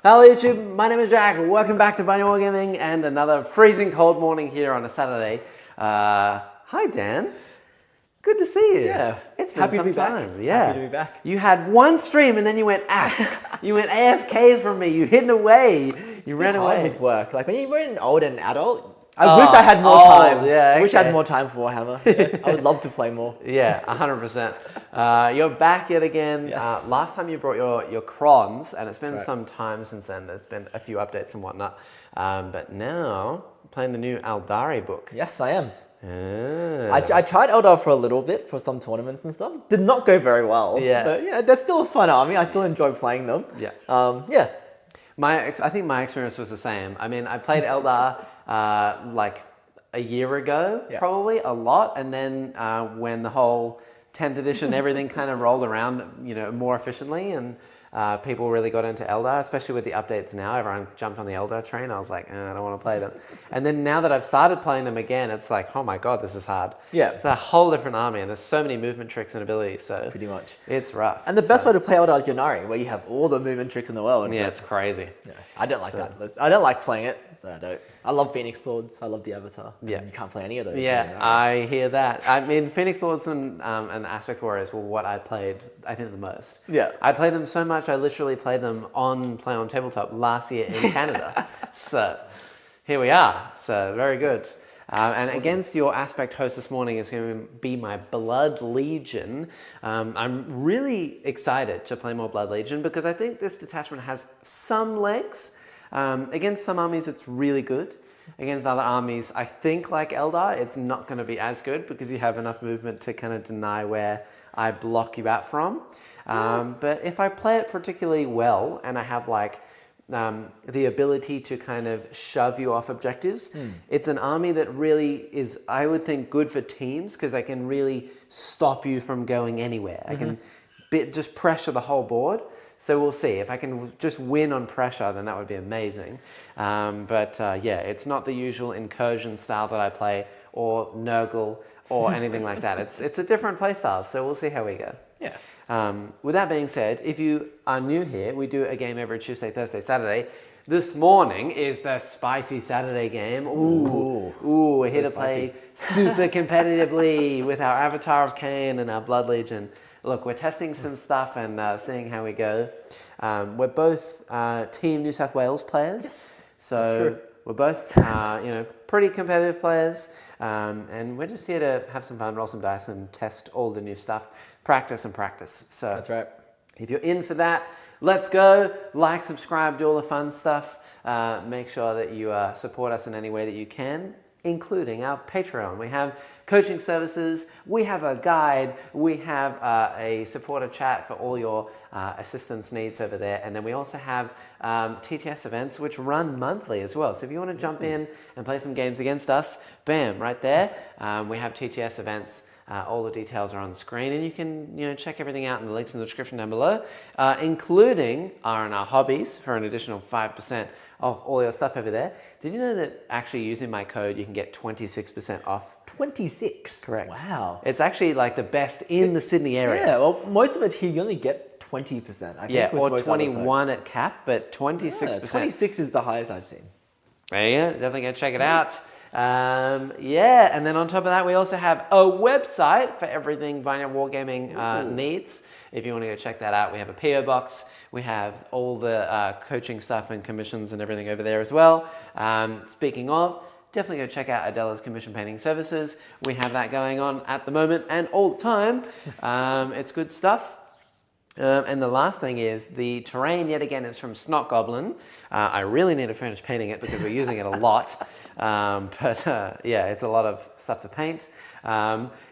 Hello YouTube, my name is Jack. Welcome back to Bunny Wargaming and another freezing cold morning here on a Saturday. Hi Dan, good to see you. Yeah, it's been some time. Back. Yeah, happy to be back. You had one stream and then you went you went AFK from me. You hidden away. You ran away with work. Like when you were an old and adult, I wish I had more time. Yeah, I wish I had more time for Warhammer. Yeah, I would love to play more. Yeah, 100%. You're back yet again. Yes. Last time you brought your Khornes, and it's been some time since then. There's been a few updates and whatnot. But now, playing the new Aeldari book. Yes, I am. Ah. I tried Eldar for a little bit for some tournaments and stuff. Did not go very well. Yeah. But yeah, they're still a fun army. I still enjoy playing them. Yeah. Yeah. I think my experience was the same. I mean, I played Eldar like a year ago, probably a lot, and then when the whole 10th edition, everything kind of rolled around, more efficiently, and people really got into Eldar, especially with the updates now. Everyone jumped on the Eldar train. I was like, I don't want to play them. And then now that I've started playing them again, it's like, oh my god, this is hard. Yeah. It's a whole different army, and there's so many movement tricks and abilities, so pretty much. it's rough. And the best way to play Eldar is Ynnari, where you have all the movement tricks in the world. Yeah, it's crazy. Yeah, I don't like that. I don't like playing it. So I don't. I love Phoenix Lords. I love the Avatar. Yeah. You can't play any of those. Yeah, I hear that. I mean, Phoenix Lords and Aspect Warriors were what I played, I think, the most. Yeah. I played them so much, I literally played them on Play on Tabletop last year in Canada. So here we are. So very good. And against your Aspect host this morning is going to be my Blood Legion. I'm really excited to play more Blood Legion because I think this detachment has some legs. Against some armies, it's really good. Against other armies, I think like Eldar, it's not going to be as good because you have enough movement to kind of deny where I block you out from. But if I play it particularly well and I have like the ability to kind of shove you off objectives, it's an army that really is, I would think, good for teams because I can really stop you from going anywhere. I can just pressure the whole board. So we'll see. If I can just win on pressure, then that would be amazing. Yeah, it's not the usual incursion style that I play, or Nurgle, or anything like that. It's a different play style, so we'll see how we go. Yeah. With that being said, if you are new here, we do a game every Tuesday, Thursday, Saturday. This morning is the spicy Saturday game. Ooh, we're here to play super competitively with our Avatar of Cain and our Blood Legion. Look, we're testing some stuff and seeing how we go. We're both Team New South Wales players, so we're both pretty competitive players, and we're just here to have some fun, roll some dice, and test all the new stuff, practice and practice. So that's right. If you're in for that, let's go. Like, subscribe, do all the fun stuff. Make sure that you support us in any way that you can, including our Patreon. We have coaching services, we have a guide, we have a supporter chat for all your assistance needs over there, and then we also have TTS events which run monthly as well. So if you want to jump in and play some games against us, bam, right there. We have TTS events. All the details are on screen, and you can check everything out in the links in the description down below, including R&R hobbies for an additional 5% off all your stuff over there. Did you know that actually using my code you can get 26% off? 26? Correct. Wow. It's actually like the best in the Sydney area. Yeah, well, most of it here you only get 20%. I think, yeah, or 21 at cap, but 26%. Yeah, 26 is the highest I've seen. There you go. Definitely go check it out. Yeah, and then on top of that, we also have a website for everything Vineyard Wargaming needs. If you want to go check that out, we have a PO box. We have all the coaching stuff and commissions and everything over there as well. Speaking of, definitely go check out Adela's Commission Painting Services. We have that going on at the moment and all the time. It's good stuff. And the last thing is the terrain, yet again, is from Snot Goblin. I really need to finish painting it because we're using it a lot. Yeah, it's a lot of stuff to paint.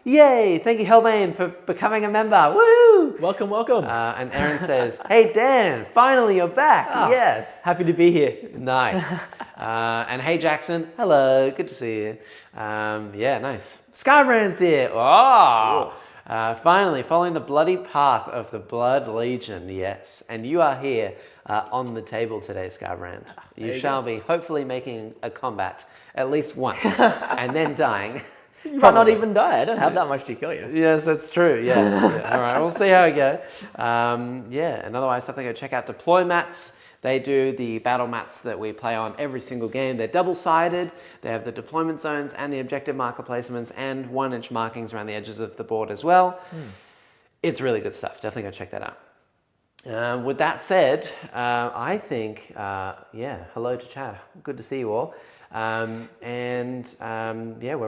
Yay! Thank you, Hellbane, for becoming a member. Woo! Welcome, welcome. And Aaron says, hey, Dan, finally you're back. Yes. Happy to be here. Nice. And hey, Jackson. Hello. Good to see you. Yeah, nice. Skybrand's here. Oh! Finally, following the bloody path of the Blood Legion, yes. And you are here on the table today, Skybrand. You shall be hopefully making a combat at least once and then dying. You might not even die. I don't have that much to kill you. Yes, that's true. Yeah. All right, we'll see how we go. Yeah, and otherwise, definitely go check out Deploy Mats. They do the battle mats that we play on every single game. They're double-sided. They have the deployment zones and the objective marker placements and 1-inch markings around the edges of the board as well. It's really good stuff. Definitely go check that out. With that said, I think, hello to chat. Good to see you all. We're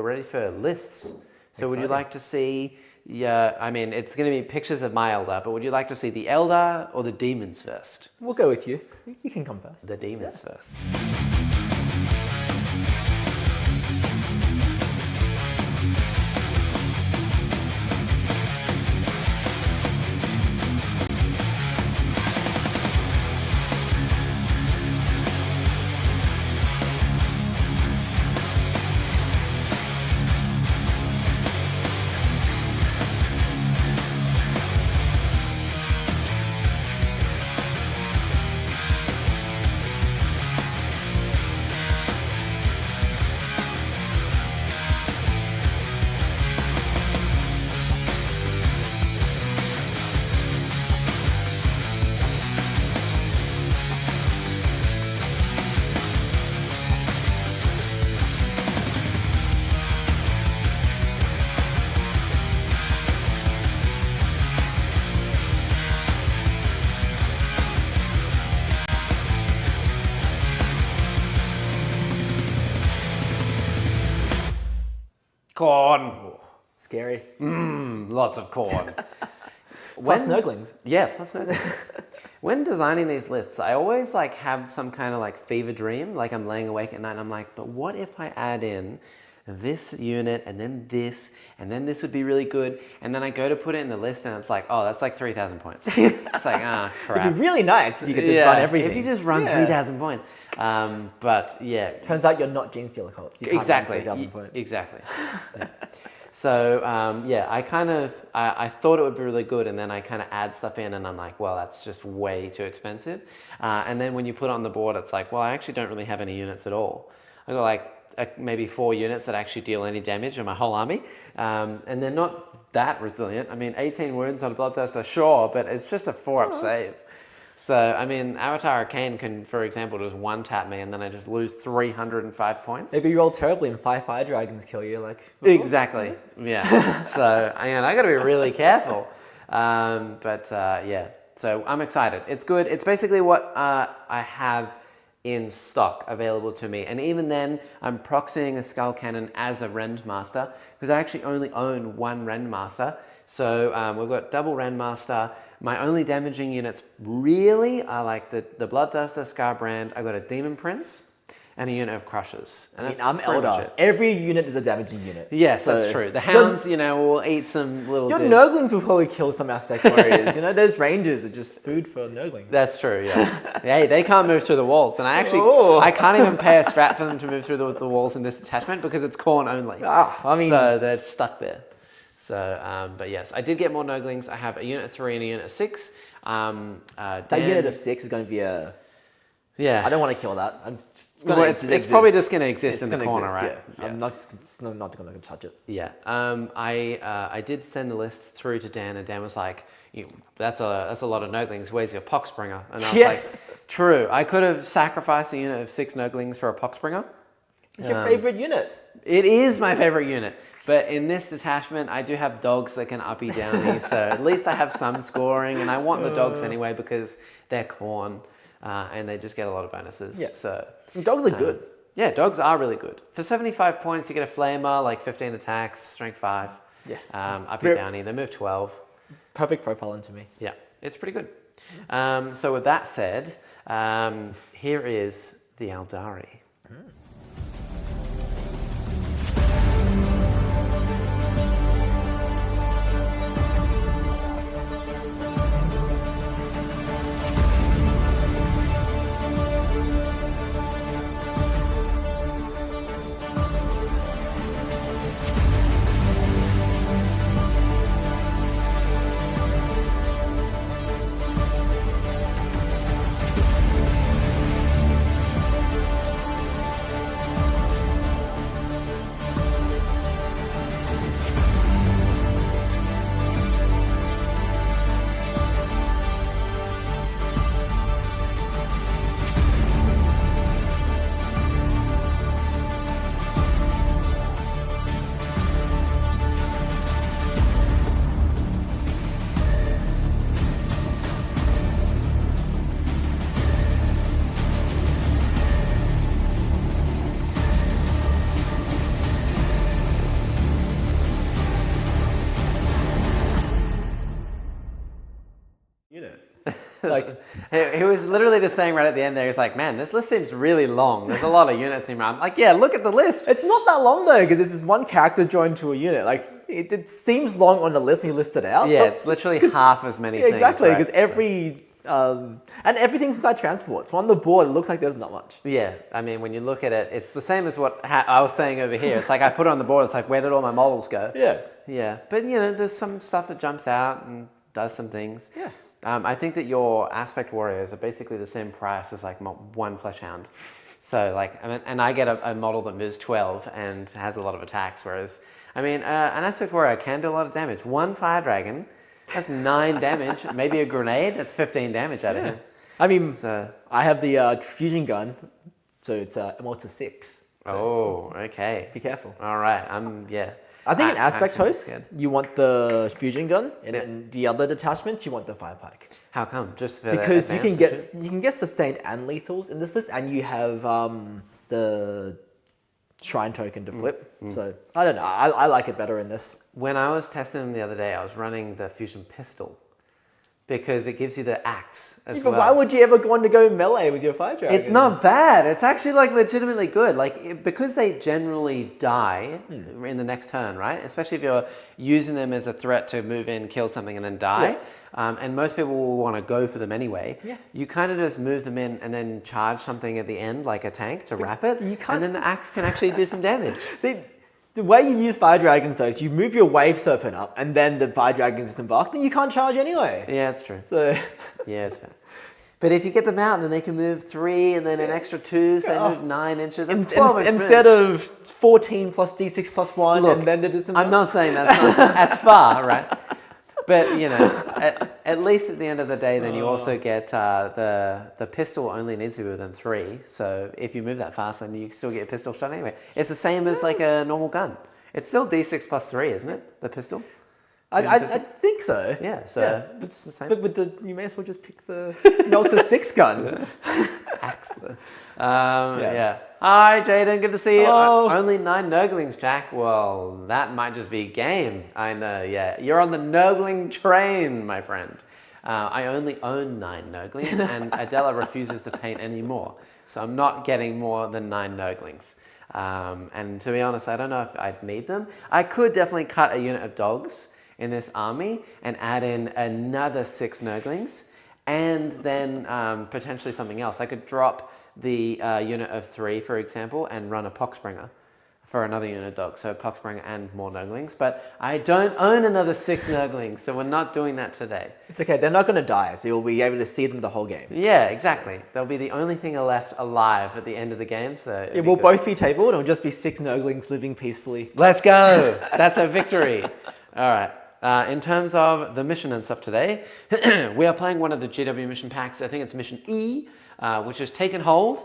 ready for lists. So would you like to see, it's going to be pictures of my Eldar, but would you like to see the Eldar or the Demons first? We'll go with you. You can come first. The Demons first. Khorne. Scary. Lots of Khorne. Plus Nurglings. Yeah, plus Nurglings. When designing these lists, I always have some kind of fever dream, I'm laying awake at night and I'm like, but what if I add in this unit and then this would be really good, and then I go to put it in the list and it's that's 3,000 points. It's crap. It'd be really nice if you could just run everything. If you just run 3,000 points. But yeah. Turns out you're not Gene Stealer cults. You can't Exactly. run 3,000 points. Exactly. Yeah. So I thought it would be really good, and then I kind of add stuff in, and I'm like, well, that's just way too expensive. And then when you put it on the board, it's I actually don't really have any units at all. I got maybe 4 units that actually deal any damage in my whole army, and they're not that resilient. 18 wounds on a Bloodthirster, sure, but it's just a 4-up save. So, Avatar Arcane can, for example, just one-tap me and then I just lose 305 points. Maybe you roll terribly and 5 fire dragons kill you, Exactly, yeah. So, I gotta be really careful. So I'm excited. It's good. It's basically what I have in stock available to me. And even then, I'm proxying a Skull Cannon as a Rendmaster because I actually only own 1 Rendmaster. So we've got double Rendmaster. My only damaging units really are the Bloodthirster, Scarbrand. I got a Demon Prince and a unit of Crushers. And I'm Eldar. Every unit is a damaging unit. Yes, so that's true. The Hounds, will eat some little... Your Nurglings will probably kill some aspect warriors. Those Rangers are just food for Nurglings. That's true, yeah. Hey, they can't move through the walls. And I can't even pay a strat for them to move through the walls in this detachment because it's Khorne only. So they're stuck there. So, but yes, I did get more Nurglings. I have a unit of 3 and a unit of 6. That unit of 6 is going to be a... Yeah. I don't want to kill that. It's probably just going to exist in the corner, right? Yeah. I'm not going to touch it. Yeah. I did send the list through to Dan, and Dan was like, that's a lot of Nurglings. Where's your Poxbringer? And I was like, true. I could have sacrificed a unit of 6 Nurglings for a Poxbringer. It's your favorite unit. It is my favorite unit. But in this detachment, I do have dogs that can uppy downy, so at least I have some scoring, and I want the dogs anyway because they're Khorne, and they just get a lot of bonuses. Yeah. So dogs are good. Yeah, dogs are really good. For 75 points, you get a Flamer, 15 attacks, strength 5. Yeah. Uppy downy, they move 12. Perfect profiling to me. Yeah, it's pretty good. So with that said, here is the Aeldari. Like, he was literally just saying right at the end there, he's like, man, this list seems really long. There's a lot of units in here. I'm like, yeah, look at the list. it's not that long though, because this is one character joined to a unit. Like, it seems long on the list when you list it out. Yeah, but it's literally half as many yeah, things. exactly, right? because every and everything's inside transports. On the board, it looks like there's not much. Yeah, I mean, when you look at it, it's the same as what I was saying over here. It's like I put it on the board, it's like, where did all my models go? Yeah. Yeah, but you know, there's some stuff that jumps out and does some things. Yeah. I think that your aspect warriors are basically the same price as like one flesh hound. So like, I mean, and I get a model that moves 12 and has a lot of attacks, whereas, I mean, an aspect warrior can do a lot of damage. One fire dragon, that's 9 damage. Maybe a grenade, that's 15 damage out of him. I mean, So, I have the fusion gun, so it's a to 6. oh, okay. Be careful. All right, yeah. I think in aspect actually host, scared. you want the fusion gun, and Yeah. in the other detachment, you want the fire pike. How come? Just for Because the you can advance get and shit? sustained and lethals in this list, and you have the shrine token to flip. So I don't know. I like it better in this. When I was testing them the other day, I was running the fusion pistol because it gives you the axe as But well. why would you ever want to go melee with your fire dragon? It's not bad. It's actually like legitimately good. Like because they generally die in the next turn, right? Especially if you're using them as a threat to move in, kill something, and then die. And most people will want to go for them anyway. Yeah. You kind of just move them in and then charge something at the end, like a tank, to wrap it, you can't- and then the axe can actually do some damage. See, the way you use fire dragons though is you move your wave serpent up, and then the fire dragon is embarked, and you can't charge anyway. Yeah, it's true. So Yeah, it's fair. But if you get them out, then they can move 3 and then an extra 2, so they move 9 inches. That's 12 inches. instead of 14 plus d6 plus 1, Look, and then it is. I'm not saying that's far, right? But you know, at least at the end of the day, then you also get the pistol only needs to be within 3. So if you move that fast, then you still get a pistol shot anyway. It's the same as like a normal gun. It's still d6 plus 3, isn't it? The pistol. I think so. Yeah. So it's the same. But with the, you may as well just pick the Melter 6 gun. Axe. Yeah. Hi, Jaden. Good to see you. Oh. Only 9 Nurglings, Jack. Well, that might just be game. I know. Yeah, you're on the Nurgling train, my friend. I only own 9 Nurglings, and Adela refuses to paint any more. So I'm not getting more than 9 Nurglings. And to be honest, I don't know if I'd need them. I could definitely cut a unit of dogs in this army and add in another 6 Nurglings, and then potentially something else. I could drop the unit of 3, for example, and run a Poxbringer for another unit of dogs. So Poxbringer and more Nurglings. But I don't own another 6 Nurglings, so we're not doing that today. It's okay. They're not going to die, so you'll be able to see them the whole game. Yeah, exactly. They'll be the only thing left alive at the end of the game. So It will both be tabled. It'll just be 6 Nurglings living peacefully. Let's go. That's a victory. All right. In terms of the mission and stuff today, we are playing one of the GW mission packs. I think it's mission E, which is Take and Hold.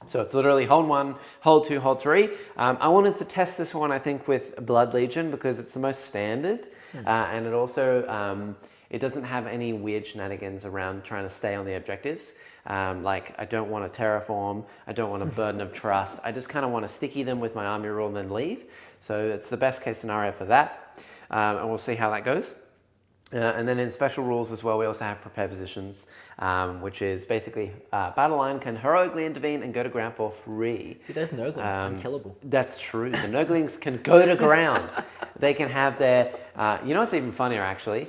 So it's literally hold 1, hold 2, hold 3. I wanted to test this one, I think, with Blood Legion because it's the most standard. And it also, it doesn't have any weird shenanigans around trying to stay on the objectives. Like, I don't want to terraform. I don't want a burden of trust. I just kind of want to sticky them with my army rule and then leave. So it's the best case scenario for that. And we'll see how that goes. And then in special rules as well, we also have prepare positions, which is basically battle line can heroically intervene and go to ground for free. See, those Nurglings, unkillable. That's true. The Nurglings can go to ground. They can have their, you know what's even funnier actually?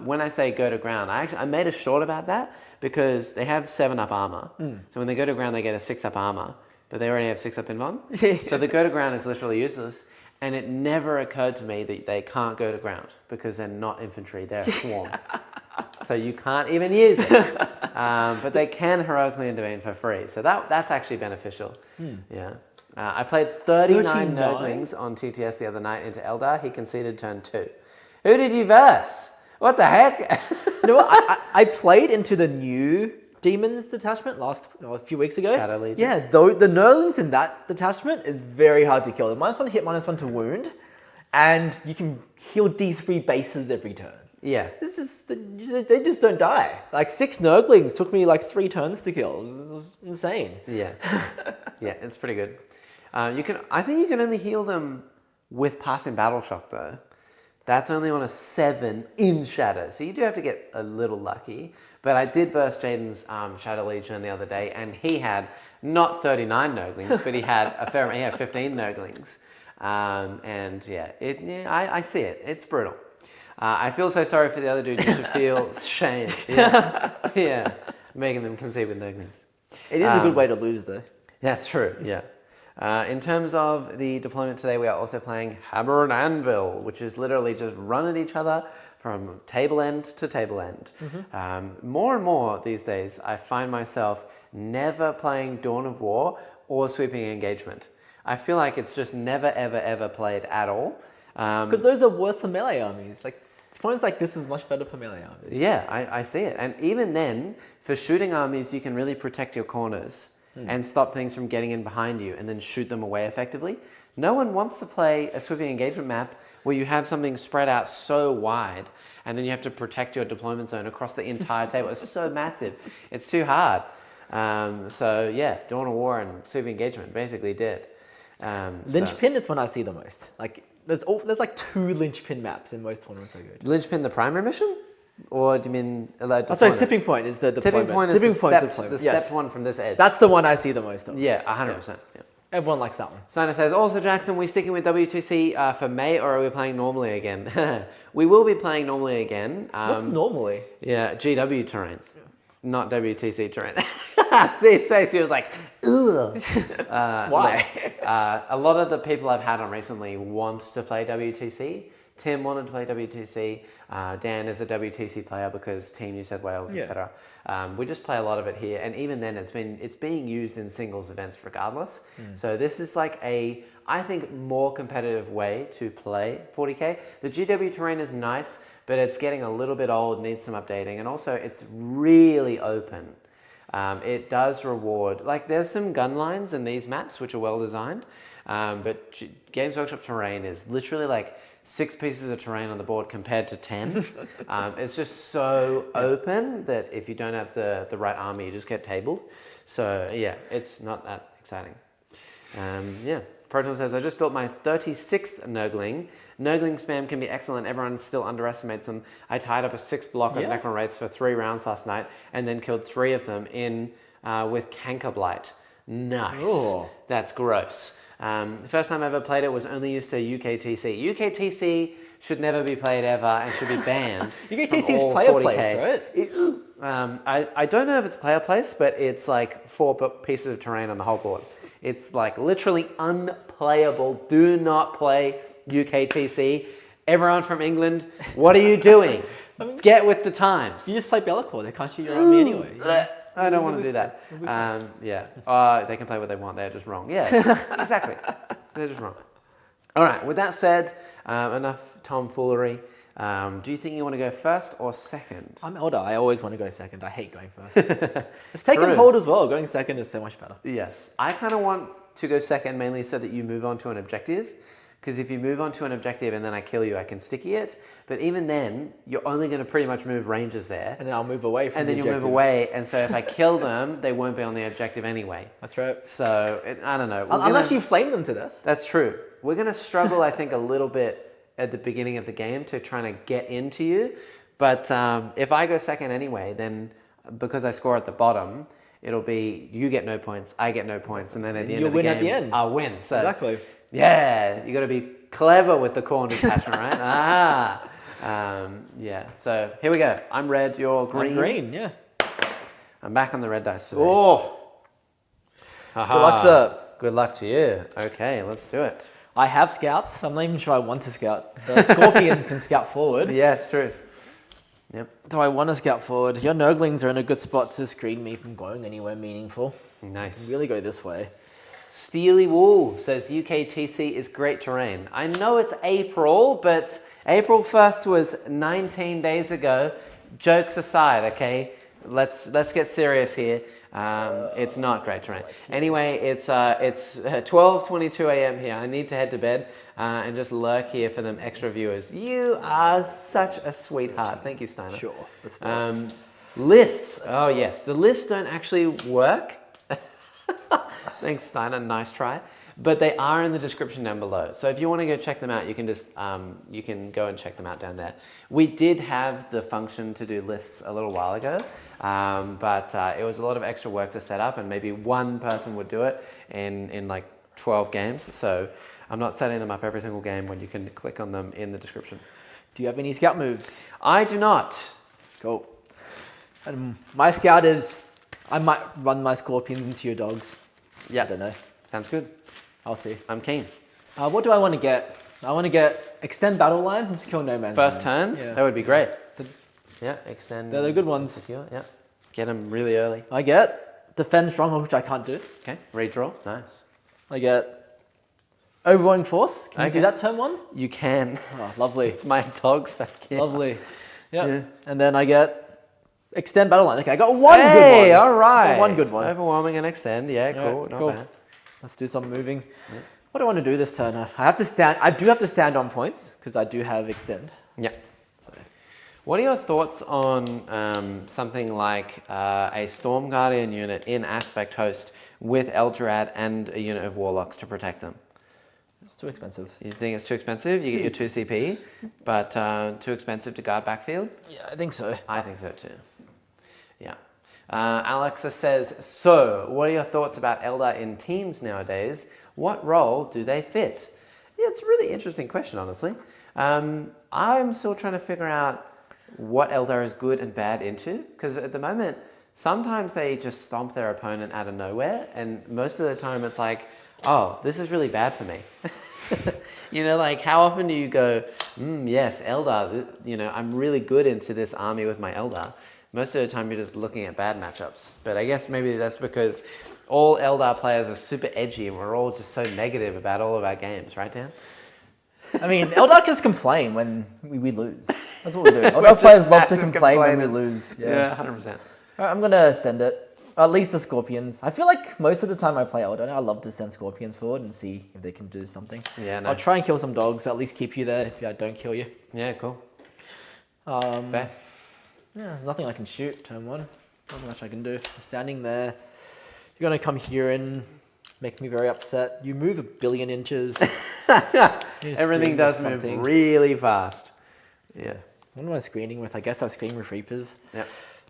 When I say go to ground, I made a short about that because they have 7-up armor. So when they go to ground, they get a 6-up armor, but they already have 6-up invuln. So the go to ground is literally useless. And it never occurred to me that they can't go to ground because they're not infantry, they're a swarm. So you can't even use it. But they can heroically intervene for free. So that's actually beneficial. Yeah. I played 39 Nurglings on TTS the other night into Eldar. He conceded turn 2. Who did you verse? What the heck? You know what? I played into the new Demons detachment a few weeks ago. Shadow Legion. Yeah, though the Nurglings in that detachment is very hard to kill. -1 hit, -1 to wound, and you can heal D3 bases every turn. Yeah. This is they just don't die. Like 6 Nurglings took me like 3 turns to kill. It was insane. Yeah. Yeah, it's pretty good. I think you can only heal them with passing battle shock though. That's only on a 7 in Shadow. So you do have to get a little lucky. But I did verse Jaden's Shadow Legion the other day, and he had not 39 Nurglings, but he had he had 15 Nurglings. And yeah, I see it. It's brutal. I feel so sorry for the other dude. You should feel shame. Yeah, yeah, making them concede with Nurglings. It is a good way to lose, though. That's true. Yeah. In terms of the deployment today, we are also playing Hammer and Anvil, which is literally just run at each other from table end to table end. More and more these days, I find myself never playing Dawn of War or Sweeping Engagement. I feel like it's just never, ever, ever played at all. Because those are worse for melee armies. Like, opponents like this is much better for melee armies. Yeah, I see it. And even then, for shooting armies, you can really protect your corners and stop things from getting in behind you and then shoot them away effectively. No one wants to play a sweeping engagement map where you have something spread out so wide and then you have to protect your deployment zone across the entire table. It's so massive. It's too hard. So yeah, Dawn of War and Sweeping Engagement basically did. Linchpin is when I see the most. Like, there's like 2 linchpin maps in most tournaments I go to. Linchpin the primary mission? Or do you mean allowed Oh, sorry, tipping point is the deployment. Tipping point is the stepped one from this edge. That's the one I see the most of. Yeah, 100%. Yeah. Everyone likes that one. Steiner says, also Jackson, we sticking with WTC for May or are we playing normally again? We will be playing normally again. What's normally? Yeah, GW terrain, not WTC terrain. See his face, he was like, ugh. Why? A lot of the people I've had on recently want to play WTC. Tim wanted to play WTC. Dan is a WTC player because Team New South Wales, etc. We just play a lot of it here, and even then, it's being used in singles events regardless. So this is like I think, more competitive way to play 40k. The GW terrain is nice, but it's getting a little bit old, needs some updating, and also it's really open. It does reward, like there's some gun lines in these maps which are well designed, but Games Workshop terrain is literally like 6 pieces of terrain on the board compared to 10. It's just so open that if you don't have the right army, you just get tabled. So yeah, it's not that exciting. Yeah, Proton says, I just built my 36th Nurgling. Nurgling spam can be excellent. Everyone still underestimates them. I tied up a 6 block of Necron Wraiths for 3 rounds last night and then killed 3 of them with Canker Blight. Nice. Ooh. That's gross. The first time I ever played it was only used to UKTC. UKTC should never be played ever and should be banned. UKTC is player 40K. place, right? I don't know if it's player place, but it's like 4 pieces of terrain on the whole board. It's like literally unplayable. Do not play UKTC. Everyone from England, what are you doing? Get with the times. You just play Bellacore. They can't shoot your army anyway. I don't want to do that. Yeah. They can play what they want. They're just wrong. Yeah, exactly. They're just wrong. All right. With that said, enough tomfoolery. Do you think you want to go first or second? I'm Eldar. I always want to go second. I hate going first. It's taking hold as well. Going second is so much better. Yes. I kind of want to go second mainly so that you move on to an objective. Because if you move on to an objective and then I kill you, I can sticky it. But even then, you're only going to pretty much move rangers there. And then I'll move away from and then you'll move away. And so if I kill them, they won't be on the objective anyway. That's right. So, I don't know. Unless you flame them to death. That's true. We're going to struggle, I think, a little bit at the beginning of the game to trying to get into you. But if I go second anyway, then because I score at the bottom, it'll be you get no points, I get no points. And then at the end of the game, at the end. I'll win. So, exactly. Yeah, you got to be clever with the Khorne detachment, right? Yeah. So here we go. I'm red. You're green. I'm green. Yeah. I'm back on the red dice today. Oh. Good luck, sir. Good luck to you. Okay, let's do it. I have scouts. I'm not even sure I want to scout. The Scorpions can scout forward. Yeah, it's true. Yep. Do I want to scout forward? Your Nurglings are in a good spot to screen me from going anywhere meaningful. Nice. Really go this way. Steely Wolf says UKTC is great terrain. I know it's April, but April 1st was 19 days ago. Jokes aside, okay? Let's get serious here. It's not great terrain. Anyway, it's 12:22 a.m. here. I need to head to bed and just lurk here for them extra viewers. You are such a sweetheart. Thank you, Steiner. Sure. Let's do it. Lists. Oh yes, the lists don't actually work. Thanks, Steiner. Nice try. But they are in the description down below. So if you want to go check them out, you can just you can go and check them out down there. We did have the function to do lists a little while ago, but it was a lot of extra work to set up, and maybe one person would do it in like 12 games. So I'm not setting them up every single game when you can click on them in the description. Do you have any scout moves? I do not. Cool. And my scout is, I might run my scorpions into your dogs. Yeah. I don't know. Sounds good. I'll see. I'm keen. What do I want to get? I want to get extend battle lines and secure no man's First land. turn? Yeah. That would be great. Yeah, extend. They're the good ones. Secure, yeah. Get them really early. I get defend stronghold, which I can't do. Okay, redraw. Nice. I get overwhelming force. Can you do that turn 1? You can. Oh, lovely. It's my dogs back here. Lovely. Yep. Yeah. And then I get extend battle line. Okay, I got one good one. Hey, all right. Got one good one. Overwhelming and extend. Yeah, cool. Not bad. Let's do some moving. Yeah. What do I want to do this turn? I do have to stand on points because I do have extend. Yeah. So, what are your thoughts on something like a Storm Guardian unit in Aspect Host with Eldorad and a unit of Warlocks to protect them? It's too expensive. You think it's too expensive? You get your 2 CP, but too expensive to guard backfield? Yeah, I think so. I think so too. Yeah. Alexa says, so what are your thoughts about Eldar in teams nowadays? What role do they fit? Yeah, it's a really interesting question, honestly. I'm still trying to figure out what Eldar is good and bad into, because at the moment, sometimes they just stomp their opponent out of nowhere, and most of the time it's like, oh, this is really bad for me. You know, like how often do you go, yes, Eldar, you know, I'm really good into this army with my Eldar. Most of the time you're just looking at bad matchups. But I guess maybe that's because all Eldar players are super edgy and we're all just so negative about all of our games, right, Dan? I mean, Eldar just complain when we lose. That's what we do. Eldar players love to complain when we lose. Yeah, 100%. All right, I'm going to send it. At least the Scorpions. I feel like most of the time I play Eldar, I love to send Scorpions forward and see if they can do something. Yeah, nice. I'll try and kill some dogs, at least keep you there if I don't kill you. Yeah, cool. Yeah, Fair. there's nothing I can shoot, turn 1. Not much I can do. I'm standing there. You're going to come here and make me very upset. You move 1 billion inches. Everything does move really fast. Yeah. What am I screening with? I guess I screen with Reapers. Yeah.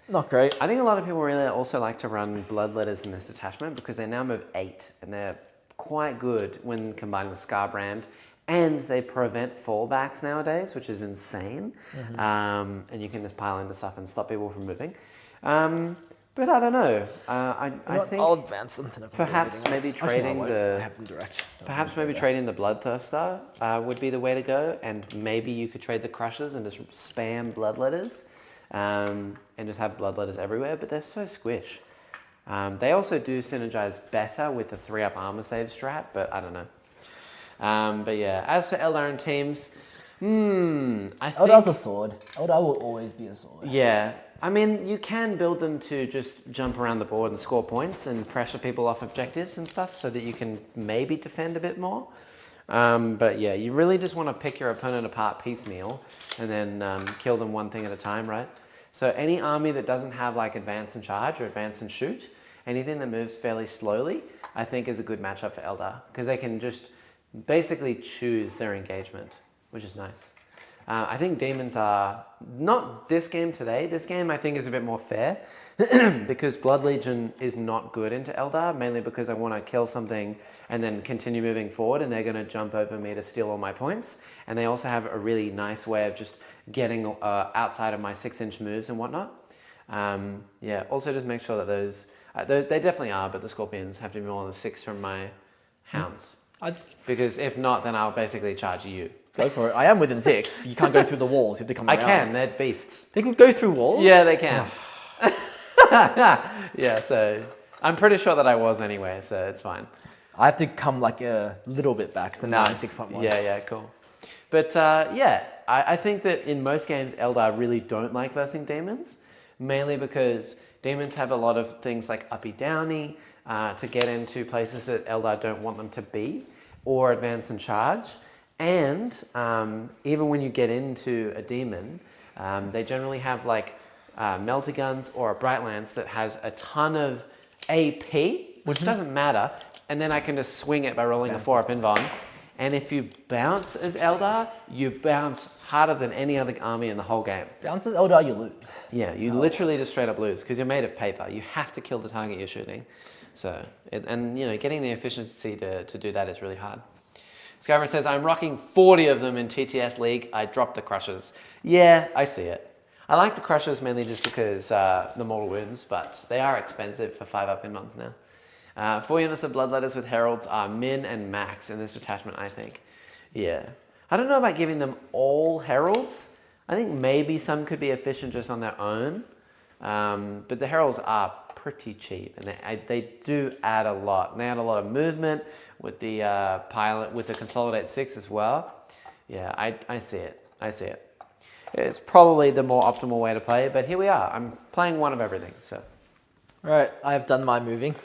Not great. I think a lot of people really also like to run Bloodletters in this detachment because they now move 8 and they're quite good when combined with Scarbrand, and they prevent fallbacks nowadays, which is insane. And you can just pile into stuff and stop people from moving. But I don't know. I think I'll advance them to the perhaps maybe trading trading the Bloodthirster would be the way to go, and maybe you could trade the Crushers and just spam Bloodletters. And just have Bloodletters everywhere, but they're so squish. They also do synergize better with the 3-up armor save strat, but I don't know. But yeah, as for Eldar teams, I think... Eldar's a sword. Eldar will always be a sword. Yeah, I mean, you can build them to just jump around the board and score points and pressure people off objectives and stuff so that you can maybe defend a bit more. But yeah, you really just want to pick your opponent apart piecemeal and then kill them one thing at a time, right? So any army that doesn't have like advance and charge or advance and shoot, anything that moves fairly slowly, I think is a good matchup for Eldar because they can just basically choose their engagement, which is nice. I think Daemons are, not this game today, this game I think is a bit more fair because Blood Legion is not good into Eldar, mainly because I want to kill something and then continue moving forward and they're going to jump over me to steal all my points. And they also have a really nice way of just getting outside of my 6-inch moves and whatnot. Yeah, also just make sure that those, they definitely are, but the Scorpions have to be more than 6 from my Hounds. Because if not, then I'll basically charge you. Go for it. I am within 6. You can't go through the walls. You have to come around. I can, they're beasts. They can go through walls? Yeah, they can. Yeah, so I'm pretty sure that I was anyway, so it's fine. I have to come like a little bit back, so now I'm 6.1. Yeah, cool. But yeah, I think that in most games, Eldar really don't like versing Daemons, mainly because Daemons have a lot of things like uppy downy to get into places that Eldar don't want them to be, or advance and charge. And even when you get into a demon, they generally have like melter guns or a bright lance that has a ton of AP, which doesn't matter. and then I can just swing it by rolling Bounce a 4-up invuln. And if you bounce as Eldar, you bounce harder than any other army in the whole game. Bounces Eldar, you lose. Yeah, you literally just straight up lose because you're made of paper. You have to kill the target you're shooting. So, getting the efficiency to do that is really hard. Skyrim says, I'm rocking 40 of them in TTS League. I dropped the Crushers. Yeah, I see it. I like the Crushers mainly just because the mortal wounds, but they are expensive for 5-up invulns now. 4 units of Bloodletters with Heralds are min and max in this detachment, I think. Yeah. I don't know about giving them all Heralds. I think maybe some could be efficient just on their own. But the Heralds are pretty cheap, and they do add a lot. And they add a lot of movement with the pilot, with the Consolidate 6 as well. Yeah, I see it. I see it. It's probably the more optimal way to play, but here we are. I'm playing one of everything, so. Right, I have done my moving.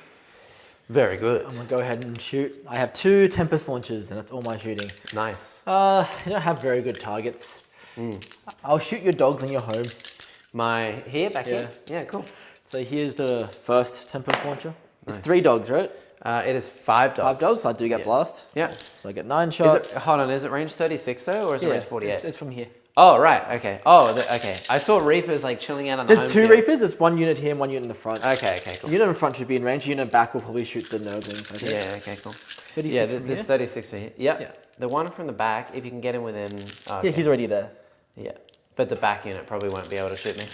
Very good. I'm gonna go ahead and shoot. I have 2 Tempest launchers, and that's all my shooting. Nice. I don't have very good targets. I'll shoot your dogs on your home. Back here? Yeah, cool. So here's the first Tempest launcher. It's 3 dogs, right? It is 5 dogs. 5 dogs, so I do get blast. Yeah. So I get 9 shots. Hold on, is it range 36 though, or is it range 48? It's from here. Oh, right, okay. Okay. I saw Reapers like chilling out on the home There's 2 field. Reapers, there's 1 unit here and 1 unit in the front. Okay, cool. The unit in front should be in range, the unit back will probably shoot the Nurglings, I think. Yeah, okay, cool. 36 Yeah, from there's here? 36 here. Yep. Yeah. The one from the back, if you can get him within... Oh, okay. Yeah, he's already there. Yeah. But the back unit probably won't be able to shoot me.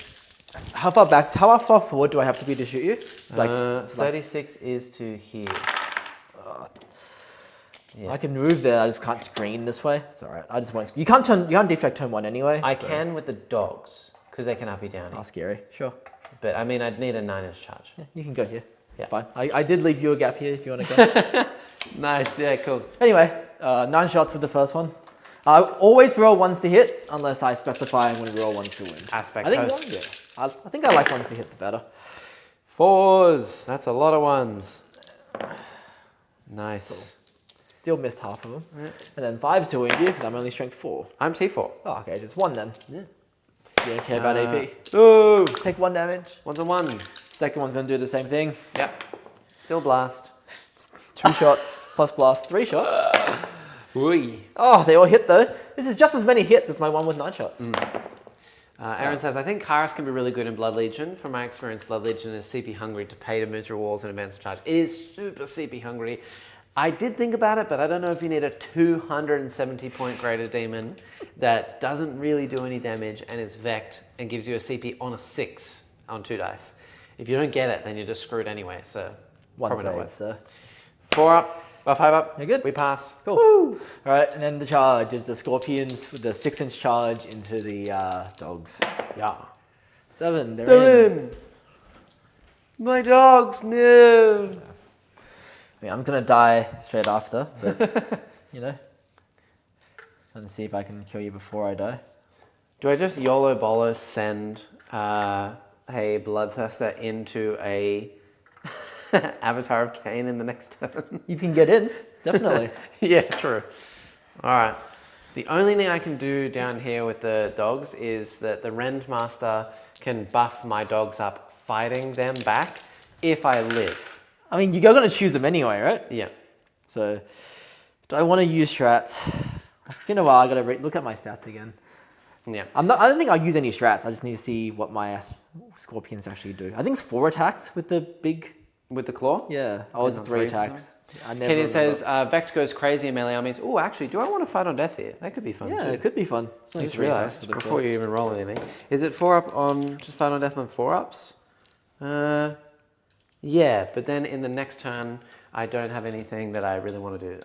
How far forward do I have to be to shoot you? 36 is to here. Yeah. I can move there, I just can't screen this way. It's alright, I just won't. You can't deflect turn 1 anyway. I can with the dogs, because they can up you down. Oh, scary. Sure. But I mean, I'd need a 9-inch charge. Yeah, you can go here. Yeah. Fine. I did leave you a gap here if you want to go. Nice, yeah, cool. Anyway, 9 shots with the first one. I always roll 1s to hit, unless I specify I'm going to roll 1s to win. Aspect I think host. I think I like 1s to hit the better. 4s, that's a lot of 1s. Nice. Cool. Still missed half of them. Yeah. And then 5s to wound you, because I'm only strength 4. I'm T4. Oh, okay, just 1 then. Yeah. You don't care about AP. Oh, Take 1 damage. 1's a 1. Second one's going to do the same thing. Yep. Still blast. 2 shots plus blast, 3 shots. Ooh. Oh, they all hit though. This is just as many hits as my one with 9 shots. Aaron says, I think Kairos can be really good in Blood Legion. From my experience, Blood Legion is CP hungry to pay to move through walls and advance the charge. It is super CP hungry. I did think about it, but I don't know if you need a 270 point greater demon that doesn't really do any damage and is vect and gives you a CP on a 6 on 2 dice. If you don't get it, then you're just screwed anyway. So 1 probably not save, worth it. so. 4 up, 5 up. You're good. We pass. Cool. Woo! All right, and then the charge is the Scorpions with the 6-inch charge into the dogs. Yeah. 7, they're in. My dogs, no. I mean, I'm going to die straight after, but, you know. Trying to see if I can kill you before I die. Do I just YOLO BOLO send a Bloodthirster into a Avatar of Cain in the next turn? You can get in, definitely. Yeah, true. All right. The only thing I can do down here with the dogs is that the Rendmaster can buff my dogs up fighting them back if I live. I mean, you're going to choose them anyway, right? Yeah. So, do I want to use strats? It's been a while, I got to look at my stats again. Yeah. I don't think I'll use any strats. I just need to see what my Scorpions actually do. I think it's 4 attacks with the big... With the claw? Yeah. Oh, it's on 3 3s or attacks. Katie says, Vect goes crazy in melee armies. Oh, actually, do I want to fight on death here? That could be fun Yeah, too. it could be fun. I just realised before you even roll anything. Is it 4 up on just fight on death on 4 ups? Yeah, but then in the next turn, I don't have anything that I really want to do.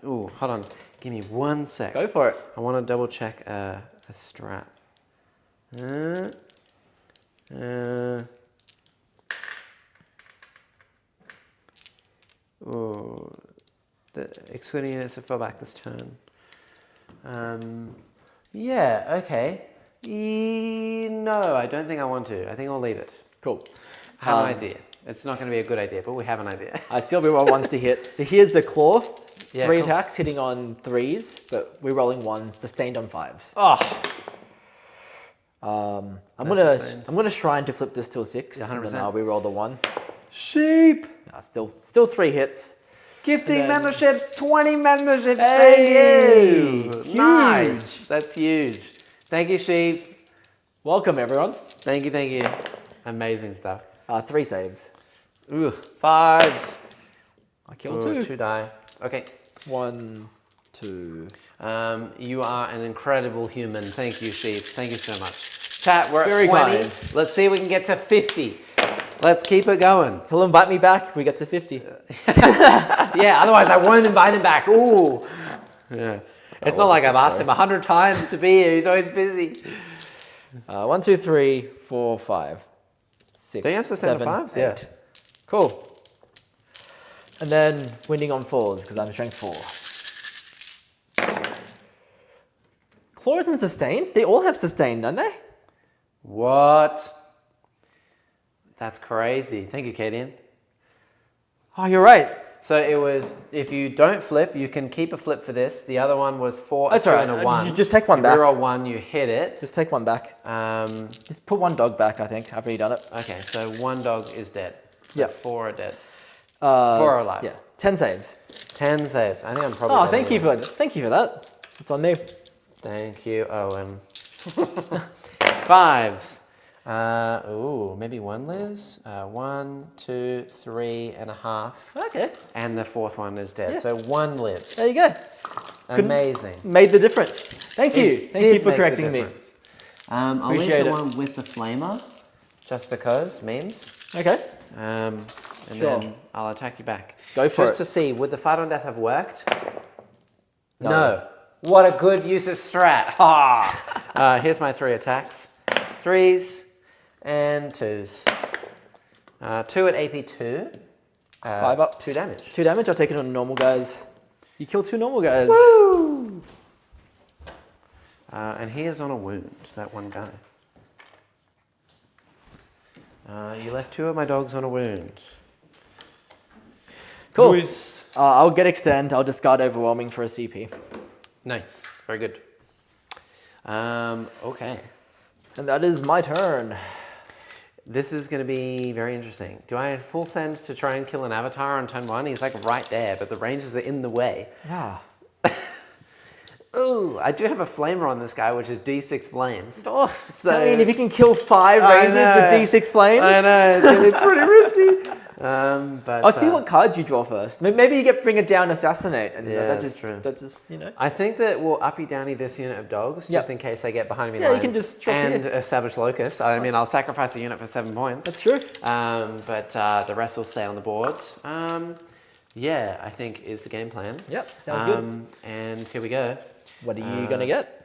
Hold on. Give me 1 sec. Go for it. I want to double check a strat. Excluding units that fell back this turn. Yeah, okay. No, I don't think I want to. I think I'll leave it. Cool. I have an idea. It's not going to be a good idea, but we have an idea. I still reroll 1s to hit. So here's the claw. Yeah, 3 cool. attacks hitting on 3s, but we're rolling 1s, sustained on 5s. Oh, I'm sustained. gonna shrine to flip this to a 6. Yeah, 100%. And then I'll reroll the 1. sheep. Still 3 hits. Gifting And then- memberships, 20 memberships. Hey, Thank you. huge. Nice. That's huge. Thank you, Sheep. Welcome, everyone. Thank you, thank you. Amazing stuff. 3 saves. Ooh, 5s. I killed Ooh, 2. 2 die. Okay. 1, 2. You are an incredible human. Thank you, Sheep. Thank you so much. Chat, we're Very at 20. kind. Let's see if we can get to 50. Let's keep it going. He'll invite me back if we get to 50. Yeah, otherwise I won't invite him back. Ooh. Yeah. It's not was like a I've asked sorry. him 100 times to be here. He's always busy. 1, 2, 3, 4, 5, 6. Don't you have to stand 7, on 5s? 8. Yeah. Cool. And then winning on 4s because I'm strength 4. Claw isn't sustained. They all have sustained, don't they? What? That's crazy. Thank you, Kadian. Oh, you're right. So it was, if you don't flip, you can keep a flip for this. The other one was 4, That's a 2, all right. and a 1. You just take one You back. reroll 1, you hit it. Just take one back. Just put 1 dog back, I think. I've already done it. Okay, so 1 dog is dead. So Yeah. 4 are dead. 4 4 are alive. Yeah. 10 saves. 10 saves. I think I'm probably Oh, dead thank you anyway. for that. It's on me. Thank you, Owen. 5s. Ooh, maybe 1 lives. 1, 2, 3 and a half. Okay. And the 4th one is dead. Yeah. So 1 lives. There you go. Amazing. Made the difference. Thank you. It Thank you did for make the correcting me. difference. I'll leave Appreciate the it. one with the flamer, just because, memes. Okay. And Sure. then I'll attack you back. Go for Just it. to see, would the fight on death have worked? No. No. What a good use of strat. Ha! Here's my 3 attacks. 3s and 2s. 2 at AP 2. 5 up. 2 damage. 2 damage. I'll take it on normal guys. You kill 2 normal guys. Woo! And he is on a wound, that one guy. You left 2 of my dogs on a wound. Cool. Nice. I'll get extend. I'll discard overwhelming for a CP. Nice. Very good. Okay. And that is my turn. This is going to be very interesting. Do I full send to try and kill an avatar on turn 1? He's like right there, but the ranges are in the way. Yeah. Ooh, I do have a flamer on this guy, which is D6 flames. Oh, So I mean, if you can kill 5 I rangers with know. D6 flames. I know, it's going to be pretty risky. But I'll see what cards you draw first. Maybe you get bring it down, assassinate, and Yeah, that that's just true. That just I think that we'll uppy downy this unit of dogs, Yep. just in case they get behind me Yeah, you lines. can just drop and here. establish locus. I mean, I'll sacrifice the unit for 7 points. That's true. But the rest will stay on the board. Yeah, I think is the game plan. Yep, sounds good. And here we go. What are you gonna get?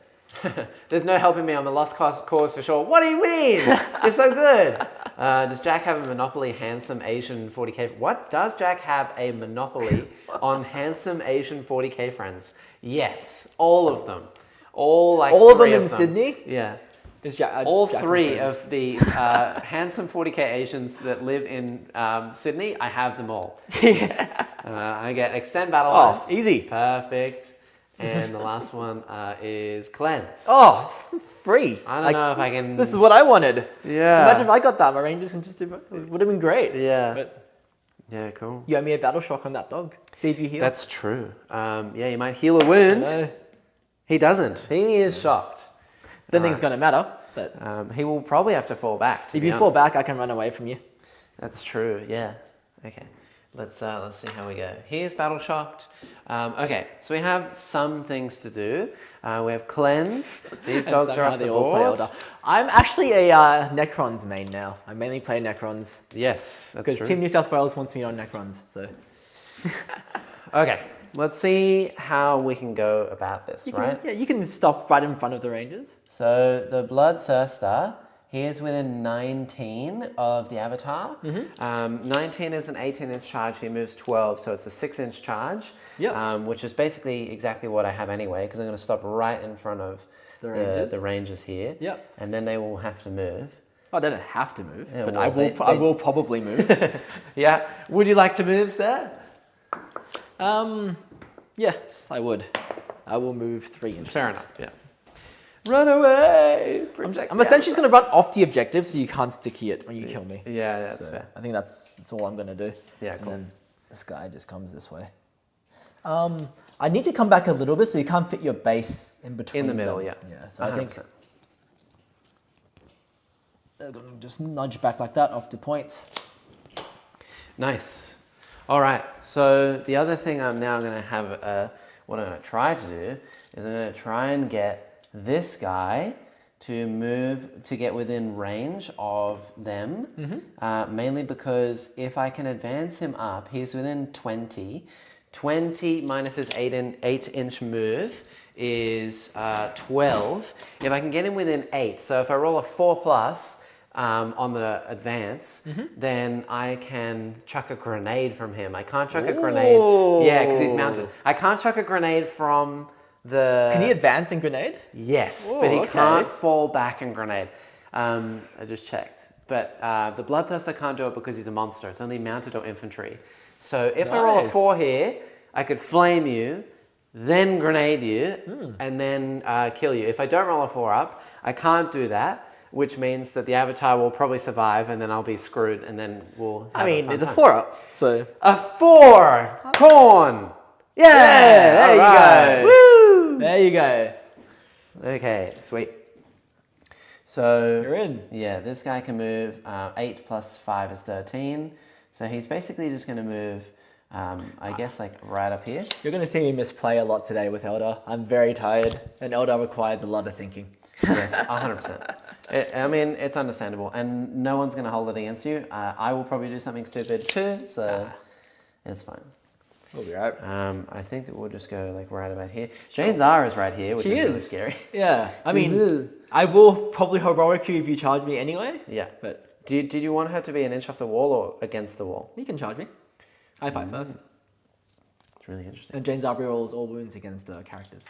There's no helping me on the lost cause for sure. What do you mean? You're so good. Does Jack have a monopoly handsome Asian 40k? What? Does Jack have a monopoly on handsome Asian 40k friends? Yes, all of them. All of them 3 in Sydney? Yeah. Is All Jackson's 3 friends. of the handsome 40k Asians that live in Sydney, I have them all. I get extend battle lines. easy. Perfect. And the last one is cleanse. Oh, free. I don't know if I can. This is what I wanted. Yeah. Imagine if I got that. My rangers can just do it. Would have been great. Yeah. But Yeah, cool. you owe me a battle shock on that dog. See if you heal. That's true. Yeah, you might heal a wound. No. He doesn't. He is shocked. Don't think it's gonna matter. But He will probably have to fall back. To if be you fall honest. back, I can run away from you. That's true. Yeah. Okay. Let's see how we go. He is battle shocked. Okay, so we have some things to do. We have cleanse. These dogs are off the board. I'm actually a Necrons main now. I mainly play Necrons Yes, that's because true. Team New South Wales wants me on Necrons. So Okay, let's see how we can go about this, right? you can stop right in front of the Rangers. So the Bloodthirster, he is within 19 of the avatar. 19 is an 18-inch charge. He moves 12, so it's a 6-inch charge. Yep. Which is basically exactly what I have anyway, because I'm going to stop right in front of the Rangers here. Yep. And then they will have to move. Oh, they don't have to move, Yeah, but well, I will probably move. Yeah. Would you like to move, sir? Yes, I would. I will move 3 inches. Fair enough. Yeah. Run away. I'm essentially just going to run off the objective so you can't sticky it when you kill me. Yeah, that's So fair. I think that's all I'm going to do. Yeah, And cool. then this guy just comes this way. I need to come back a little bit so you can't fit your base in between. In the middle, them. yeah. Yeah. So I think 100%. they're gonna just nudge back like that off the points. Nice. All right. So the other thing I'm now going to have, what I'm going to try to do is I'm going to try and get this guy to move to get within range of them. Mainly because if I can advance him up, he's within 20. 20 minus his 8-inch move is 12. If I can get him within 8, so if I roll a 4+, on the advance, then I can chuck a grenade from him. I can't chuck a grenade. Yeah, because he's mounted. I can't chuck a grenade from the... Can he advance in grenade? Yes, Ooh, but he okay. can't fall back in grenade. I just checked. But the Bloodthirster can't do it because he's a monster. It's only mounted or infantry. So if I roll a 4 here, I could flame you, then grenade you, and then kill you. If I don't roll a 4 up, I can't do that, which means that the avatar will probably survive, and then I'll be screwed, and then we'll have It's a time. 4-up, so... A 4! Khorne! Yeah! There you go. Woo! There you go. Okay, sweet. So... You're in. Yeah, this guy can move 8 plus 5 is 13. So he's basically just going to move, I guess, like right up here. You're going to see me misplay a lot today with Eldar. I'm very tired, and Eldar requires a lot of thinking. Yes, 100%. I mean, it's understandable, and no one's going to hold it against you. I will probably do something stupid too, so it's fine. We'll be right. I think that we'll just go like right about here. Jane Zara is right here, which is really scary. Yeah, I mean, I will probably heroic you if you charge me anyway. Yeah. But did you want her to be an inch off the wall or against the wall? you can charge me. I fight first. It's really interesting. And Jane Zabri rolls all wounds against characters.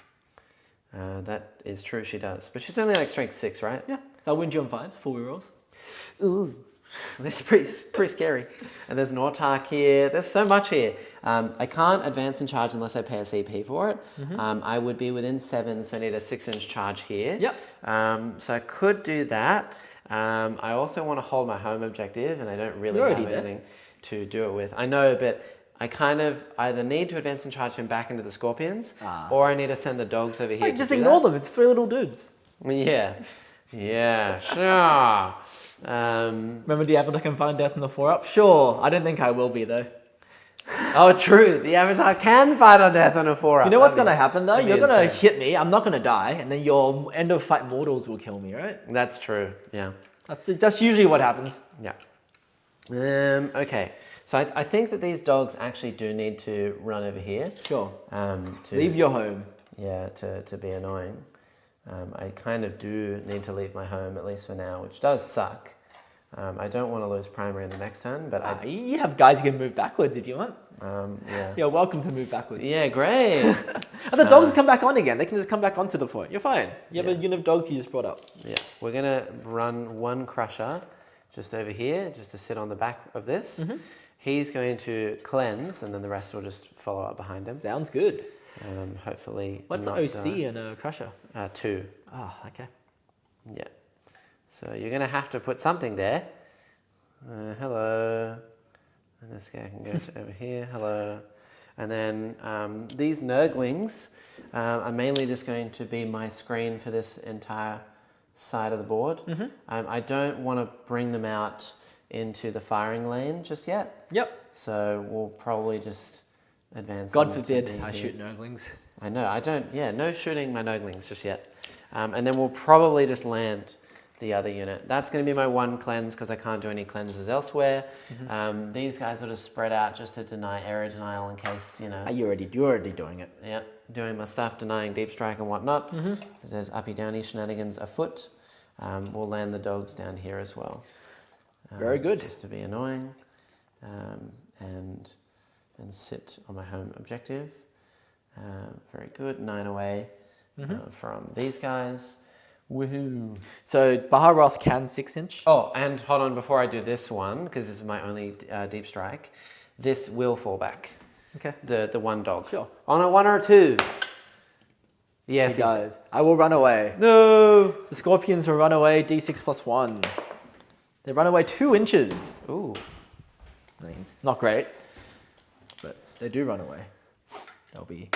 That is true, she does. But she's only like strength 6, right? Yeah, so I'll wound you on 5, 4 rerolls. Ooh, that's pretty scary. And there's an Autark here. There's so much here. I can't advance and charge unless I pay a CP for it. I would be within 7, so I need a 6-inch charge here. Yep. So I could do that. I also want to hold my home objective, and I don't really have anything to do it with. I know, but I kind of either need to advance and charge him back into the Scorpions, or I need to send the dogs over here. Just ignore them. It's 3 little dudes. Yeah. Yeah, sure. Remember the Avatar can find death in the 4-up? Sure. I don't think I will be though. Oh, true. The Avatar can fight on death on a 4-up. You know what's going to happen though? You're going to insane. hit me. I'm not going to die, and then your end of fight mortals will kill me, right? That's true. Yeah. That's usually what happens. Yeah. Okay. So I think that these dogs actually do need to run over here. Sure. To Leave your home. Yeah, to be annoying. I kind of do need to leave my home, at least for now, which does suck. I don't want to lose primary in the next turn, but You have guys who can move backwards if you want. yeah. You're welcome to move backwards. Yeah, great. And the dogs come back on again. They can just come back onto the point. You're fine. You have a unit of dogs you just brought up. Yeah, we're going to run one Crusher just over here, just to sit on the back of this. He's going to cleanse, and then the rest will just follow up behind him. Sounds good. Hopefully What's the OC in a Crusher? 2. Oh, okay. Yeah. So you're going to have to put something there. Hello. And this guy can go to over here. Hello. And then these Nurglings are mainly just going to be my screen for this entire side of the board. I don't want to bring them out into the firing lane just yet. Yep. So we'll probably just advance. God them to forbid be I here. shoot Nurglings. I know, I don't, no shooting my Nurglings just yet. And then we'll probably just land the other unit. That's going to be my one cleanse because I can't do any cleanses elsewhere. These guys will just spread out just to deny area denial in case, You're already doing it. Yeah, doing my stuff, denying deep strike and whatnot. Because there's uppy downy shenanigans afoot. We'll land the dogs down here as well. Very good. Just to be annoying. And sit on my home objective. Very good. 9 away from these guys. Woohoo. So Baharoth can 6-inch. Oh, and hold on, before I do this one, because this is my only deep strike, this will fall back. Okay. The one dog. Sure. On a 1 or a 2. Yes, Hey guys, I will run away. No. The Scorpions will run away D6 plus 1. They run away 2 inches. Ooh. I mean, it's not great, but they do run away. They'll be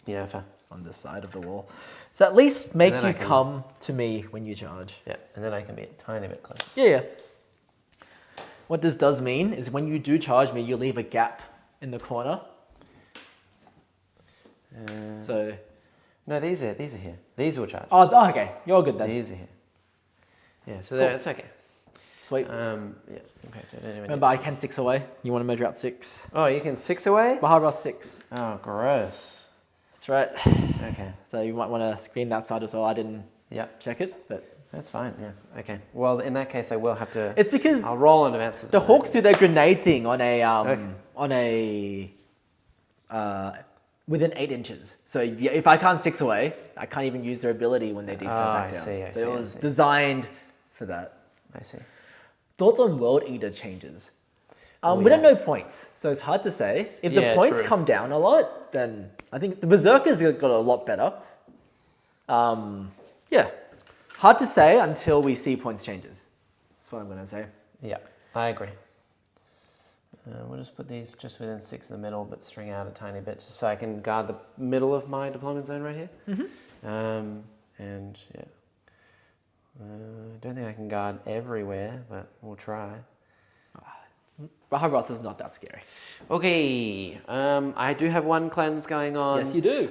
Yeah, fair. on this side of the wall. So at least make then you I can- come to me when you charge. Yeah, and then I can be a tiny bit closer. Yeah. What this does mean is when you do charge me, you leave a gap in the corner. So. No, these are here. These will charge. Oh, okay. You're good then. These are here. Yeah, so there, it's okay. Sweet. Yeah. In fact, I don't even Remember, need I to- can 6 away. You want to measure out 6. Oh, you can 6 away? Bahara 6. Oh, gross. That's right. Okay. So you might want to screen that side as well. I didn't Yep. check it, but That's fine. Yeah. Okay. Well, in that case, I will have to. it's because I'll roll in advance. Of the Hawks do their grenade thing on a Okay. within 8 inches. So if I can't 6 away, I can't even use their ability when they defend back I down. see, I so see, it I was see. designed for that. I see. Thoughts on World Eater changes? Oh, We don't yeah. know points, so it's hard to say. If the Yeah, points true. come down a lot, then I think the Berserkers got a lot better. Yeah, hard to say until we see points changes. That's what I'm going to say. Yeah, I agree. We'll just put these just within 6 in the middle, but string out a tiny bit, just so I can guard the middle of my deployment zone right here. And yeah, I don't think I can guard everywhere, but we'll try. Baharat is not that scary. Okay, I do have one cleanse going on. Yes, you do.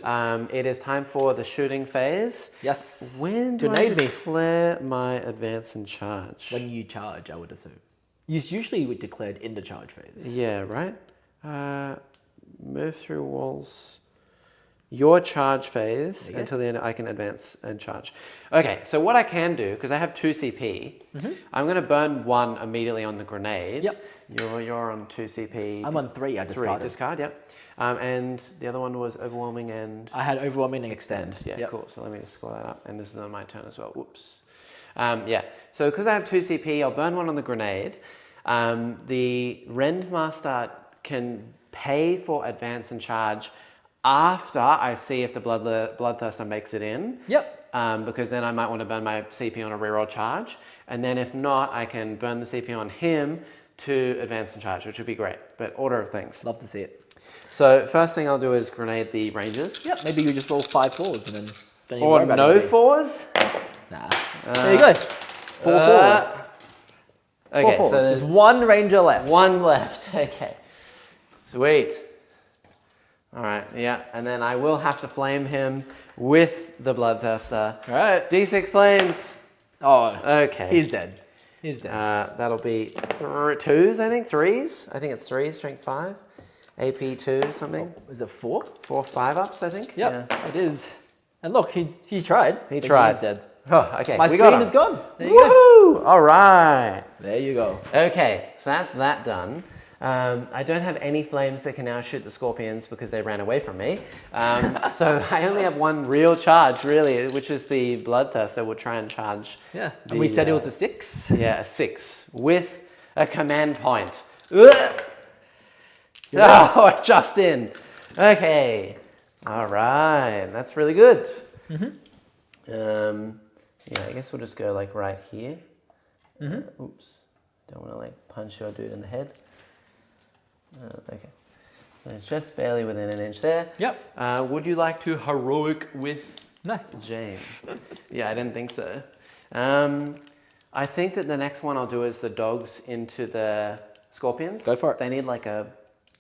It is time for the shooting phase. Yes. When do Grenade I me. declare my advance and charge? When you charge, I would assume. It's usually declared in the charge phase. Yeah, right? Move through walls. Your charge phase There you go. until the end I can advance and charge. Okay, so what I can do, because I have 2 CP, I'm going to burn 1 immediately on the grenade. Yep. You're on 2 CP. I'm on 3, I 3, discarded. discard, yep. And the other one was overwhelming and I had overwhelming and extend. yeah, Yep. cool. So let me just score that up. And this is on my turn as well. Whoops. Yeah, so because I have 2 CP, I'll burn 1 on the grenade. The Rendmaster can pay for advance and charge after I see if the Bloodthirster makes it in. Yep. Because then I might want to burn my CP on a reroll charge. And then if not, I can burn the CP on him to advance and charge, which would be great. But order of things. Love to see it. So first thing I'll do is grenade the Rangers. Yep. Maybe you just roll 5 4s and then don't even Or worry about no anything. 4s. Nah. There you go. 4 4s. Okay, 4 4s. so There's there's 1 ranger left. 1 left. Okay. Sweet. All right, yeah. And then I will have to flame him with the Bloodthirster. All right. D6 flames. Oh, Okay. he's dead. He's dead. That'll be 2s, I think. 3s. I think it's 3s, strength 5. AP 2, something. Is it 4? 4 5-ups, I think. Yep, Yeah. it is. And look, he's tried. He but tried. He's dead. Oh, okay. My we screen got him. is gone. There you go. Woohoo! All right. There you go. Okay, so that's that done. I don't have any flames that can now shoot the scorpions because they ran away from me. So I only have 1 real charge, really, which is the Bloodthirster. We'll try and charge. Yeah. the, And we said it was a 6. Yeah, a 6 with a command point. Ugh! Oh, just in. Okay. All right. That's really good. Yeah, I guess we'll just go like right here. Oops. Don't want to like punch your dude in the head. Okay. So it's just barely within an inch there. Yep. Would you like to heroic with No. James? Yeah, I didn't think so. I think that the next one I'll do is the dogs into the scorpions. Go for it. They need like a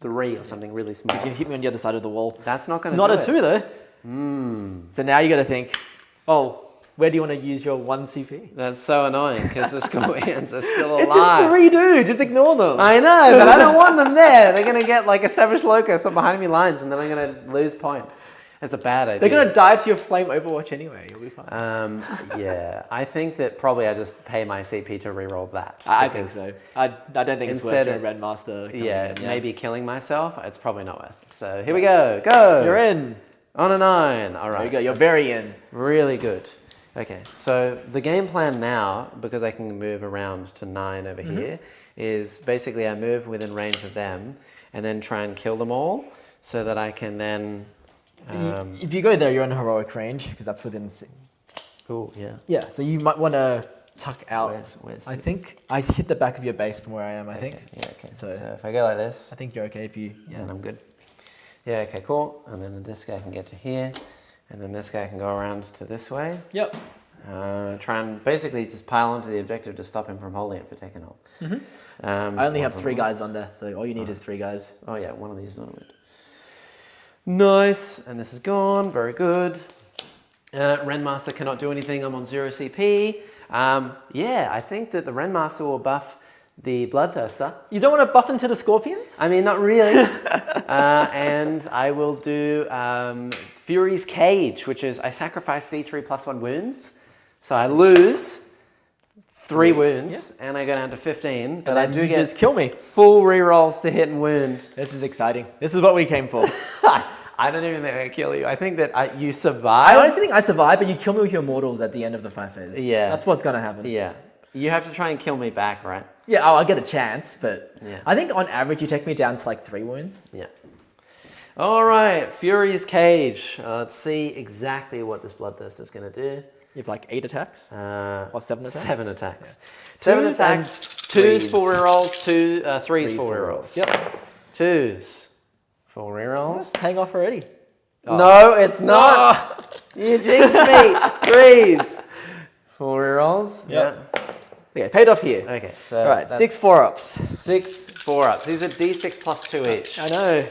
3 or something really small. He's gonna hit me on the other side of the wall. That's not going to Not do a it. 2 though. So now you got to think. Oh, where do you want to use your 1 CP? That's so annoying because the scorpions are still It's alive. just 3 dude. Just ignore them. I know, but I don't want them there. They're going to get like established locus or behind me lines and then I'm going to lose points. It's a bad idea. They're gonna die to your flame Overwatch anyway. You'll be fine. Yeah, I think that probably I just pay my CP to reroll that. I think because, so. I don't think it's instead worth of- your Red Master. coming Yeah, in, maybe killing myself, it's probably not worth it. So here we go. Go! You're in. On a 9. All right. There you go. You're that's very in. really good. Okay, so the game plan now, because I can move around to 9 over here, is basically I move within range of them and then try and kill them all so that I can then... If you go there, you're in heroic range because that's within. oh, yeah. Yeah, so you might want to tuck out. Where's I six? think I hit the back of your base from where I am. I think. Okay, yeah, okay. So- So if I go like this, I think you're okay if you. Yeah. then I'm good. Yeah, okay, cool. And then this guy can get to here. And then this guy can go around to this way. Yep. Try and basically just pile onto the objective to stop him from holding it for taking hold. I only have 3 guys on there, so all you need is 3 guys. Oh yeah, one of these is on a wind. Nice, and this is gone, very good. Renmaster cannot do anything, I'm on 0 CP. Yeah, I think that the Renmaster will buff the Bloodthirster. You don't want to buff into the Scorpions? I mean, not really. And I will do Fury's Cage, which is I sacrifice D3 plus 1 wounds. So I lose 3 wounds, and I go down to 15. But I do get just kill me. full rerolls to hit and wound. This is exciting. This is what we came for. I don't even think I kill you. I think that you I survive. honestly think I survive, but you kill me with your mortals at the end of the fight phase. Yeah. That's what's going to happen. Yeah. You have to try and kill me back, right? Yeah, I'll get a chance, but Yeah. I think on average you take me down to like 3 wounds. Yeah. All right, Fury's Cage. Let's see exactly what this Bloodthirster is going to do. You have like 8 attacks? Or 7 attacks? 7 attacks. Yeah. 7 Twos attacks, and 2s threes. full rerolls, 3s full full rerolls. Yep. 2s full rerolls. Paying off already. No, it's not. You jinxed me. 3s full rerolls. Yep. Okay, paid off here. Okay, so All right, that's 6 4-ups. 6 4-ups. These are D6 plus 2 each. I know.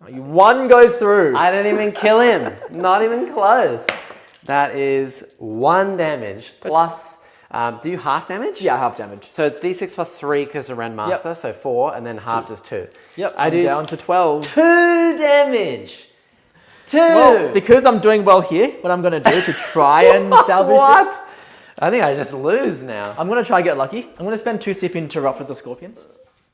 One goes through. I didn't even kill him. Not even close. That is 1 damage plus. Do you half damage? Yeah, half damage. So it's D6 plus 3 because of Renmaster, so 4, and then halved is 2. Yep, I I'm do down to 12. 2 damage. 2. Well, because I'm doing well here, what I'm going to do to try and salvage What? this, I think I just lose now. I'm going to try and get lucky. I'm going to spend 2 CP to interrupt with the Scorpions.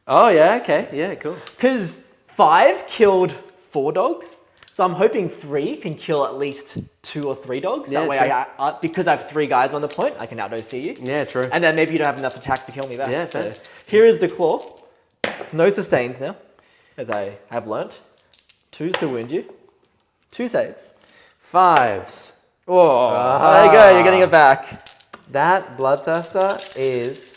Oh yeah, okay, yeah, cool. Because 5 killed 4 dogs. So I'm hoping 3 can kill at least 2 or 3 dogs. Yeah, That way, true. because I have 3 guys on the point, I can out-OC you. Yeah, true. And then maybe you don't have enough attacks to kill me back. Yeah, fair. So here is the claw. No sustains now, as I have learnt. 2s to wound you. 2 saves. 5s. Oh, there you go. You're getting it back. That Bloodthirster is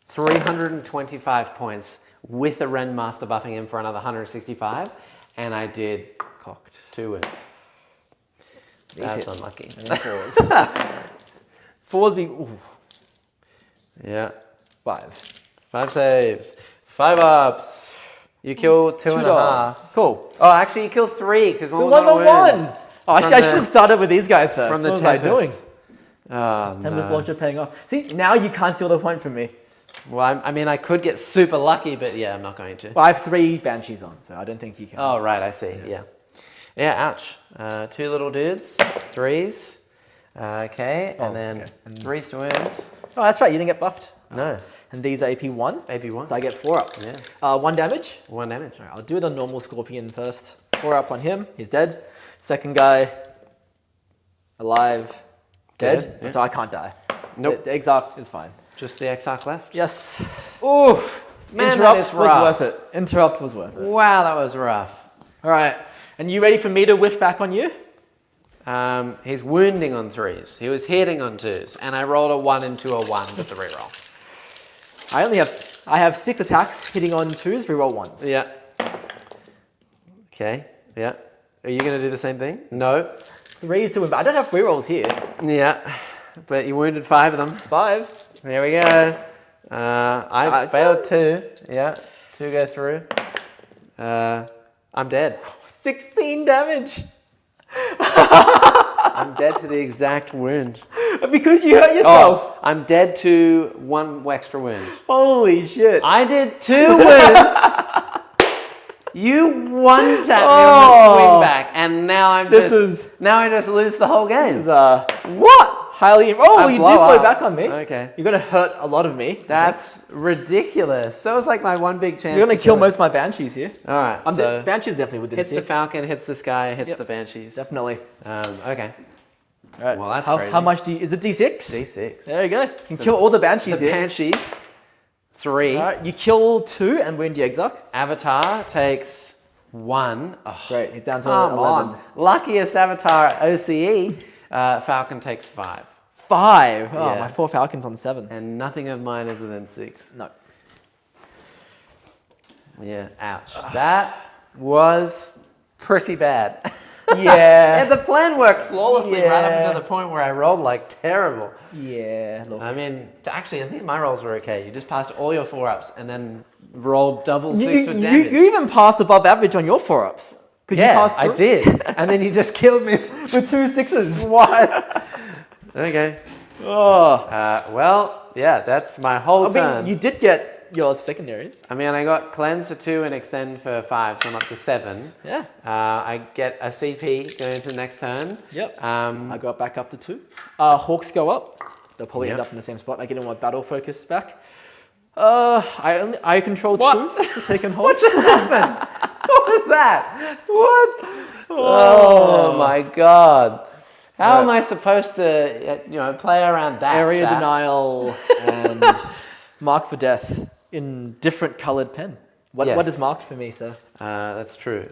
325 points with a Renmaster buffing him for another 165, and I did Cocked. 2 wounds. That's hit. unlucky. And then 4s. 4s be... Ooh, Yeah. 5. 5 saves. 5 ups. You kill 2.5. dogs. Cool. Oh, actually, you killed 3 because one It was was on a a wound. 1. Oh, actually, I should have started with these guys first. From the what was I doing? Tempest. Oh, Tempest no. Launcher paying off. See, now you can't steal the point from me. Well, I mean, I could get super lucky, but yeah, I'm not going to. Well, I have 3 Banshees on, so I don't think you can. Oh, right, I see. Yeah. Yeah, ouch. 2 little dudes, 3s. Okay, and then okay. 3s to wound. Oh, that's right, you didn't get buffed. No, And these are AP1. AP1. So I get 4 ups. Yeah. 1 damage. 1 damage. All right, I'll do the normal Scorpion first. 4 up on him, he's dead. Second guy, alive, dead. Yeah. So I can't die. Nope. The Exarch is fine. Just the Exarch left. Yes. Oof. Man, Interrupt that is was rough. worth it. Interrupt was worth it. Wow, that was rough. All right. And you ready for me to whiff back on you? He's wounding on 3s. He was hitting on 2s, and I rolled a 1 into a 1 with the reroll. I have 6 attacks, hitting on 2s, reroll 1s. Yeah. Okay. Yeah. Are you going to do the same thing? No. 3s to win, but I don't have rerolls here. Yeah. But you wounded 5 of them. 5. There we go. I failed 2. Yeah. 2 go through. I'm dead. 16 damage. I'm dead to the exact wound. Because you hurt yourself. Oh, I'm dead to 1 extra wound. Holy shit. I did 2 wounds. You one tapped me on the swing back, and now I just lose the whole game. What? Highly. Oh, you did blow back on me. Okay. You're gonna hurt a lot of me. That's ridiculous. That was like my one big chance. You're gonna kill most of my Banshees here. All right. So Banshees definitely within hits 6. the Falcon, hits the Sky, hits the Banshees. Definitely. Okay. All right. Well, that's crazy. How much is it? D6. D6. There you go. You can kill all the Banshees The here. Banshees. 3. All right. You kill 2 and wound the Exarch. Avatar takes 1. Oh, Great. He's down to come 11. on. Luckiest Avatar OCE. Falcon takes 5. 5. Oh, Yeah. my 4 Falcons on 7. And nothing of mine is within 6. No. Yeah, ouch. That was pretty bad. Yeah. And the plan worked flawlessly right up Yeah. until the point where I rolled like terrible. Yeah, look. I mean, actually, I think my rolls were okay. You just passed all your 4-ups and then rolled double 6 for damage. You even passed above average on your 4-ups. Yeah, I did. And then you just killed me With 2 6s. What? Okay. Oh. Well, yeah, that's my whole turn. You did get your secondaries. I mean, I got cleanse for 2 and extend for 5, so I'm up to 7. Yeah. I get a CP going into the next turn. Yep. Um, I go back up to 2. Hawks go up. They'll probably Yep. end up in the same spot. I get all my battle focus back. I control What? 2 to take and hold. what just happened? What was that? What? Oh my god. How Right. am I supposed to, play around that? Area chat? denial and mark for death in different colored pen. What Yes. is marked for me, sir? That's true.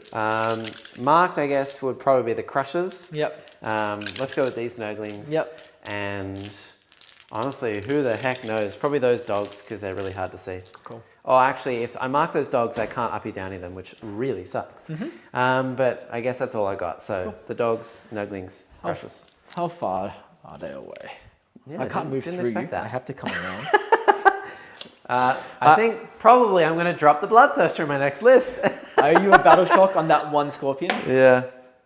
Marked, I guess, would probably be the crushers. Yep. Let's go with these Nurglings. Yep. And honestly, who the heck knows? Probably those dogs, because they're really hard to see. Cool. Oh, actually, if I mark those dogs, I can't uppy downy them, which really sucks. But I guess that's all I got. So the dogs, Nurglings, crushers. How far are they away? Yeah, I can't move didn't through you. expect that. I have to come around. I think probably I'm going to drop the Bloodthirster in my next list. Are you a battle shock on that one scorpion? Yeah.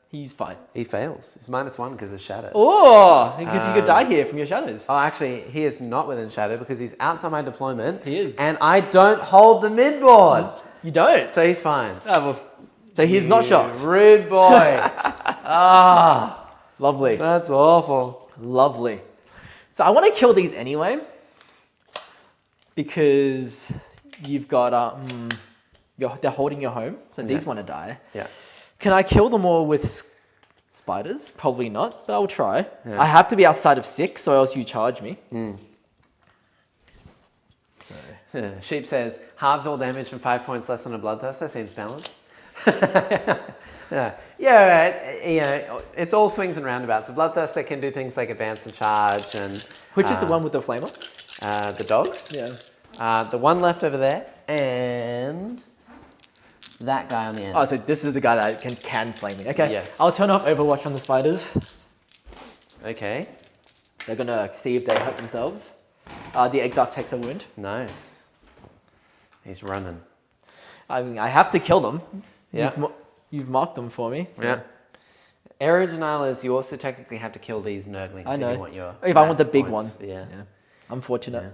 He's fine. He fails. He's -1 because of shadow. Oh, you could die here from your shadows. Oh, actually, he is not within shadow because he's outside my deployment. He is. And I don't hold the midboard. You don't. So he's fine. Oh, well, so he's not You shocked. Rude boy. Lovely. That's awful. Lovely. So I want to kill these anyway because you've got they're holding your home, so these want to die. Yeah. Can I kill them all with spiders? Probably not, but I'll try. Yeah. I have to be outside of 6, or else you charge me. Sheep says, halves all damage from 5 points less than a Bloodthirster. Seems balanced. It's all swings and roundabouts. The Bloodthirster can do things like advance and charge and... Which is the one with the flamer? The dogs. Yeah. The one left over there and that guy on the end. Oh, so this is the guy that can flame me. Okay. Yes. I'll turn off Overwatch on the spiders. Okay. They're gonna see if they hurt themselves. The Exarch takes a wound. Nice. He's running. I mean, I have to kill them. Yeah. You've marked them for me. So. Yeah. Area denial is you also technically have to kill these Nurglings I know. if you want your If I want the max big points. one. Yeah. Unfortunate.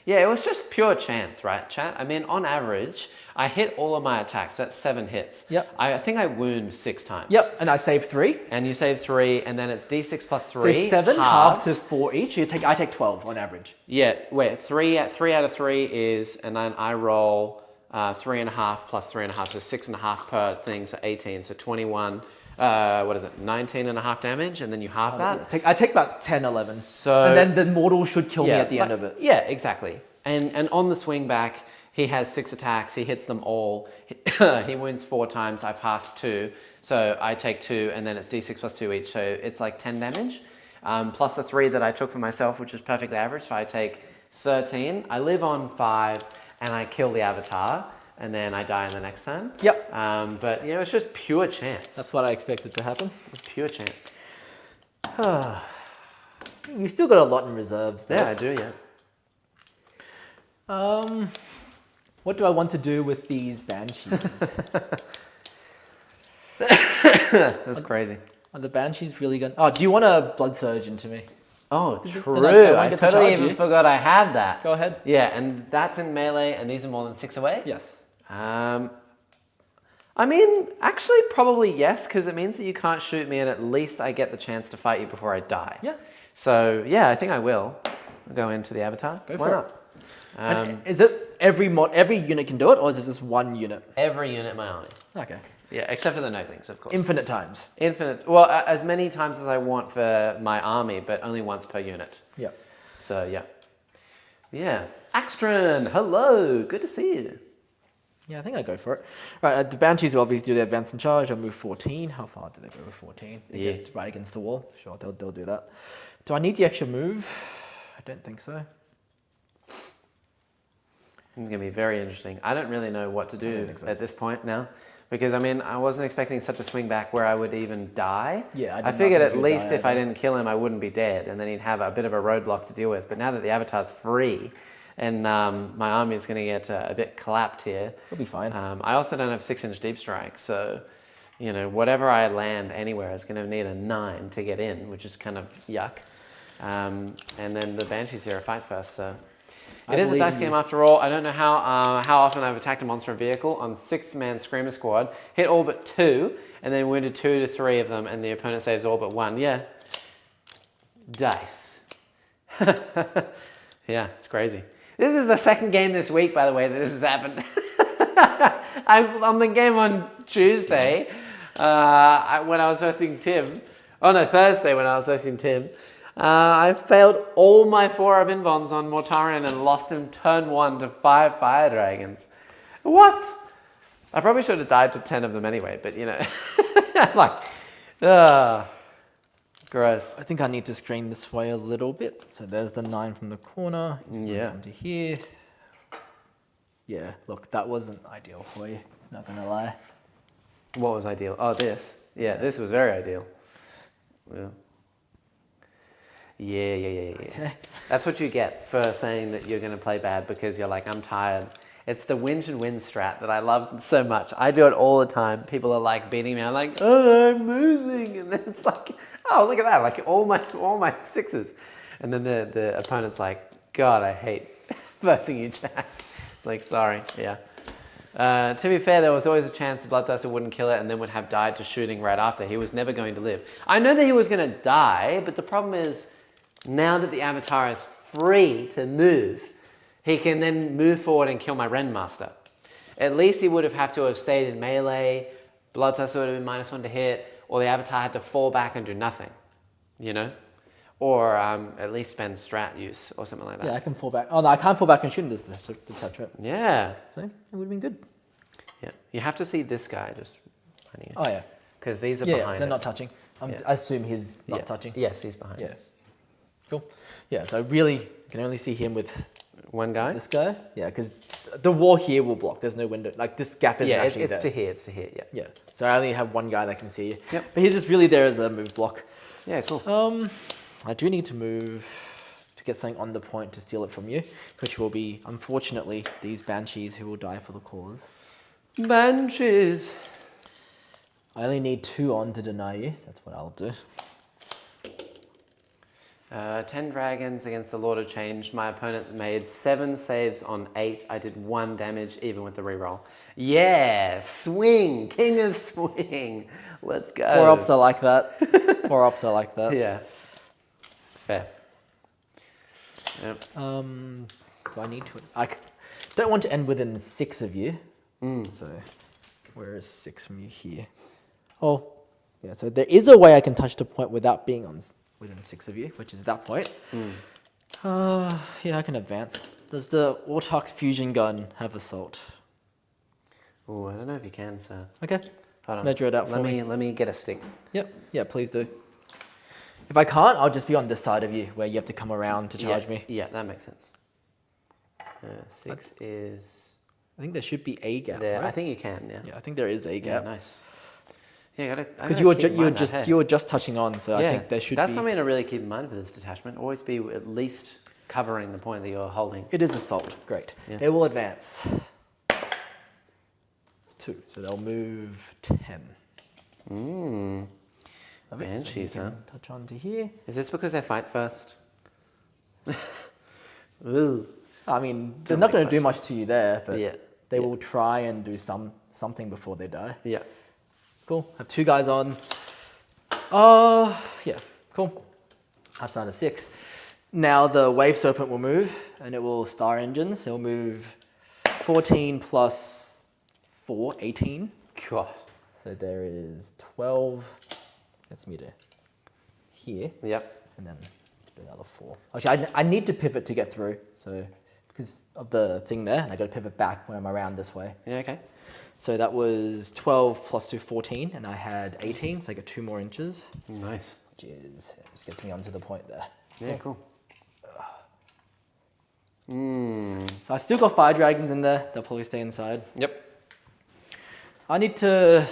Yeah, it was just pure chance, right, chat? I mean, on average, I hit all of my attacks. That's 7 hits. Yep. I think I wound 6 times. Yep, and I saved 3. And you save 3, and then it's d6 plus 3. So it's 7, halved. half to 4 each. I take 12 on average. Yeah, wait, 3 out of 3 is, and then I roll 3.5 plus 3.5, so 6.5 per thing, so 18, so 21. 19.5 damage, and then you halve that. I take about 10, 11. So and then the mortal should kill me at the end of it. Yeah, exactly. And on the swing back, he has 6 attacks. He hits them all. He wins 4 times. I pass 2, so I take 2, and then it's d6 plus 2 each. So it's like 10 damage, plus the 3 that I took for myself, which is perfectly average. So I take 13. I live on 5, and I kill the avatar. And then I die in the next turn. Yep. But it's just pure chance. That's what I expected to happen. It's pure chance. You still got a lot in reserves, though. Yeah, I do. Yeah. What do I want to do with these banshees? That's crazy. Are the banshees really going? Oh, do you want a blood surge into me? Oh, Then true. I I get to totally charge even you. forgot I had that. Go ahead. Yeah, and that's in melee, and these are more than 6 away? Yes. I mean, actually, probably yes, because it means that you can't shoot me, and at least I get the chance to fight you before I die. Yeah. So, yeah, I think I will. I'll go into the avatar. Go Why for not? And is it every unit can do it, or is it just one unit? Every unit in my army. Okay. Yeah, except for the Nurglings, of course. Infinite times. Infinite. Well, as many times as I want for my army, but only once per unit. Yeah. So, yeah. Yeah. Axtron, hello. Good to see you. Yeah, I think I go for it. Right, the banshees will obviously do their advance and charge. I'll move 14. How far do they go with 14? They Yeah. get right against the wall. Sure, they'll do that. Do I need the extra move? I don't think so. It's going to be very interesting. I don't really know what to do think so. at this point now. Because, I mean, I wasn't expecting such a swing back where I would even die. Yeah, I did figured not at think you would least die if I either. didn't kill him, I wouldn't be dead. And then he'd have a bit of a roadblock to deal with. But now that the Avatar's free and my army is going to get a bit clapped here. It'll be fine. I also don't have 6-inch deep strike. So, you know, whatever I land anywhere is going to need a 9 to get in, which is kind of yuck. And then the Banshees here are fight first, so... It is a dice game after all. I don't know how often I've attacked a monster and vehicle on 6-man Screamer Squad, hit all but 2, and then wounded 2 to 3 of them, and the opponent saves all but 1. Yeah. Dice. Yeah, it's crazy. This is the second game this week, by the way, that this has happened. On the game on Tuesday, when I was hosting Tim. Oh no, Thursday when I was hosting Tim. I failed all my 4-up invons on Mortarion and lost him turn 1 to 5 fire dragons. What? I probably should have died to 10 of them anyway, but you know. Gross. I think I need to screen this way a little bit. So there's the 9 from the corner. Yeah. Into here. Yeah, look, that wasn't ideal for you. Not gonna lie. What was ideal? Oh, this. Yeah, this was very ideal. Yeah. Yeah. Okay. That's what you get for saying that you're going to play bad because you're like, I'm tired. It's the whinge and win strat that I love so much. I do it all the time. People are like beating me. I'm like, oh, I'm losing. And then it's like, oh, look at that. Like all my 6s. And then the opponent's like, God, I hate versing you, Jack. It's like, sorry. Yeah. To be fair, there was always a chance the Bloodthirster wouldn't kill it and then would have died to shooting right after. He was never going to live. I know that he was going to die, but the problem is, now that the Avatar is free to move, he can then move forward and kill my Rendmaster. At least he would have to have stayed in melee, Bloodthirster would have been -1 to hit, or the Avatar had to fall back and do nothing, you know? Or at least spend strat use or something like that. Yeah, I can fall back. Oh no, I can't fall back and shoot this detachment. Yeah. So it would have been good. Yeah. You have to see this guy just running. Oh yeah. Because these are Yeah, behind they're it. not touching. I assume he's not touching. Yes, he's behind. Yes. Cool. Yeah, so really, you can only see him with One guy? this guy. Yeah, because the wall here will block. There's no window. Like this gap isn't actually it's there. to here. It's to here. Yeah. Yeah. So I only have one guy that can see you. Yep. But he's just really there as a move block. Yeah, cool. I do need to move to get something on the point to steal it from you, which will be, unfortunately, these Banshees who will die for the cause. Banshees. I only need 2 on to deny you. So that's what I'll do. 10 dragons against the Lord of Change. My opponent made 7 saves on 8. I did 1 damage even with the reroll. Yeah, swing, king of swing. Let's go. 4 ups are like that. 4 ups are like that. Yeah. Fair. Yep. Do I need to? Don't want to end within 6 of you. So where is 6 from you here? Oh, yeah. So there is a way I can touch the point without being within 6 of you, which is that point. Yeah, I can advance. Does the Autarch's fusion gun have assault? Oh, I don't know if you can, sir. Okay. Hold on. Measure it out for me. Let me get a stick. Yep. Yeah, please do. If I can't, I'll just be on this side of you where you have to come around to charge me. Yeah, that makes sense. 6 is I think there should be a gap. there. Right? I think you can. Yeah. Yeah, I think there is a gap. Yeah, nice. Yeah, Because you were just touching on, so I think there should be. That's something to really keep in mind for this detachment. Always be at least covering the point that you're holding. It is assault. Great. Yeah. They will advance. 2, so they'll move 10. Banshees, so huh? Touch on to here. Is this because they fight first? Ooh. I mean, they're not going to do much to you there, but Yeah. they will try and do something before they die. Yeah. Cool. Have 2 guys on. Yeah. Cool. Outside of 6. Now the Wave Serpent will move, and it will star engines. It'll move 14 plus 4, 18. God. So there is 12. Gets me to here. Yep. And then another 4. Actually, I need to pivot to get through. So because of the thing there, and I got to pivot back when I'm around this way. Yeah, okay. So that was 12 plus 2, 14, and I had 18, so I got 2 more inches. Nice. Which is, it just gets me onto the point there. Yeah, cool. So I've still got fire dragons in there. They'll probably stay inside. Yep. I need to...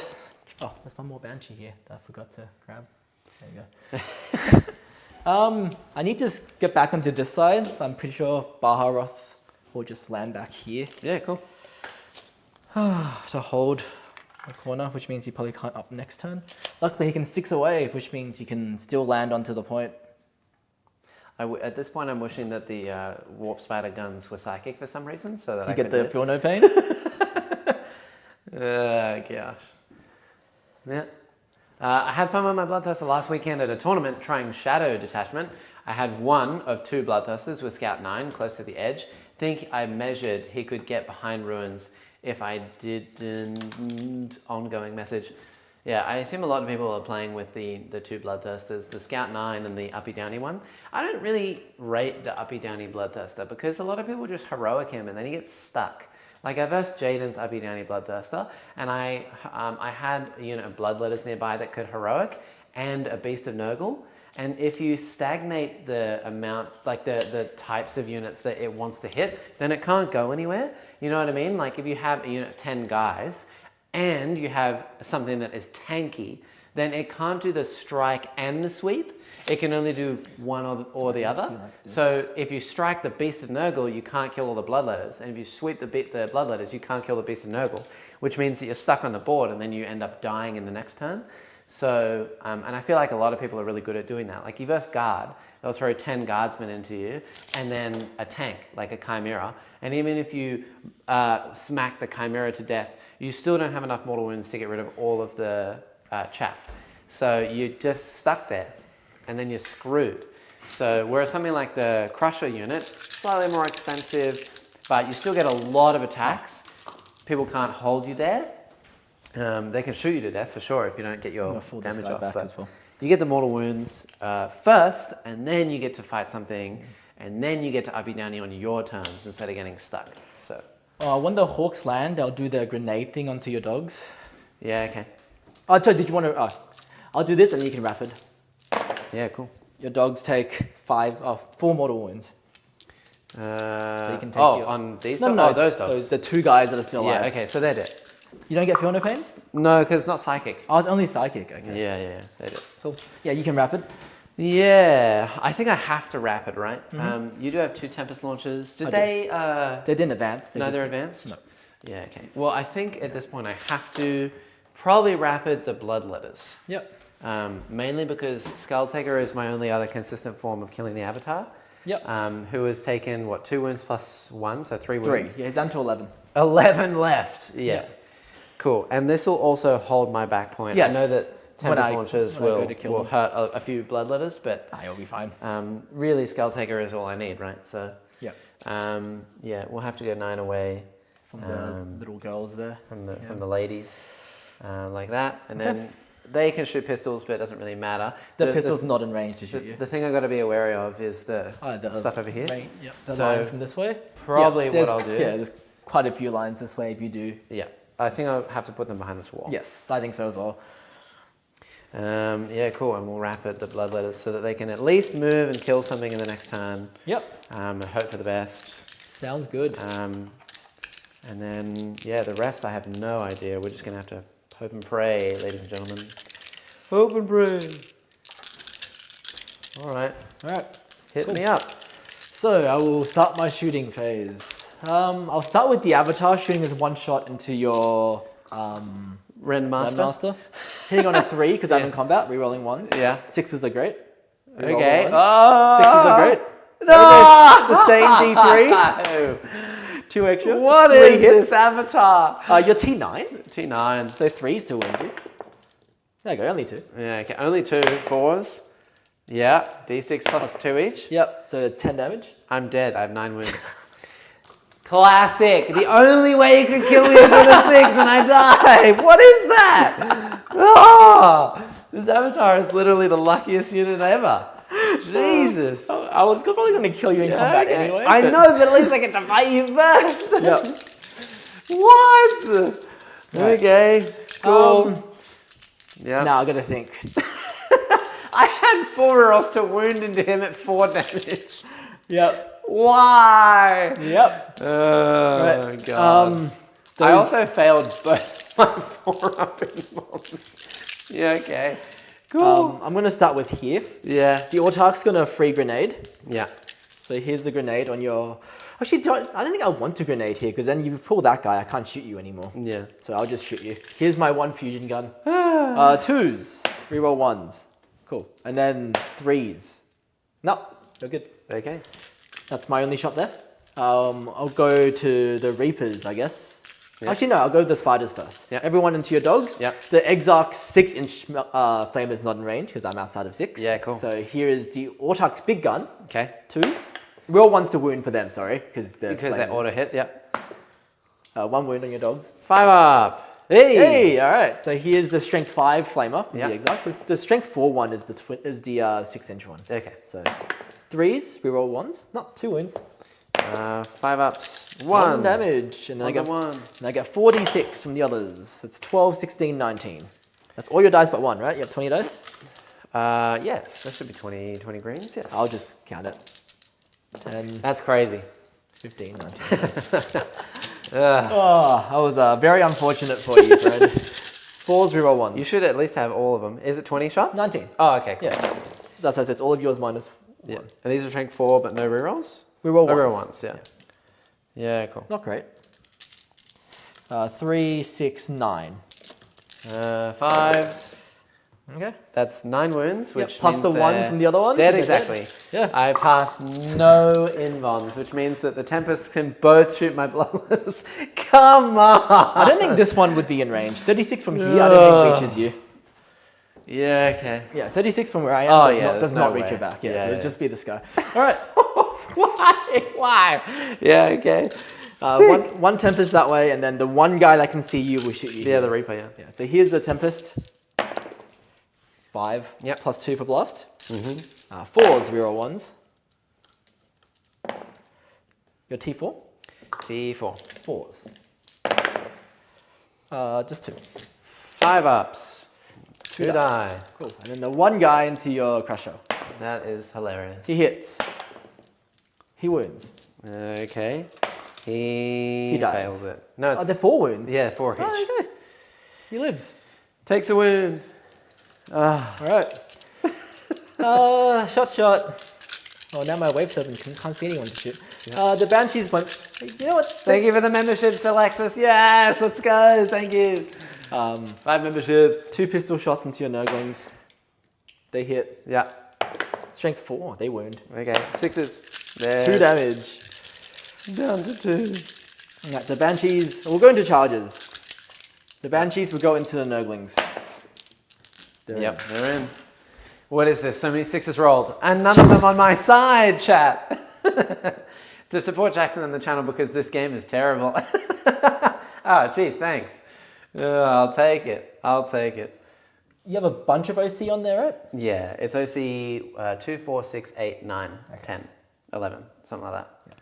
Oh, there's one more banshee here that I forgot to grab. There you go. I need to get back onto this side. So I'm pretty sure Baharoth will just land back here. Yeah, cool. To hold a corner, which means he probably can't up next turn. Luckily, he can 6 away, which means he can still land onto the point. At this point, I'm wishing that the warp spider guns were psychic for some reason, so that You I get could the hit. feel no pain. Gosh. Yeah. I had fun with my Bloodthirster last weekend at a tournament trying Shadow Detachment. I had one of 2 Bloodthirsters with Scout 9 close to the edge. Think I measured he could get behind ruins if I didn't... Ongoing message. Yeah, I assume a lot of people are playing with the 2 Bloodthirsters, the Scout 9 and the Uppy Downy one. I don't really rate the Uppy Downy Bloodthirster because a lot of people just heroic him and then he gets stuck. Like I versed Jaden's Uppy Downy Bloodthirster and I had a unit of Bloodletters nearby that could heroic and a Beast of Nurgle. And if you stagnate the amount, like the types of units that it wants to hit, then it can't go anywhere. You know what I mean? Like if you have a unit of 10 guys and you have something that is tanky, then it can't do the strike and the sweep. It can only do one or the other. Like so if you strike the Beast of Nurgle, you can't kill all the Bloodletters. And if you sweep the Bloodletters, you can't kill the Beast of Nurgle, which means that you're stuck on the board and then you end up dying in the next turn. So, and I feel like a lot of people are really good at doing that. Like you verse guard, they'll throw 10 guardsmen into you and then a tank, like a Chimera. And even if you smack the Chimera to death, you still don't have enough mortal wounds to get rid of all of the chaff. So you're just stuck there and then you're screwed. So whereas something like the Crusher unit, slightly more expensive, but you still get a lot of attacks. People can't hold you there. They can shoot you to death for sure if you don't get your damage off. But well. You get the mortal wounds first, and then you get to fight something, and then you get to uppy downy on your terms instead of getting stuck. So. When the Hawks land, they'll do the grenade thing onto your dogs. Yeah. Okay. Oh, did you want to? I'll do this, and you can rapid. Yeah. Cool. Your dogs take 4 mortal wounds. So you can take on these dogs? No, those dogs. The 2 guys that are still alive. Yeah. Okay. So they're dead. You don't get feel no pains? No, because it's not psychic. Oh, it's only psychic. Okay. Yeah. They do. Cool. Yeah, you can rapid. Yeah, I think I have to rapid, right? You do have 2 Tempest launchers. Did they? They didn't advance. They're advanced? No. Yeah, okay. Well, I think at this point I have to probably rapid the Bloodletters. Yep. Mainly because Skulltaker is my only other consistent form of killing the Avatar. Yep. Who has taken, 2 wounds plus 1, so 3 wounds? 3. Yeah, he's down to 11. 11 left. Yeah. Cool. And this will also hold my back point. Yes. I know that Tempest launchers will hurt a few Bloodletters, but you'll be fine. really Skulltaker is all I need, right? So yeah, we'll have to go 9 away from the little girls there, from the ladies, like that, and then they can shoot pistols, but it doesn't really matter. The pistol's not in range to shoot you. The thing I got to be aware of is the stuff over here. Yep. The line from this way. Probably what I'll do. Yeah, there's quite a few lines this way if you do. Yeah. I think I'll have to put them behind this wall. Yes, I think so as well. Yeah, cool. And we'll rapid the Bloodletters so that they can at least move and kill something in the next turn. Yep. And hope for the best. Sounds good. And then, the rest I have no idea. We're just going to have to hope and pray, ladies and gentlemen. Hope and pray. All right. Hit me up. So I will start my shooting phase. I'll start with the Avatar, shooting as 1 shot into your Renmaster. Hitting on a 3 because I'm in combat, rerolling 1s. Yeah. 6s are great. Okay. 6s are great. No! Sustain D3. 2 extra. What 3 is hits. this Avatar? You're T9. T9. So 3s to win you. There you go, only 2. Yeah, okay. Only 2 4s. Yeah. D6 plus 2 each. Yep, so it's 10 damage. I'm dead. I have 9 wounds. Classic. The only way you can kill me is with a 6 and I die. What is that? This Avatar is literally the luckiest unit ever. Jesus. I was probably going to kill you in combat anyway. I know, but at least I get to fight you first. Yep. What? Right. Okay. Cool. Now I got to think. I had 4 rolls to wound into him at 4 damage. Yep. Why? Yep. Oh, Right. God. I those- also failed both my 4-up invulns. Yeah, okay. Cool. I'm gonna start with here. Yeah. The Autarch's gonna free grenade. Yeah. So here's the grenade on your. Actually, I don't think I want to grenade here because then you pull that guy, I can't shoot you anymore. Yeah. So I'll just shoot you. Here's my 1 fusion gun. Ah. 2s, reroll 1s. Cool. And then 3s. No, you're good. Okay. That's my only shot there. I'll go to the Reapers, I guess. Yeah. Actually, no, I'll go to the Spiders first. Yeah. Everyone into your dogs. Yeah. The Exarch 6-inch flame is not in range because I'm outside of 6. Yeah, cool. So here is the Autarch's big gun. Okay. 2s. Roll 1s to wound for them, sorry. Because They auto hit, yep. 1 wound on your dogs. 5-up. Hey! Hey, all right. So here's the Strength 5 flamer from Yeah. the Exarch. The Strength 4 one is the 6-inch one. Okay. So 3s, reroll 1s. Not 2 wounds. 5-ups. 1 1 damage. And then One's a 1. and I get 46 from the others. It's 12, 16, 19. That's all your dice but 1, right? You have 20 dice? Yes, that should be 20 greens, yes. I'll just count it. 10, That's crazy. 15, 19. Ugh. Oh, that was very unfortunate for you, Fred. 4s, reroll 1s. You should at least have all of them. Is it 20 shots? 19. Oh, okay, cool. Yeah. That's why it's all of yours minus 1. Yeah. And these are strength 4, but no rerolls? Reroll 1s. Reroll once, yeah. Yeah, cool. Not great. 3, 6, 9. 5s. Okay. That's 9 wounds, which plus means the 1 they're from the other ones. Dead, They're exactly. dead. Yeah. I passed no invons, which means that the Tempests can both shoot my Bloodless. Come on! I don't think this one would be in range. 36 from here, I don't think reaches you. Yeah, okay. Yeah, 36 from where I am Oh, does yeah, not, there's does no not reach way. your back. Yeah, Yeah, so yeah. it'd just be this guy. All right. Why? Yeah, okay. One Tempest that way, and then the one guy that can see you will shoot you. Yeah, here. the Reaper, yeah. Yeah, so here's the Tempest. 5. Yep. Plus 2 for Blast. Mm-hmm. 4s, reroll 1s. Your T4? T4. 4s. Just 2. 5-ups. 2 Two die. Cool. And then the one guy into your Crusher. That is hilarious. He hits. He wounds. Okay. He dies. fails it. No, it's... Oh, they're 4 wounds. Yeah, 4 each. Oh, okay. He lives. Takes a wound. Ah. All right. Shot. Oh, now my wave serpent can't see anyone to shoot. Yeah. The Banshees went. You know what? Thank you for the memberships, Alexis. Yes, let's go. Thank you. 5 memberships. 2 pistol shots into your Nurglings. They hit. Yeah. Strength 4. They wound. Okay. 6s. There. 2 damage. Down to 2. Right, the Banshees. We'll go into charges. The Banshees will go into the Nurglings. Yep, they're in. What is this? So many 6s rolled, and none of them on my side, chat. To support Jackson and the channel because this game is terrible. Oh, gee, thanks. I'll take it. You have a bunch of OC on there, right? Yeah, it's OC 2, 4, 6, 8, 9, 10, 11, something like that. Yeah.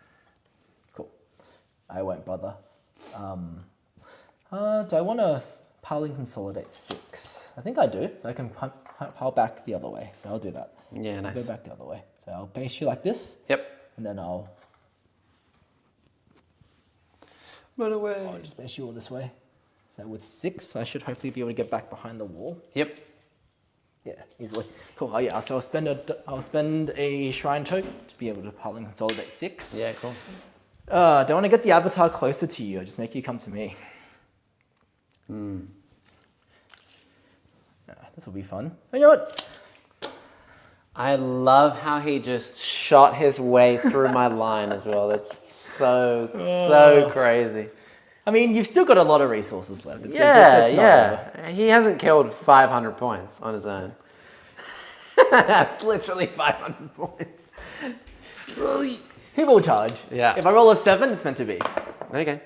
Cool. I won't bother. Do I want to pile and consolidate 6? I think I do. So I can pile back the other way. So I'll do that. Yeah, I'll nice. go back the other way. So I'll base you like this. Yep. And then I'll Run away. just base you all this way. So with 6, I should hopefully be able to get back behind the wall. Yep. Yeah, easily. Cool. Oh yeah. So I'll spend a shrine token to be able to pile and consolidate 6. Yeah, cool. Don't want to get the avatar closer to you. I just make you come to me. This will be fun. You know what? I love how he just shot his way through my line as well. That's so crazy. I mean, you've still got a lot of resources left. It's not over. He hasn't killed 500 points on his own. That's literally 500 points. He will charge. Yeah. If I roll a 7, it's meant to be. Okay.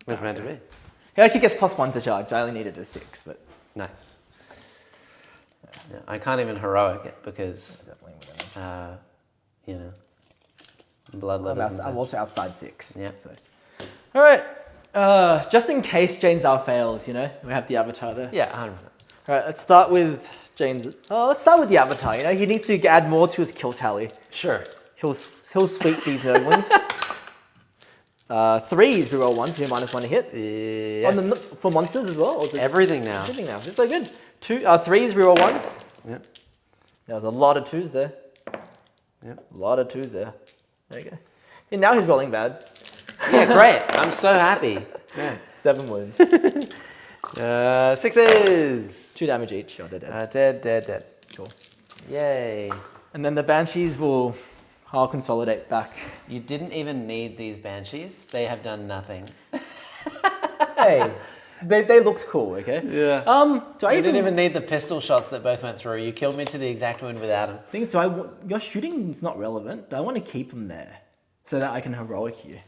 It's meant to be. He actually gets +1 to charge. I only needed a 6, but Nice. Yeah, I can't even heroic it because, definitely within you know, bloodletters. I'm also outside 6. Yeah. So. All right. Just in case Jane's R fails, you know, we have the avatar there. Yeah, 100%. All right. Let's start with Jane's. Let's start with the avatar. You know, he needs to add more to his kill tally. Sure. He'll sweep these Nurglings. 3s reroll 1, so you're -1 to hit. Yes. For monsters as well? Or is it Everything now. everything now? It's so good. 3s reroll 1s. Yep. There was a lot of 2s there. Yep. A lot of 2s there. There you go. And now he's rolling bad. Yeah, great. I'm so happy. Yeah. 7 wounds. 6s. 2 damage each. Oh, they're dead. Dead. Cool. Yay. And then the Banshees will... I'll consolidate back. You didn't even need these banshees. They have done nothing. Hey, they looked cool, okay? Yeah. Do I You didn't even need the pistol shots that both went through. You killed me to the exact wound without them. Thing is, your shooting's not relevant. Do I want to keep them there so that I can heroic you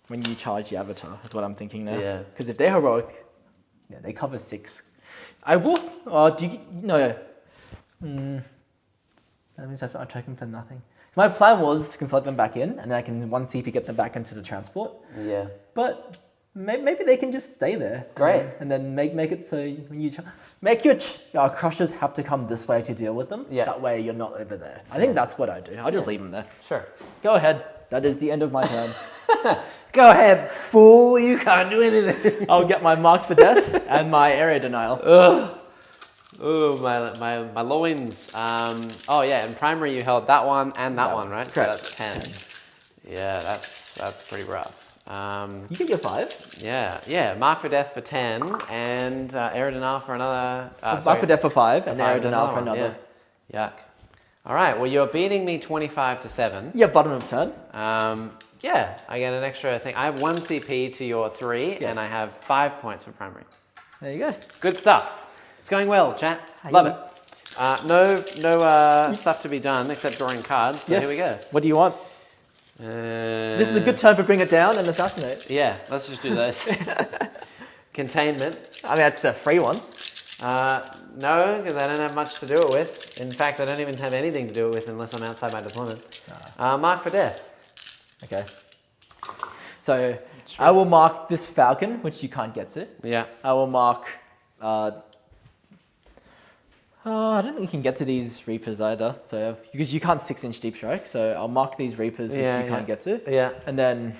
when you charge the Avatar? That's what I'm thinking now. Yeah. Because if they're heroic, yeah, they cover 6. I will. Do you no? That means that's not a token for nothing. My plan was to consolidate them back in, and then I can 1 CP get them back into the transport. Yeah. But maybe they can just stay there. Great. And then make it so when you make your crushers have to come this way to deal with them. Yeah. That way you're not over there. I think that's what I do. I'll just leave them there. Sure. Go ahead. That is the end of my turn. Go ahead, fool. You can't do anything. I'll get my mark for death and my area denial. Ugh. Oh, my loins. Oh yeah, in primary you held that one and that one, right? Correct. So that's 10. Yeah, that's pretty rough. You get your 5. Yeah. Mark for death for 10 and Aerodinal for another. Mark for death for 5 and 5 area denial for another. Yeah. Yuck. All right. Well, you're beating me 25 to 7. Yeah, bottom of turn. Yeah, I get an extra thing. I have 1 CP to your 3, and I have 5 points for primary. There you go. Good stuff. It's going well, chat. Love it. No stuff to be done except drawing cards. So here we go. What do you want? This is a good time to bring it down and assassinate. Yeah, let's just do this. Containment. I mean, that's a free one. No, because I don't have much to do it with. In fact, I don't even have anything to do it with unless I'm outside my deployment. Mark for death. Okay. So I will mark this Falcon, which you can't get to. Yeah. I will mark... I don't think you can get to these Reapers either, so because you can't 6-inch deep strike. So I'll mark these Reapers, which you can't get to. Yeah. And then,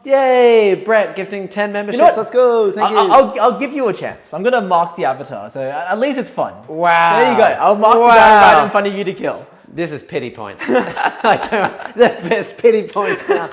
yay, Brett gifting 10 memberships. Let's go. Thank you. I'll give you a chance. I'm gonna mark the Avatar, so at least it's fun. Wow. There you go. I'll mark the guy right in front of you to kill. This is pity points. There's pity points now.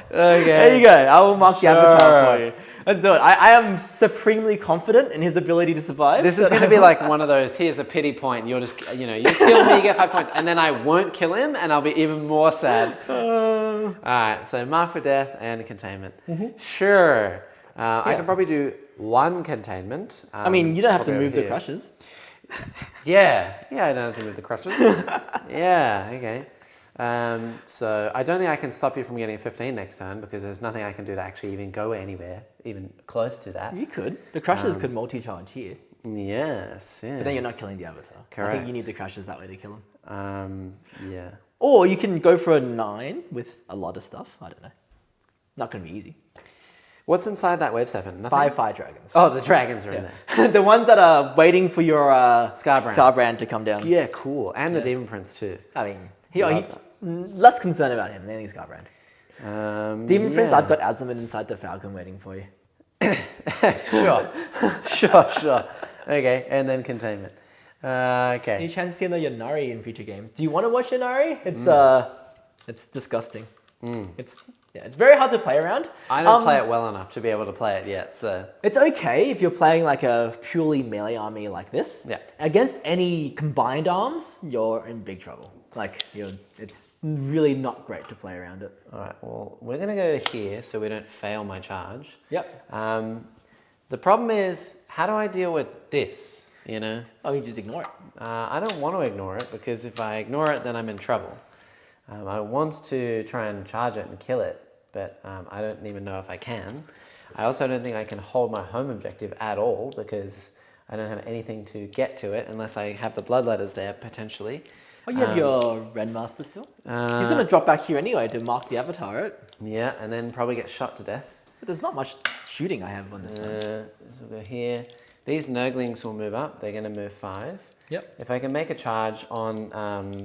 Okay. There you go. I will mark the Avatar for you. Let's do it. I am supremely confident in his ability to survive. This is going to be like one of those, here's a pity point, you're just, you kill me, you get 5 points, and then I won't kill him, and I'll be even more sad. Alright, so mark for death and containment. Sure. I can probably do 1 containment. I mean, you don't have to move the crushers. Yeah, I don't have to move the crushers. Yeah, okay. So I don't think I can stop you from getting a 15 next turn because there's nothing I can do to actually even go anywhere, even close to that. You could. The crushers could multi-charge here. Yes. But then you're not killing the Avatar. Correct. I think you need the crushers that way to kill him. Yeah. Or you can go for a 9 with a lot of stuff. I don't know. Not going to be easy. What's inside that wave serpent? Nothing? 5 fire dragons. Oh, the dragons are in there. The ones that are waiting for your Scarbrand to come down. Yeah, cool. And the Demon Prince too. I mean, he less concerned about him than he's Scarbrand. Demon Prince, I've got Azimuth inside the Falcon waiting for you. Sure. Okay, and then containment. Okay. Any chance to see another Yannari in future games? Do you want to watch Yannari? It's disgusting. It's very hard to play around. I don't play it well enough to be able to play it yet, so... It's okay if you're playing like a purely melee army like this. Yeah. Against any combined arms, you're in big trouble. It's really not great to play around it. Alright, well, we're going to go here so we don't fail my charge. Yep. The problem is, how do I deal with this, Oh, you just ignore it. I don't want to ignore it because if I ignore it, then I'm in trouble. I want to try and charge it and kill it, but I don't even know if I can. I also don't think I can hold my home objective at all because I don't have anything to get to it unless I have the bloodletters there, potentially. Oh, you have your Renmaster still? He's going to drop back here anyway to mark the Avatar, right? Yeah, and then probably get shot to death. But there's not much shooting I have on this side. So we'll go here. These Nurglings will move up. They're going to move 5. Yep. If I can make a charge on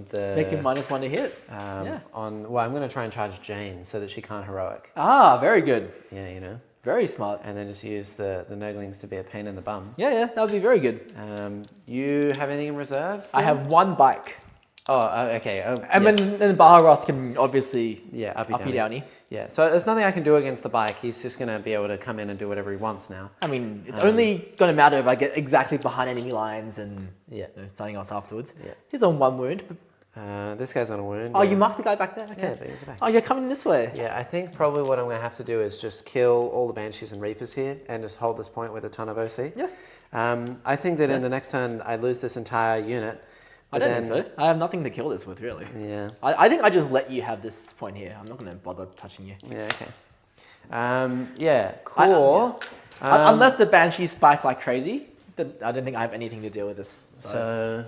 the... Make him -1 to hit. Well, I'm going to try and charge Jane so that she can't heroic. Ah, very good. Yeah, you know. Very smart. And then just use the Nurglings to be a pain in the bum. Yeah, that would be very good. You have anything in reserve still? I have 1 bike. Oh, okay. And then Baharoth can obviously uppy uppy downy. Yeah, so there's nothing I can do against the bike. He's just going to be able to come in and do whatever he wants now. I mean, it's only going to matter if I get exactly behind enemy lines and something else afterwards. Yeah. He's on 1 wound. This guy's on a wound. Oh, you marked the guy back there? Okay. Yeah, but you're back. Oh, you're coming this way? Yeah, I think probably what I'm going to have to do is just kill all the Banshees and Reapers here and just hold this point with a ton of OC. Yeah. I think that in the next turn I lose this entire unit. I don't think so. I have nothing to kill this with, really. Yeah. I think I just let you have this point here. I'm not going to bother touching you. Yeah, okay. Yeah, cool. Unless the Banshees spike like crazy, I don't think I have anything to deal with this. So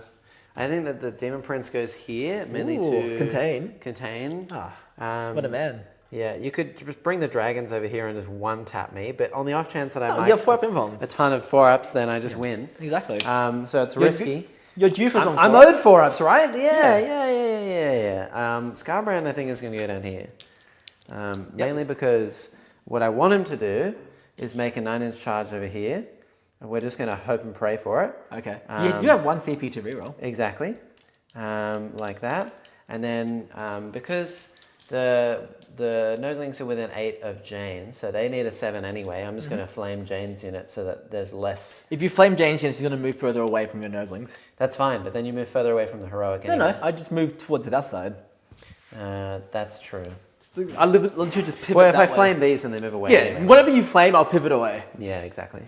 I think that the Demon Prince goes here, mainly to... Contain. What a man. Yeah, you could just bring the dragons over here and just 1-tap me, but on the off chance that I might... You have 4 up invulns. A ton of 4-ups, then I just win. Exactly. So it's risky. You're due for some 4. I'm owed 4-ups, right? Yeah. Scarbrand, I think, is going to go down here. Mainly because what I want him to do is make a 9-inch charge over here. And we're just going to hope and pray for it. Okay. You do have 1 CP to reroll. Exactly. Like that. And then because the Nurglings are within 8 of Jane's, so they need a 7 anyway. I'm just going to flame Jane's unit so that there's less... If you flame Jane's unit, she's going to move further away from your Nurglings. That's fine, but then you move further away from the heroic anyway. No, I just move towards that side. That's true. I literally just pivot Well, if I way. flame these, then they move away. Yeah, anyway. whatever you flame, I'll pivot away. Yeah, exactly.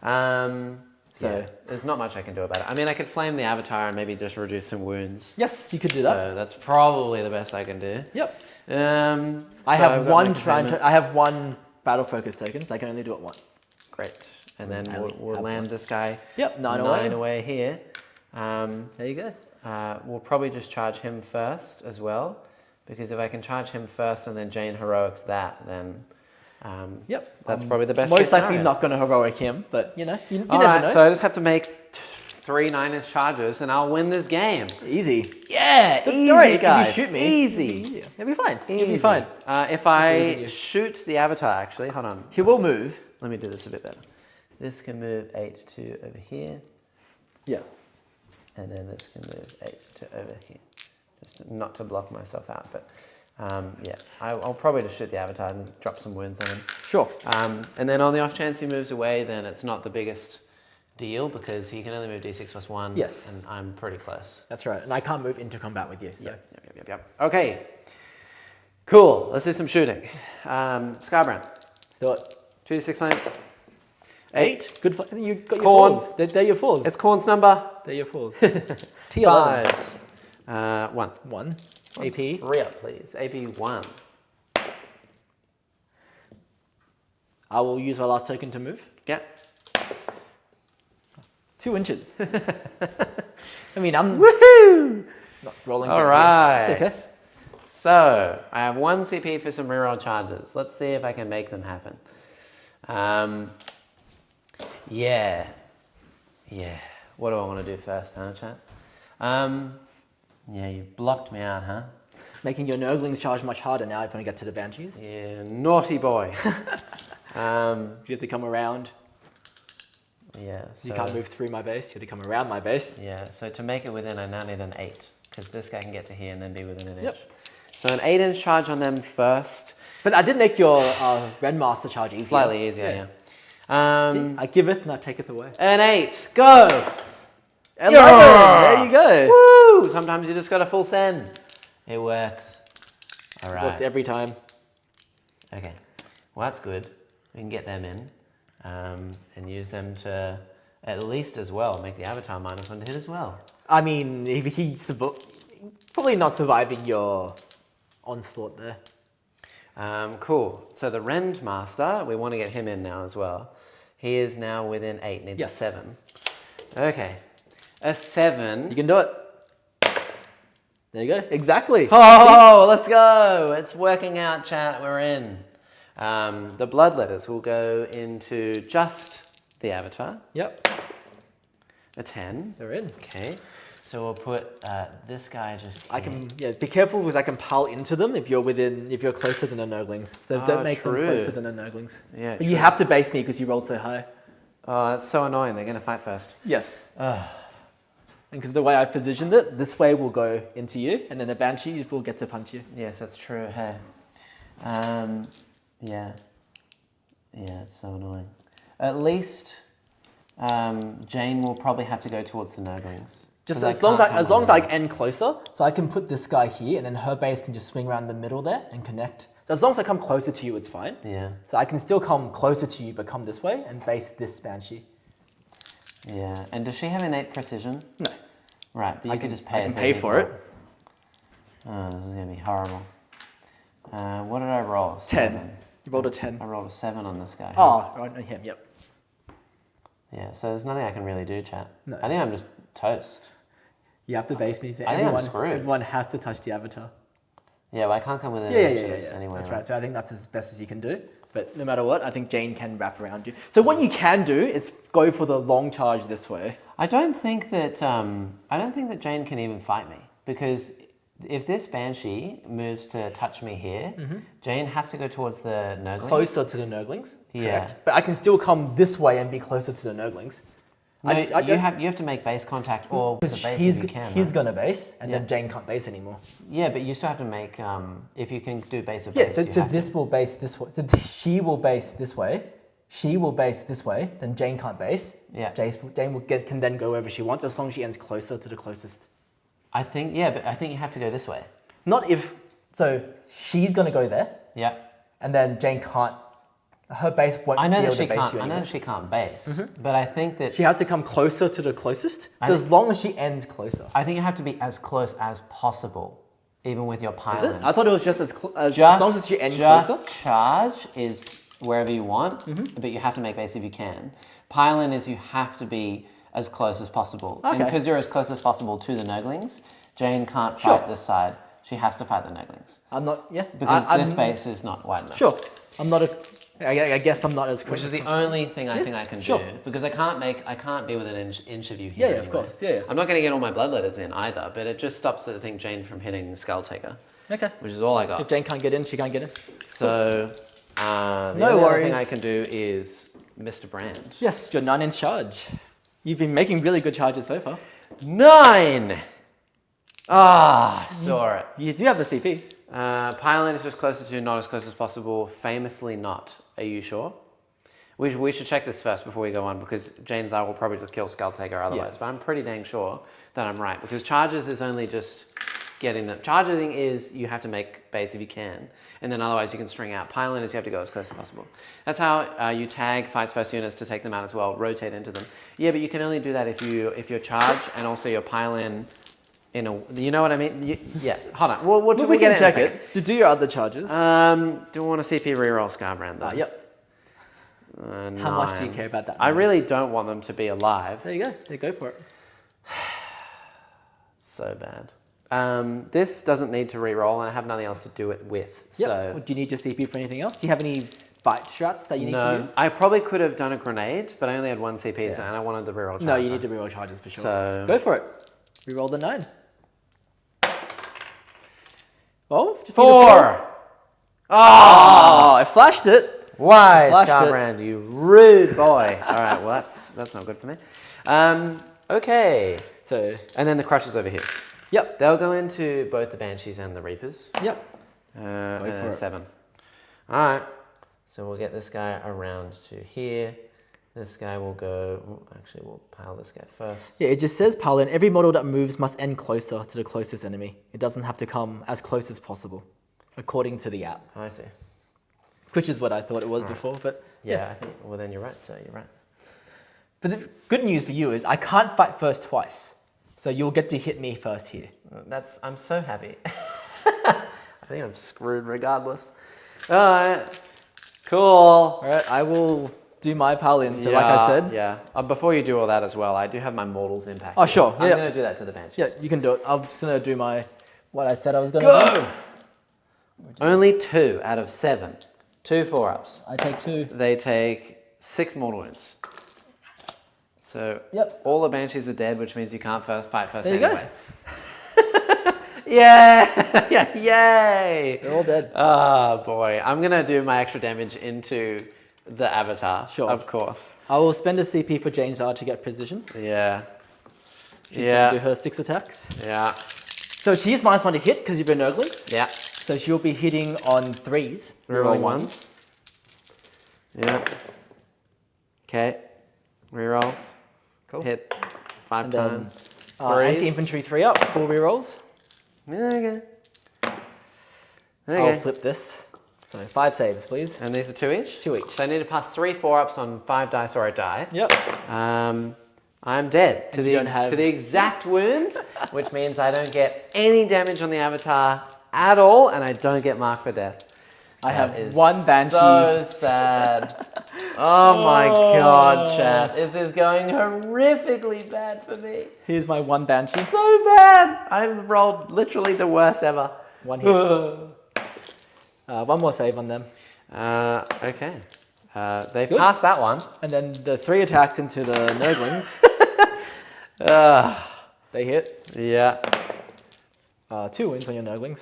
So there's not much I can do about it. I mean, I could flame the Avatar and maybe just reduce some wounds. Yes, you could do that. So that's probably the best I can do. Yep. I have one battle focus token, so I can only do it once. Great. And then we'll land this guy. Yep, 9 away here. There you go. We'll probably just charge him first as well, because if I can charge him first and then Jane heroics that, then that's probably the best. Most likely not going to heroic him, but you never know. So I just have to make 3 9-inch charges and I'll win this game. Easy. Yeah, easy, guys. If you shoot me, easy. It'll be fine. Easy. It'll be fine. If I shoot the Avatar, actually, hold on. He will move. Let me do this a bit better. This can move 8 to over here. Yeah. And then this can move 8 to over here. Just not to block myself out, but I'll probably just shoot the Avatar and drop some wounds on him. Sure. And then on the off chance he moves away, then it's not the biggest deal because he can only move d6 plus 1. Yes. And I'm pretty close. That's right. And I can't move into combat with you. So. Yep. Okay. Cool. Let's do some shooting. Scarbrand. Let's do it. 2d6 lamps. 8. Good. You got your Khorne. fours. They're your fours. It's Khorne's number. They're your fours. T11. 1. 1. AP. 3 up, please. AP 1. I will use my last token to move. Yeah. 2 inches. I mean, I'm Woohoo! not rolling. All right. It's okay. So I have 1 CP for some reroll charges. Let's see if I can make them happen. Yeah. What do I want to do first, huh, chat? Yeah, you blocked me out, huh? Making your Nurglings charge much harder now if you want to get to the Banshees. Yeah, naughty boy. You have to come around. Yeah. So, You can't move through my base. You have to come around my base. Yeah, so to make it within, I now need an 8, because this guy can get to here and then be within an Yep. inch. So an 8-inch charge on them first. But I did make your Red Master charge easier. Slightly easier, yeah. See, I giveth and I taketh away. An 8, go! 11, there you go. Woo! Sometimes you just got a full send. It works. All right. Works every time. Okay, well that's good. We can get them in and use them to at least as well make the Avatar -1 to hit as well. I mean, if he's probably not surviving your onslaught there. Cool. So the Rend Master, we want to get him in now as well. He is now within 8, needs a 7. Okay, a 7. You can do it. There you go. Exactly. Oh, let's go. It's working out, chat. We're in. The blood letters will go into just the Avatar. Yep. A 10. They're in. Okay. So we'll put this guy just. I can be careful because I can pile into them if you're closer than the Nurglings. So don't make them closer than the Nurglings. Yeah. But you have to base me because you rolled so high. Oh, that's so annoying. They're gonna fight first. Yes. And because the way I positioned it, this way will go into you, and then the Banshees will get to punch you. Yes, that's true. Hey. Yeah. Yeah, it's so annoying. At least Jane will probably have to go towards the Nurglings. Just as long as I end closer, so I can put this guy here, and then her base can just swing around the middle there and connect. So as long as I come closer to you, it's fine. Yeah. So I can still come closer to you, but come this way and base this Banshee. Yeah. And does she have innate precision? No. Right, but you can just pay. I can pay for it. Oh, this is gonna be horrible. What did I roll? 10. You rolled a 10. I rolled a 7 on this guy. Oh, right on him. Yep. Yeah. So there's nothing I can really do, chat. No. I think I'm just toast. You have to base me. So I think I'm screwed. Everyone has to touch the avatar. Yeah, well, I can't come within inches anyway. That's right. So I think that's as best as you can do. But no matter what, I think Jane can wrap around you. So what you can do is go for the long charge this way. I don't think that Jane can even fight me, because if this Banshee moves to touch me here, Jane has to go towards the Nurglings. Closer to the Nurglings. Yeah. Correct. But I can still come this way and be closer to the Nurglings. No, you have to make base contact or with the base if you can. He's going to base, and then Jane can't base anymore. Yeah, but you still have to make, if you can do base of Yeah, base, so this will base this way. So she will base this way. She will base this way. Then Jane can't base. Yeah. Jane can then go wherever she wants, as long as she ends closer to the closest. I think you have to go this way. Not if... So she's going to go there. Yeah. And then Jane can't... Her base won't be able to base you anymore. I know that she can't base, but I think that... She has to come closer to the closest. So as long as she ends closer. I think you have to be as close as possible, even with your pylon. Is it? I thought it was just as long as she ends closer. Just charge is wherever you want, but you have to make base if you can. Pylon is you have to be as close as possible. Okay. And because you're as close as possible to the Nurglings, Jane can't fight this side. She has to fight the Nurglings. I'm not... Yeah. Because this base is not wide enough. Sure. I'm not a... I guess I'm not as quick. Which is the only thing I think I can do, because I can't be within an inch of you here. Yeah, of course. Yeah. I'm not going to get all my bloodletters in either, but it just stops I think Jane from hitting the Skull Taker. Okay. Which is all I got. If Jane can't get in, she can't get in. So the no only other worries. thing I can do is Mr. Brand. Yes, you're 9-inch charge. You've been making really good charges so far. 9. Saw it. You do have the CP. Pylon is just closer to, not as close as possible. Famously not. Are you sure? We should check this first before we go on, because Jane's Eye will probably just kill Skull Taker otherwise. But I'm pretty dang sure that I'm right, because charges is only just getting them. Charging is you have to make base if you can, and then otherwise you can string out. Pylon is you have to go as close as possible. That's how you tag fights first units to take them out as well, rotate into them. Yeah, but you can only do that if you're charge and also your pylon. You know what I mean? Yeah, hold on. We can check it. To do your other charges. Do I want a CP reroll Scarbrand though? Yep. How much do you care about that? I really don't want them to be alive. There you go. There, go for it. So bad. This doesn't need to reroll, and I have nothing else to do it with. Yep. So Do you need your CP for anything else? Do you have any fight strats that you need to use? I probably could have done a grenade, but I only had one CP, and I wanted the reroll charge. No, you need the reroll charges for sure. So go for it. Reroll the 9. Oh, just 4. I flashed it. Why, Scarbrand, you rude boy. All right, well that's not good for me. Okay. So and then the Crushers over here. Yep. They'll go into both the Banshees and the Reapers. Yep. And 7. All right. So we'll get this guy around to here. This guy will go... Actually, we'll pile this guy first. Yeah, it just says Paladin, every model that moves must end closer to the closest enemy. It doesn't have to come as close as possible, according to the app. I see. Which is what I thought it was before, but... Yeah, I think... Well, then you're right, sir. You're right. But the good news for you is I can't fight first twice. So you'll get to hit me first here. I'm so happy. I think I'm screwed regardless. All right. Cool. All right, I will... do my Paladin, so like I said. Yeah. Before you do all that as well, I do have my Mortals impact. Oh, sure. I'm going to do that to the Banshees. Yeah, you can do it. I'm just going to do what I said I was going to do. Only 2 out of 7. 2 4-ups. I take 2. They take 6 mortal wounds. So Yep. all the banshees are dead, which means you can't fight first There you go. anyway. Yeah! Yeah! Yay! They're all dead. Oh boy, I'm gonna do my extra damage into the avatar. Sure. Of course. I will spend a CP for Jane's R to get precision. Yeah. She's going to do her 6 attacks. Yeah. So she's -1 to hit because you've been Nurglings. Yeah. So she'll be hitting on 3s. Reroll ones. Yeah. Okay. Rerolls. Cool. Hit 5 And then times. Threes. anti-infantry 3 up, 4 rerolls. Okay. I'll Okay. flip this. So 5 saves, please. And these are 2 each? 2 each. So I need to pass 3 4-ups on 5 dice or I die. Yep. I'm dead to And you don't have- the exact wound, which means I don't get any damage on the avatar at all, and I don't get marked for death. I That have is 1 Banshee. So sad. Oh my god, chat. This is going horrifically bad for me. Here's my 1 Banshee. So bad. I've rolled literally the worst ever. 1 hit. 1 more save on them. Okay. They Good. passed that one. And then the 3 attacks into the Nurglings. They hit. Yeah. 2 wins on your Nurglings.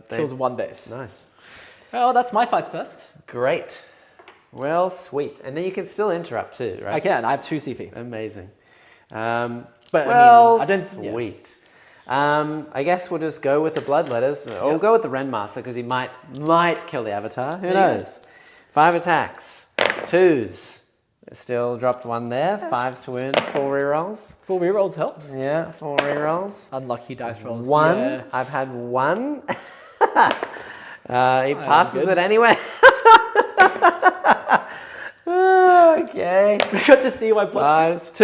They, Kills 1 base. nice. Well, that's my fights first. Great. Well, sweet. And then you can still interrupt too, right? I can. I have 2 CP. Amazing. But Well, I don't. Yeah. sweet. I guess we'll just go with the bloodletters. Or we'll go with the Renmaster because he might kill the avatar. Who knows? 5 attacks. 2s. Still dropped 1 there. 5s to wound. 4 rerolls. 4 rerolls helps. Yeah, 4 rerolls. Unlucky dice rolls. 1. Yeah. I've had 1. He passes good. it anyway. Okay. We got to see why Blood 5s,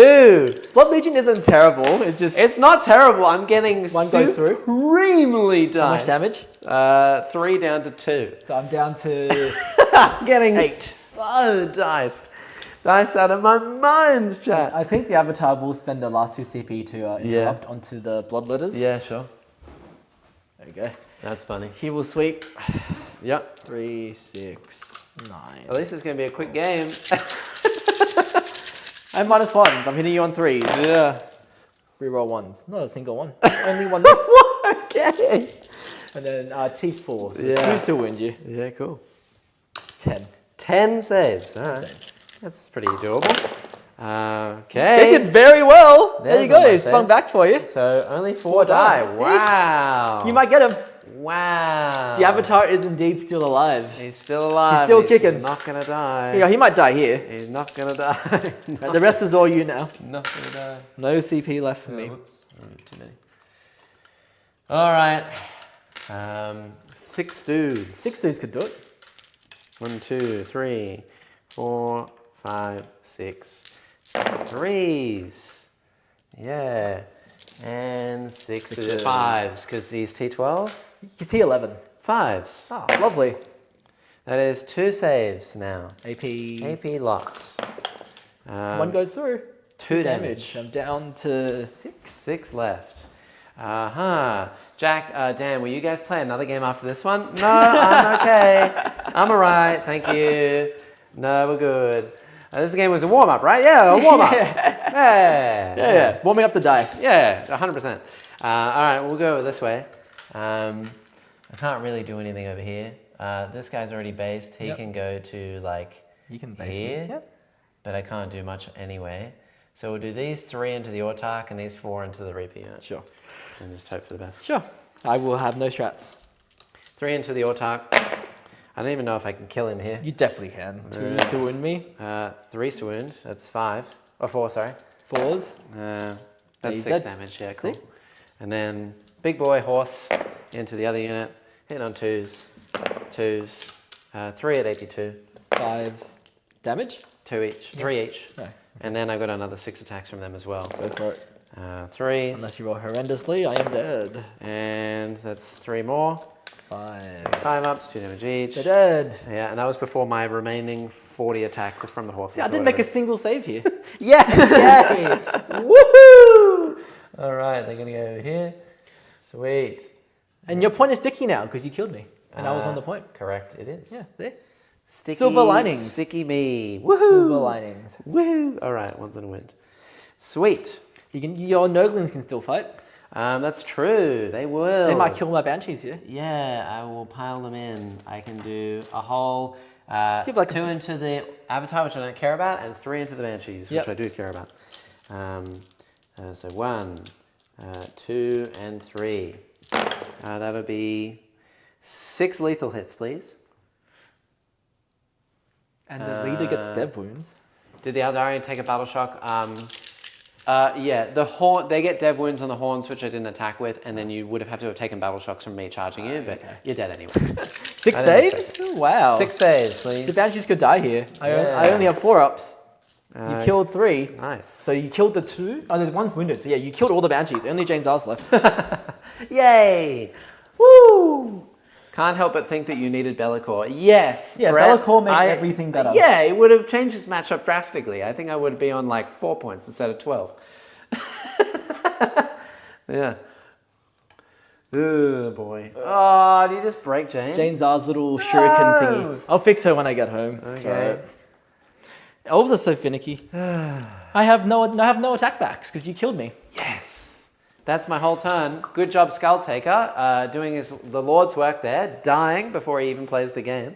2. Legion isn't terrible. It's just It's not terrible. I'm getting 1 goes through. supremely diced. How much damage? 3 down to 2. So I'm down to Getting 8. so diced. Diced out of my mind, chat. I think the Avatar will spend the last 2 CP to interrupt onto the Bloodletters. Yeah, sure. There you go. That's funny. He will sweep Yep. 3, 6, 9. At least it's going to be a quick game. And -1s. I'm hitting you on 3s. Yeah. Reroll 1s. Not a single one. Only 1 miss. Okay. And then T4. So Yeah. 2 still win you. Yeah, cool. 10. 10 saves. All right. That's pretty doable. Okay. They did very well. There There's you all go. my Swung saves. back for you. So only 4 4 die. die. Wow. You might get him. Wow. The Avatar is indeed still alive. He's still alive. He's still kicking. Not gonna die. Yeah, he might die here. He's not gonna die. The rest is all you now. Not gonna die. No CP left for me. Whoops. Too many. All right. 6 dudes. 6 dudes could do it. 1, 2, 3, 4, 5, 6. 3s. Yeah. And 6s. 5s, because these T12. He's T11. 5s. Oh, lovely. That is 2 saves now. AP. AP lots. 1 goes through. 2 damage. I'm down to 6. 6 left. Jack, Dan, will you guys play another game after this one? No, I'm okay. I'm alright, thank you. No, we're good. This game was a warm-up, right? Yeah, a warm-up. Yeah. Warming up the dice. Yeah, 100%. Alright, we'll go this way. I can't really do anything over here. This guy's already based. He can go to like You can base here, me. Yep. but I can't do much anyway. So we'll do these 3 into the Autark and these 4 into the Reaper unit. Sure. And just hope for the best. Sure. I will have no strats. 3 into the Autark. I don't even know if I can kill him here. You definitely can. 2 to win me. 3 to wound. That's 5. Or 4, sorry. 4s. That's He's 6 dead. damage. Yeah, cool. See? And then big boy horse into the other unit. Hit on 2s. 2s. 3 at 82. 5s. Damage? 2 each. 3 each. No. And then I got another 6 attacks from them as well. Go for it. 3s. Unless you roll horrendously, I am dead. And that's 3 more. 5. 5 ups, 2 damage each. They're dead. Yeah, and that was before my remaining 40 attacks from the horses. Yeah, I or didn't make a whatever. single save here. Yeah! Yay! Woohoo! All right, they're going to go over here. Sweet. And your point is sticky now because you killed me. And I was on the point. Correct, it is. Yeah, there. Silver linings. Sticky me. Silver Woohoo! linings. Woohoo! All right, one's in the wind. Sweet. Your Noglins can still fight. That's true. They will. They might kill my banshees here. Yeah, I will pile them in. I can do a whole like 2 into the Avatar, which I don't care about, and 3 into the Banshees, which Yep. I do care about. So 1, 2, and 3. That'll be 6 lethal hits, please. And the leader gets dev wounds. Did the Aeldari take a battle shock? Yeah, the horn. They get dev wounds on the horns, which I didn't attack with, and then you would have had to have taken battle shocks from me charging you, but you're dead anyway. 6 I saves? Wow. 6 saves, please. The banshees could die here. I Yeah. only have 4 ups. You killed 3. Nice. So you killed the 2. Oh, there's 1 wounded. So yeah, you killed all the banshees. Only Jane Zars left. Yay! Woo! Can't help but think that you needed Be'lakor. Yes. Yeah, Brett, Be'lakor makes everything better. Yeah, it would have changed its matchup drastically. I think I would be on like 4 points instead of 12. Yeah. Oh boy. Oh, did you just break Jane? Jane Zars' little shuriken thingy. I'll fix her when I get home. Okay. Elves are so finicky. I have no attack backs because you killed me. Yes. That's my whole turn. Good job, Skull Taker, doing the Lord's work there, dying before he even plays the game.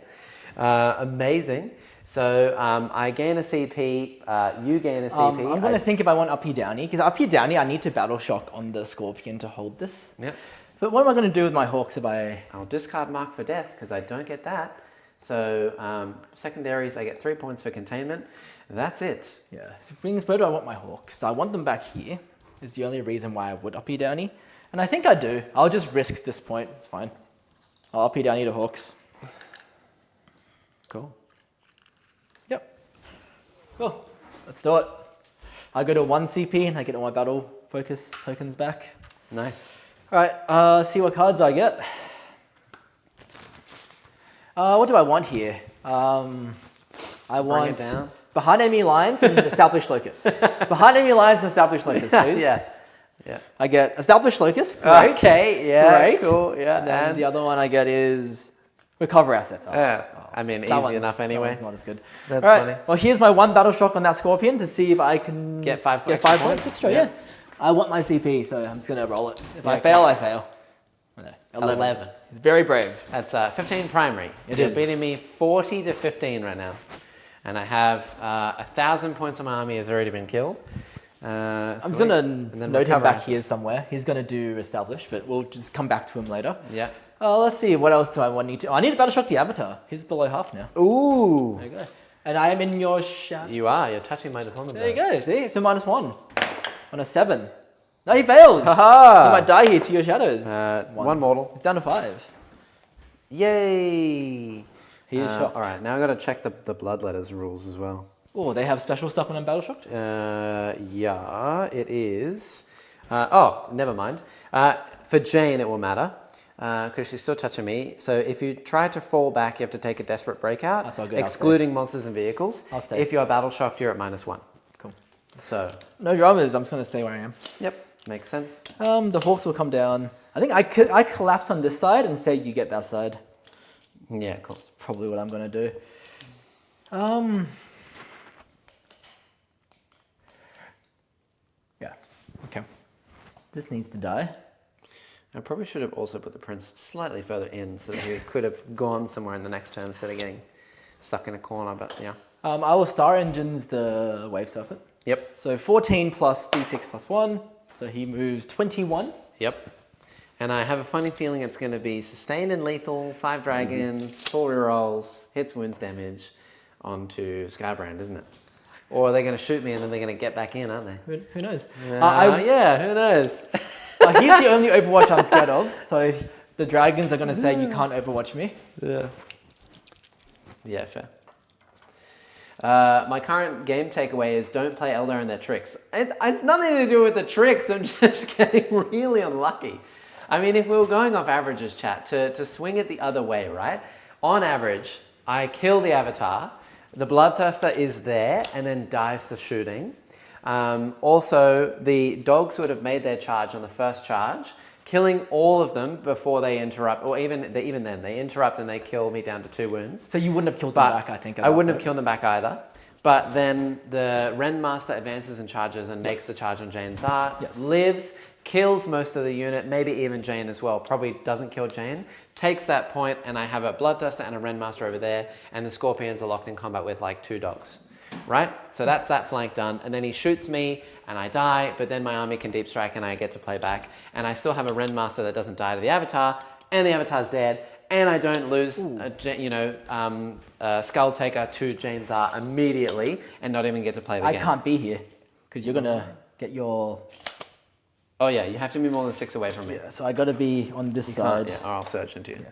Amazing. So I gain a CP, you gain a CP. I'm going to think if I want Uppy Downy, because Uppy Downy, I need to Battle Shock on the Scorpion to hold this. Yep. But what am I going to do with my Hawks if I... I'll discard Mark for Death, because I don't get that. So secondaries, I get 3 points for containment. That's it. Yeah. So where do I want my Hawks? So I want them back here. Is the only reason why I would Uppy Downy. And I think I do. I'll just risk this point. It's fine. I'll Uppy Downy to Hawks. Cool. Yep. Cool. Let's do it. I go to 1 CP and I get all my battle focus tokens back. Nice. Alright, see what cards I get. What do I want here? I want it down. Behind Enemy Lines and Established Locust. Behind Enemy Lines and Established Locust, please. Yeah. Yeah. I get Established Locust. Great. Okay. Yeah. Great. Cool. Yeah. And then the other one I get is Recover Assets. Yeah. I mean, easy enough anyway. That one's not as good. That's All right. funny. Well, here's my 1 Battle Shock on that Scorpion to see if I can Get 5 get extra 5 points extra. Yeah. Yeah. I want my CP, so I'm just going to roll it. If I okay. fail, I fail. No, 11. It's very brave. That's 15 primary. It You're is. beating me 40 to 15 right now. And I have 1,000 points on my army has already been killed. I'm just going to note him recover back assets. here somewhere. He's going to do Establish, but we'll just come back to him later. Yeah. Let's see, what else do I need to... I need to Battle Shock the Avatar. He's below half now. Ooh. There you go. And I am in your shadow. You are. You're touching my deployment There you zone. go, see? It's a -1. On a 7. No, he fails. Haha. You might die here to your shadows. One mortal. It's down to 5. Yay. He is shocked. All right. Now I've got to check the Bloodletters rules as well. Oh, they have special stuff when I'm Battle Shocked? Yeah, it is. Oh, never mind. For Jane, it will matter because she's still touching me. So if you try to fall back, you have to take a desperate breakout, That's all good, I'll excluding monsters and vehicles. I'll stay. If you are battle shocked, you're at -1. Cool. So, No dramas, I'm just going to stay where I am. yep, makes sense. The Hawks will come down. I think I collapse on this side and say you get that side. Yeah, cool. Probably what I'm going to do. Yeah, okay. This needs to die. I probably should have also put the prince slightly further in so that he could have gone somewhere in the next turn instead of getting stuck in a corner, but yeah. I will Star Engines the Wave Serpent. Yep, So 14 plus D6 plus 1. So he moves 21. yep. And I have a funny feeling it's going to be sustained and lethal, 5 dragons, 4 rerolls, hits, wounds, damage onto Skybrand, isn't it? Or are they going to shoot me and then they're going to get back in, aren't they? Who knows? Yeah, who knows? He's the only Overwatch I'm scared of. So the dragons are going to say you can't Overwatch me. Yeah. Yeah, fair. My current game takeaway is don't play Eldar and their tricks. It's nothing to do with the tricks. I'm just getting really unlucky. I mean, if we were going off averages, chat, to swing it the other way, right? On average, I kill the Avatar. The Bloodthirster is there and then dies to shooting. Also, the dogs would have made their charge on the first charge, killing all of them before they interrupt, or even then, they interrupt and they kill me down to 2 wounds. So you wouldn't have killed them But back, I think. at I that wouldn't have point. killed them back either. But then the Renmaster advances and charges and makes the charge on Jane Zar, lives, kills most of the unit, maybe even Jane as well. Probably doesn't kill Jane. Takes that point, and I have a Bloodthirster and a Renmaster over there, and the Scorpions are locked in combat with like 2 dogs. Right? So that's that flank done. And then he shoots me, and I die, but then my army can deep strike, and I get to play back. And I still have a Renmaster that doesn't die to the Avatar, and the Avatar's dead. And I don't lose, Skull Taker to Jane Zar immediately and not even get to play the I game. can't be here because you're gonna get your. Oh yeah, you have to be more than 6 away from me. Yeah, so I gotta be on this You side. can't, yeah, or I'll search into you. Yeah.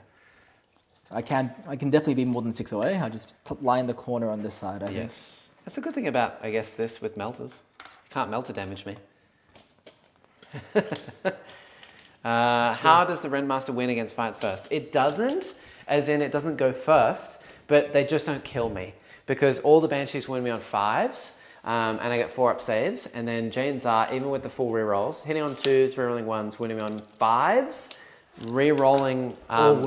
I can definitely be more than 6 away. I just lie in the corner on this side. I think. Yes. That's a good thing about, I guess, this with melters. You can't melter damage me. How does the Renmaster win against fights first? It doesn't, as in it doesn't go first, but they just don't kill me because all the Banshees win me on 5s, and I get 4-up saves, and then Jane Zar, even with the full rerolls, hitting on 2s, rerolling 1s, winning me on 5s, rerolling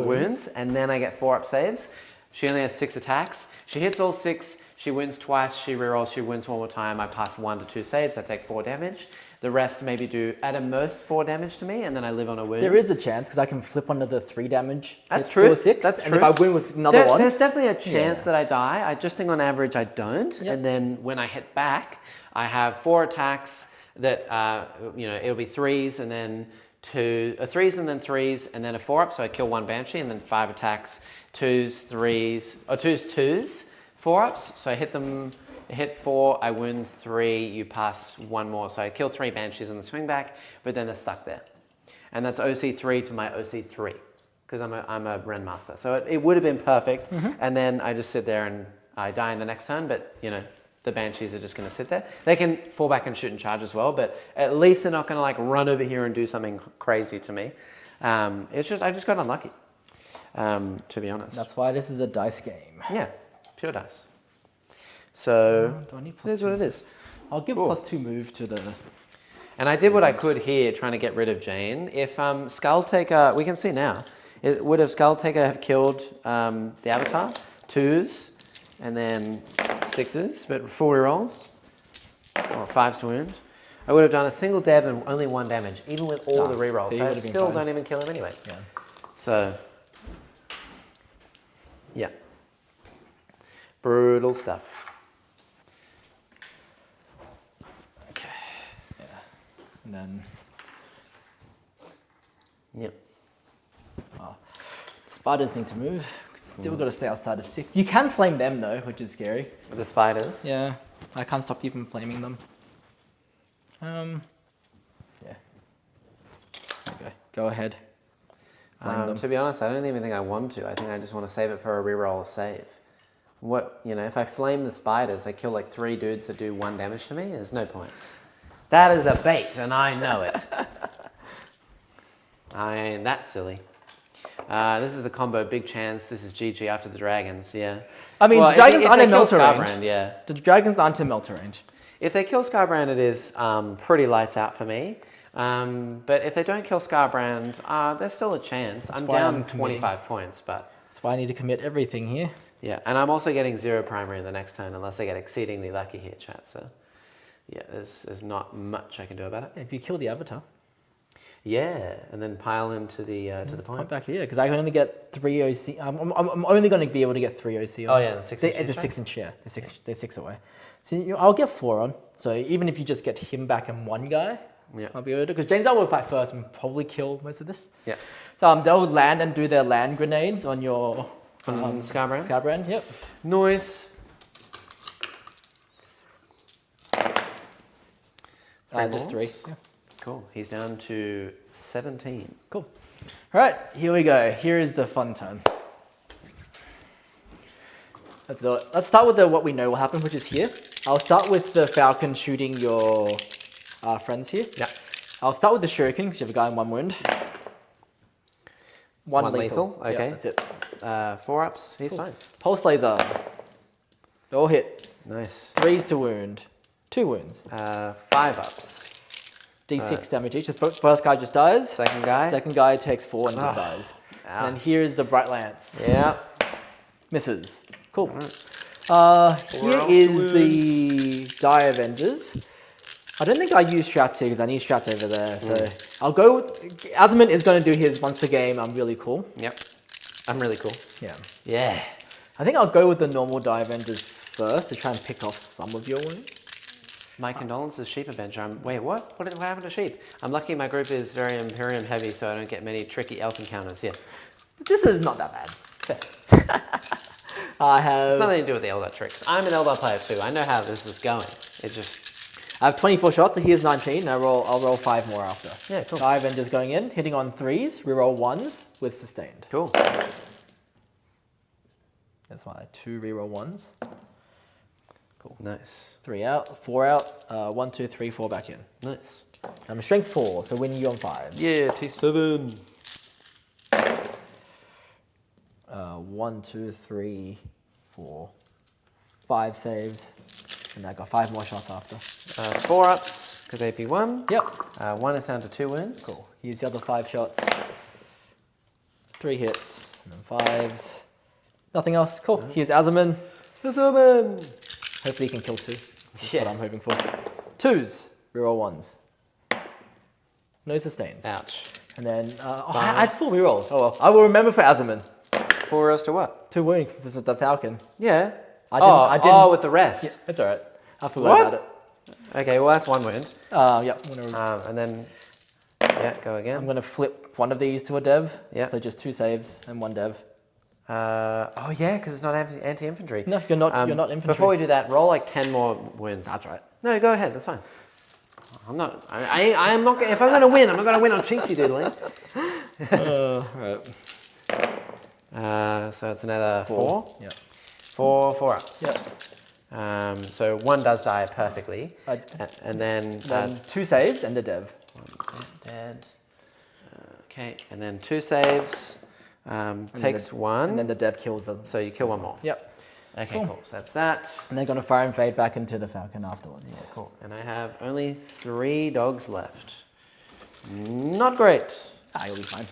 wounds, and then I get 4-up saves. She only has 6 attacks. She hits all 6. She wins twice, she rerolls, she wins one more time. I pass 1 to 2 saves, I take 4 damage. The rest maybe do at a most 4 damage to me, and then I live on a wound. There is a chance because I can flip another 3 damage. That's to true. a 6, That's and true. if I win with another one, there's definitely a chance that I die. I just think on average I don't. Yep. And then when I hit back, I have 4 attacks that it'll be 3s and then 3s and then 3s and then a 4-up. So I kill 1 Banshee and then 5 attacks, 2s, 3s, or 2s, 4-ups. So I hit them. Hit 4, I wound 3, you pass 1 more. So I kill 3 Banshees on the swing back, but then they're stuck there. And that's OC3 to my OC3, because I'm a Renmaster. So it would have been perfect, and then I just sit there and I die in the next turn, but the Banshees are just going to sit there. They can fall back and shoot and charge as well, but at least they're not going to like run over here and do something crazy to me. I just got unlucky, to be honest. that's why this is a dice game. Yeah, pure dice. So Do I need plus here's 2? what it is. I'll give plus 2 move to the. And I did what I could here, trying to get rid of Jane. If Skull Taker, we can see now, would have Skull Taker have killed the Avatar? 2s, and then 6s, but 4 rerolls, or 5s to wound. I would have done a single dev and only 1 damage, even with all the rerolls. so you So I would have been still fine. don't even kill him anyway. Yeah. So, yeah. Brutal stuff. And then Yep. spiders need to move. Still got to stay outside of 6. You can flame them though, which is scary. The spiders. Yeah, I can't stop you from flaming them. Yeah. Okay, go ahead. Flame them. To be honest, I don't even think I want to. I think I just want to save it for a reroll save. If I flame the spiders, they kill like 3 dudes that do 1 damage to me. There's no point. That is a bait, and I know it. I ain't that silly. This is the combo, big chance. This is GG after the dragons, yeah. I mean, the dragons aren't in melter range. Scarbrand, yeah. The dragons aren't in melter range. If they kill Scarbrand, it is pretty lights out for me. But if they don't kill Scarbrand, there's still a chance. I'm why down I'm 25 points, but... That's why I need to commit everything here. Yeah, and I'm also getting 0 primary in the next turn unless I get exceedingly lucky here, chat. So, yeah, there's not much I can do about it. If you kill the avatar. Yeah, and then pile him to the Point point. back here, because I can only get 3 OC. I'm only going to be able to get 3 OC. Oh yeah, the 6 inch. They're 6 inch, yeah. They're 6 away. So I'll get 4 on. So even if you just get him back and 1 guy, Yeah. I'll be able to. Because Jane Zar will fight first and probably kill most of this. Yeah. So they'll land and do their land grenades on your Scarbrand. Scarbrand. Yep. Noise. Just 3. Yeah. Cool. He's down to 17. Cool. All right, here we go. Here is the fun time. Let's do it. Let's start with what we know will happen, which is here. I'll start with the Falcon shooting your friends here. Yeah. I'll start with the Shuriken because you have a guy in 1 wound. 1 lethal. Okay. Yeah, that's it. 4 ups. He's fine. Pulse laser. They all hit. Nice. 3s to wound. 2 wounds. 5 ups. D6 damage each. The first guy just dies. Second guy. Second guy takes 4 and just dies. And Ouch. here's the Bright Lance. Yeah. Misses. Cool. Right. Here is the Die Avengers. I don't think I use strats here because I need strats over there. So I'll go with... Asmund is going to do his once per game. I'm really cool. Yep. I'm really cool. Yeah. Yeah. I think I'll go with the normal Die Avengers first to try and pick off some of your wounds. My condolences, Sheep Avenger. Wait, what? What happened to Sheep? I'm lucky my group is very Imperium heavy, so I don't get many tricky elf encounters. Yeah. This is not that bad. I have... It's nothing to do with the Eldar tricks. I'm an Eldar player too. I know how this is going. It just... I have 24 shots, so here's 19. I'll roll 5 more after. Yeah, cool. Die Avengers going in, hitting on 3s, reroll 1s with sustained. Cool. That's why 2 reroll 1s. Cool. Nice. 3 out, 4 out, 1, 2, 3, 4 back in. Nice. I'm a strength 4, so win you on 5. Yeah, T7. 1, 2, 3, 4, 5 saves. And I got 5 more shots after. 4 ups, because AP 1. Yep. 1 is down to 2 wounds. Cool. Use the other 5 shots. 3 hits, and then 5s. Nothing else. Cool. Here's Azerman. Azerman! Hopefully he can kill 2. That's Yeah. what I'm hoping for. 2s. Reroll 1s. No sustains. Ouch. And then, I had 4 rerolls. Oh well. I will remember for Azerman. 4 rolls to what? 2 wounds with the Falcon. Yeah. I didn't. with the rest. Yeah, it's alright. I forgot What? about it. Okay, well that's 1 wound. Yep. And then, yeah, go I'm again. going to flip one of these to a dev. Yeah. So just 2 saves and 1 dev. Oh yeah, because it's not anti-infantry. No, you're not infantry. Before we do that, roll like 10 more wounds. That's right. No, go ahead. That's fine. I'm not. I am not. If I'm going to win, I'm not going to win on cheatsy doodling. Right. So it's another 4. Yep. 4 ups. Yep. So 1 does die perfectly, and then 2 saves and a dev. 1 dead. Okay, and then 2 saves. Takes 1. And then the dev kills them. So you kill 1 more. Yep. Okay, cool. So that's that. And they're going to fire and fade back into the Falcon afterwards. Yeah, cool. And I have only 3 dogs left. Not great. You'll be fine.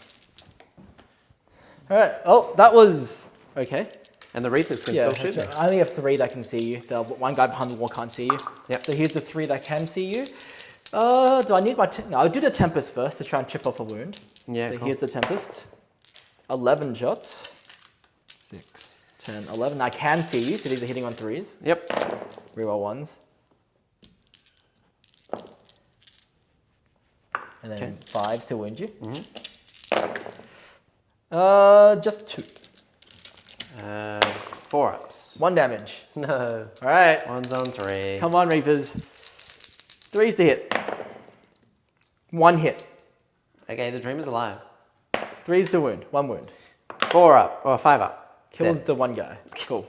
All right. Oh, that was okay. And the Reapers can still shoot me. I only have 3 that can see you. The one guy behind the wall can't see you. Yep. So here's the 3 that can see you. Do I need my... No, I'll do the Tempest first to try and chip off a wound. Yeah, So cool. here's the Tempest. 11 shots. 6, 10, 11. I can see you, so these are hitting on 3s. Yep. Reroll 1s. And then 5s to wound you. Just 2. 4 ups. 1 damage. No. All right. 1's on 3. Come on, Reapers. 3s to hit. 1 hit. Okay, the Dreamer's alive. 3s to wound. 1 wound. 4 up, or 5 up. Kills Dead. the 1 guy. Cool.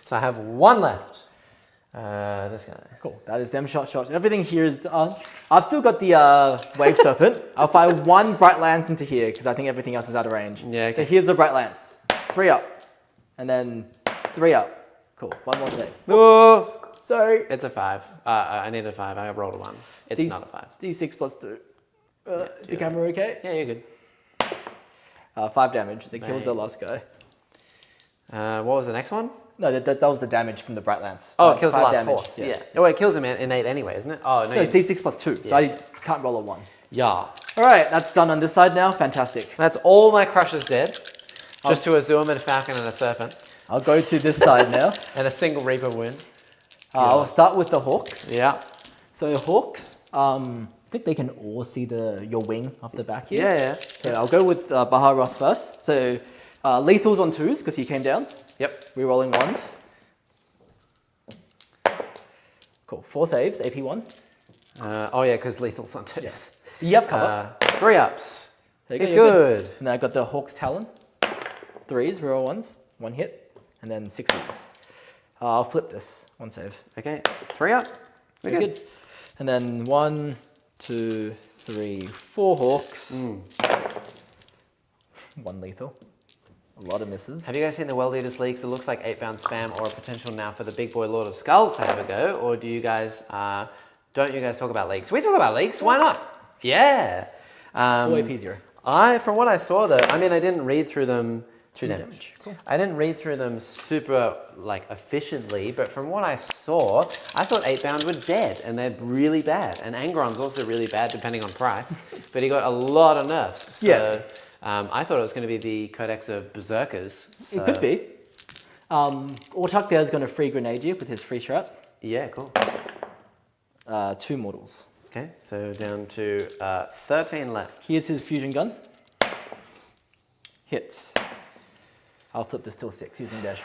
So I have 1 left. This guy. Cool. That is them shots. Everything here is done. I've still got the Wave Serpent. I'll fire 1 Bright Lance into here because I think everything else is out of range. Yeah, okay. So here's the Bright Lance. 3 up. And then 3 up. Cool. 1 more save. Oh! Sorry. It's a 5. I need a 5. I rolled a 1. It's not a 5. D6 plus 2. Is the camera okay? Yeah, you're good. 5 damage. So it kills the last guy. What was the next one? No, that was the damage from the Bright Lance. Oh, it kills the 5 last damage, horse. Yeah. Oh, it kills him in 8 anyway, isn't it? Oh, no. No, it's D6 plus 2. So I can't roll a 1. Yeah. All right, that's done on this side now. Fantastic. That's all my crushers dead. Just to a Zoom and a Falcon and a Serpent. I'll go to this side now. And a single Reaper wound. I'll start with the Hawks. Yeah. So the Hawks, I think they can all see your wing off the back here. Yeah. So I'll go with Baharoth first. So lethals on 2s because he came down. Yep. Rerolling 1s. Cool. 4 saves, AP 1. Oh yeah, because lethal's on 2s. You have cover. 3 ups. There you It's go, you're good. And then I got the Hawk's Talon. 3s, reroll 1s. 1 hit. And then 6s. I'll flip this. 1 save. Okay. 3 up. We're good. And then 1, 2, 3, 4 Hawks. 1 lethal. A lot of misses. Have you guys seen the World Leaders Leagues? It looks like 8-bound spam or a potential now for the big boy Lord of Skulls to have a go. Or do you guys, don't you guys talk about leagues? We talk about leagues. Why not? Yeah. Full AP 0. From what I saw though, I mean, I didn't read through them. 2 damage. Cool. I didn't read through them super like efficiently, but from what I saw, I thought 8-bound were dead and they're really bad. And Angron's also really bad depending on price, but he got a lot of nerfs. So, Yeah. I thought it was going to be the Codex of Berserkers. So, It could be. Orchuk there is going to free grenade you with his free strat. Yeah, cool. 2 mortals. Okay, so down to 13 left. Here's his fusion gun. Hits. I'll flip this till 6 using dash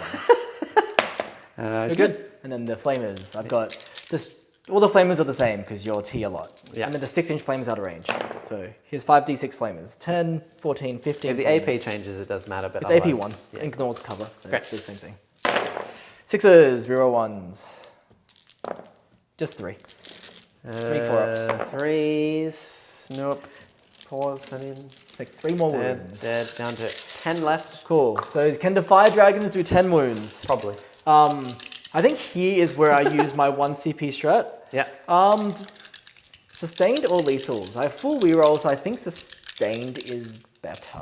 1. It's Good. And then the flamers. I've got this. All the flamers are the same because you're T a lot. Yeah. And then the 6-inch flamers out of range. So here's 5d6 flamers. 10, 14, 15. If the flamers. AP changes, it does matter, but It's AP otherwise- 1. Yeah. Ignores cover. So Great. it's the same thing. 6s, reroll 1s. Just 3. 3 4-ups. 3s. Nope. 4s. I mean, Take 3 more dead, wounds. dead. Down to 10 left. Cool. So can the fire dragons do 10 wounds? Probably. I think here is where I use my 1 CP strat. Yeah. Sustained or lethals? I have full rerolls, so I think sustained is better.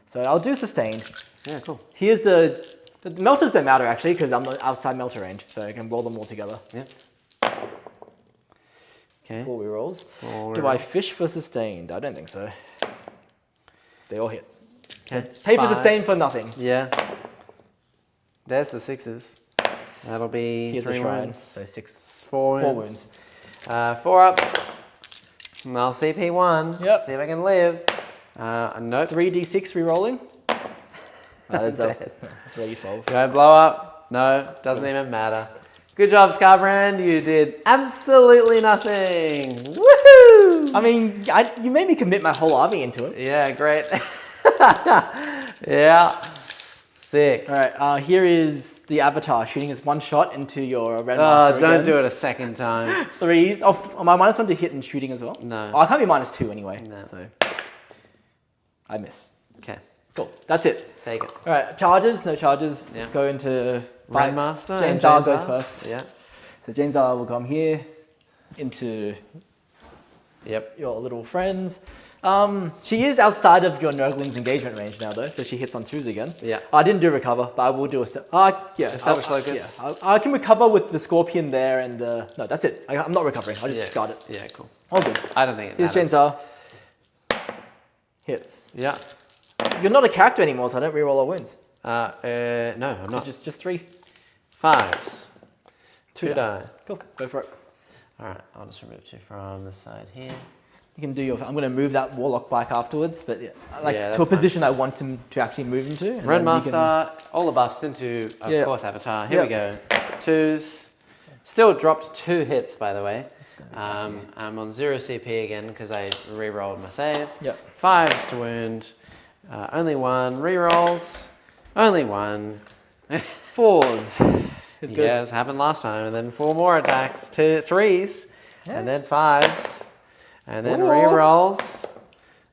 So I'll do sustained. Yeah, cool. Here's the melters don't matter actually because I'm outside melter range, so I can roll them all together. Yeah. Okay. Full rerolls. Full Do I reroll. fish for sustained? I don't think so. They all hit. Okay. Pay for sustained for nothing. Yeah. There's the 6s. That'll be Here's the 3 shrine. wounds. So 6. 4 4 wounds. wounds. 4-ups. And I'll CP1. Yep. See if I can live. Nope. 3d6 rerolling. That's Dead. 12. Do I blow up? No, doesn't even matter. Good job, Scarbrand. You did absolutely nothing. Woohoo! I mean, you made me commit my whole army into it. Yeah, great. Yeah. Sick. All right, here is the avatar shooting us 1 shot into your red Oh, master don't again. do it a second time. 3s. Oh, am I -1 to hit and shooting as well? No. Oh, I can't be -2 anyway. No. So I miss. Okay, Cool. That's it. take it. All right, charges. No charges. Yeah. Let's go into Red fights. Master. James and R goes R. first. Yeah. So James R will come here into Yep. your little friends. She is outside of your Nurgling's engagement range now, though, so she hits on 2s again. Yeah. I didn't do recover, but I will do a step. Yeah, Establish focus. Yeah, I can recover with the scorpion there and the. No, that's it. I'm not recovering. I'll just discard it. Yeah, cool. All good. I don't think it Here's matters. James R. Hits. Yeah. You're not a character anymore, so I don't reroll our wounds. No, I'm not. Just 3. 5s. 2 2 die. Cool. Go for it. All right, I'll just remove 2 from the side here. You can do your. I'm going to move that warlock back afterwards, but yeah, like Yeah, to a that's fine. position I want him to actually move into. and Red then you can- Master, all the buffs into, of Yeah. course, Avatar. Here we Yeah. go. 2s. Still dropped 2 hits, by the way. I'm on 0 CP again because I re-rolled my save. Yep. 5s to wound. Only 1. Rerolls. Only 1. 4s. It's good. Yeah, this happened last time. And then 4 more attacks. 2, 3s. And then 5s. And then Ooh. rerolls.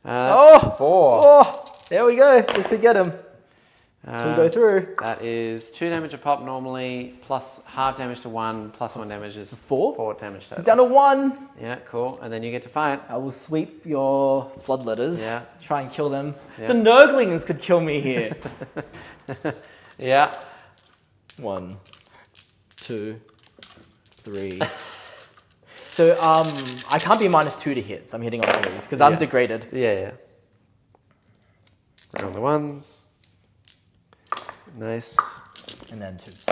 Oh! 4. Oh, there we go. This could get him. So we'll go through. That is 2 damage a pop normally, plus half damage to 1, plus 1 damage is 4? 4 damage total. He's down to 1. Yeah, cool. And then you get to fight. I will sweep your bloodletters. Yeah. Try and kill them. Yeah. The Nurglings could kill me here. Yeah. 1, 2, 3. So I can't be -2 to hit, so I'm hitting on 3s because I'm Yes. degraded. Yeah. Roll the 1s. Nice. And then 2s.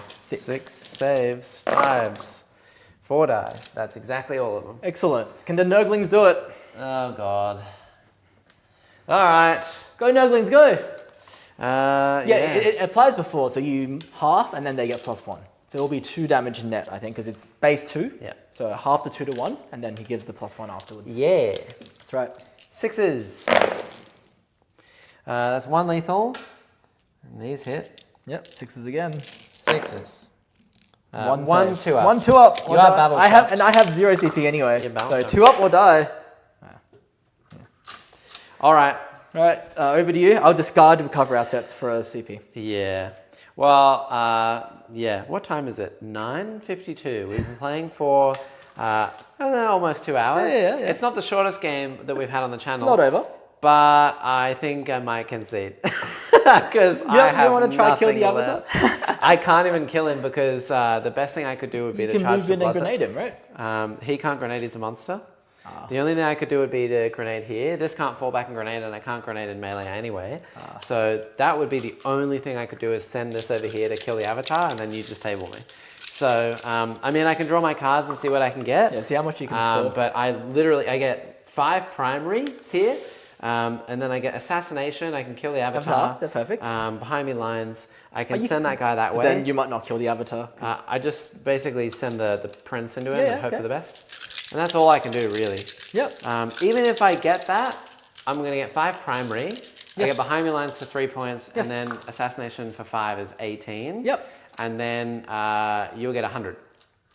6 saves, 5s, 4 die. That's exactly all of them. Excellent. Can the Nurglings do it? Oh god. All right. Go Nurglings, go! Yeah. It applies before, so you half and then they get +1. So it will be 2 damage net, I think, because it's base 2. Yeah. So half the 2 to 1, and then he gives the +1 afterwards. Yeah. That's right. 6s. That's 1 lethal. And these hit. Yep, 6s again. 6s. 1 1 save. 2 up. 1 2 up. You or are die. battle I have, shocked. and I have 0 CP anyway. You're battle So shocked. 2 up or die. All right. Right, over to you. I'll discard recover assets for a CP. Yeah. Well, yeah. What time is it? 9:52. We've been playing for I don't know, almost 2 hours. Yeah. It's not the shortest game that we've had on the channel. It's not over. But I think I might concede because I have you want to try kill the nothing avatar? left. I can't even kill him because the best thing I could do would be You to can charge move the in and blood. grenade him, right? He can't grenade. He's a monster. The only thing I could do would be to grenade here. This can't fall back and grenade, and I can't grenade in melee anyway. So that would be the only thing I could do is send this over here to kill the avatar, and then you just table me. So, I mean, I can draw my cards and see what I can get. Yeah, see how much you can score. But I get 5 primary here, and then I get assassination. I can kill the avatar. They're perfect. Behind me lines. I can send that guy that way. Then you might not kill the avatar. I just basically send the prince into him Yeah, and hope okay. for the best. And that's all I can do, really. Yep. Even if I get that, I'm going to get 5 primary. I get behind me lines for 3 points, Yes. and then assassination for 5 is 18. Yep. And then you'll get 100.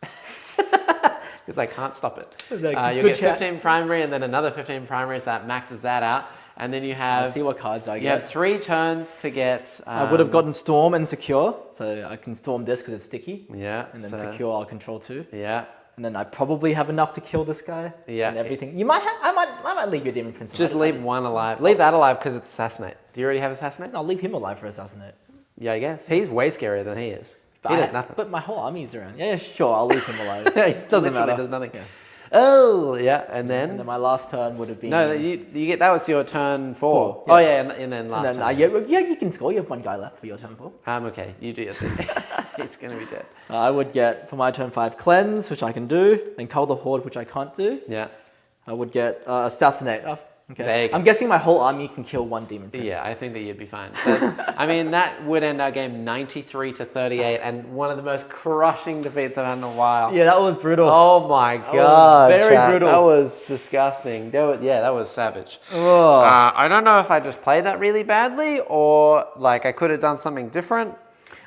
Because I can't stop it. You'll get 15 primary and then another 15 primary, so that maxes that out. And then you have... Let's see what cards I You get. have 3 turns to get... I would have gotten Storm and Secure, so I can Storm this because it's sticky. Yeah. And then so- Secure I'll control 2. Yeah. And then I probably have enough to kill this guy. Yeah. And everything. You might have, I might leave your Demon Prince. Just alive. leave one alive. Leave that alive because it's Assassinate. Do you already have Assassinate? I'll leave him alive for Assassinate. Yeah, I guess. He's way scarier than he is. He does nothing. But my whole army's around. Yeah, sure, I'll leave him alive. It doesn't literally matter. does nothing. Yeah. Oh, yeah. And then... And then my last turn would have been... No, you get that was your turn 4. 4, yeah. Oh, yeah, and then last And then, turn. yeah, you can score. You have one guy left for your turn 4. Okay, you do your thing. He's going to be dead. I would get, for my turn 5, Cleanse, which I can do. Then Cull the Horde, which I can't do. Yeah. I would get Assassinate. Oh, okay. There you go. I'm guessing my whole army can kill one Demon Prince. Yeah, I think that you'd be fine. So, I mean, that would end our game 93-38, and one of the most crushing defeats I've had in a while. Yeah, that was brutal. Oh my god, very chat. brutal. That was disgusting. That was savage. Oh. I don't know if I just played that really badly or like I could have done something different.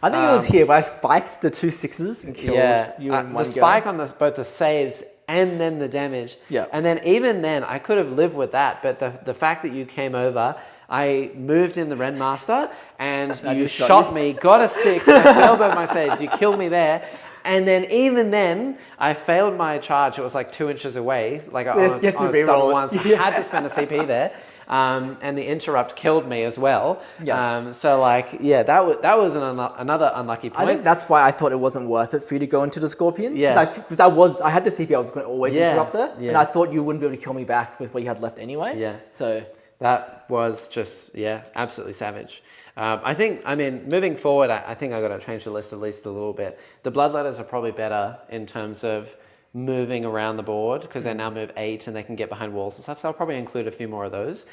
I think it was here, but I spiked the 2 6s and killed you in the one spike go. on both the saves and then the damage. Yeah. And then even then, I could have lived with that, but the fact that you came over, I moved in the Renmaster and you shot me, got a 6, I failed both my saves, you killed me there. And then even then, I failed my charge. It was like 2 inches away, like You have to on reroll double it. ones. I had to spend a CP there. And the interrupt killed me as well. Yes. So like, yeah, that was another unlucky point. I think that's why I thought it wasn't worth it for you to go into the Scorpions. Yeah. Because I had the CP, I was going to always Yeah, interrupt there. yeah. And I thought you wouldn't be able to kill me back with what you had left anyway. Yeah. So That was just, absolutely savage. I mean, moving forward, I think I got to change the list at least a little bit. The Bloodletters are probably better in terms of moving around the board because they now move 8 and they can get behind walls and stuff. So I'll probably include a few more of those.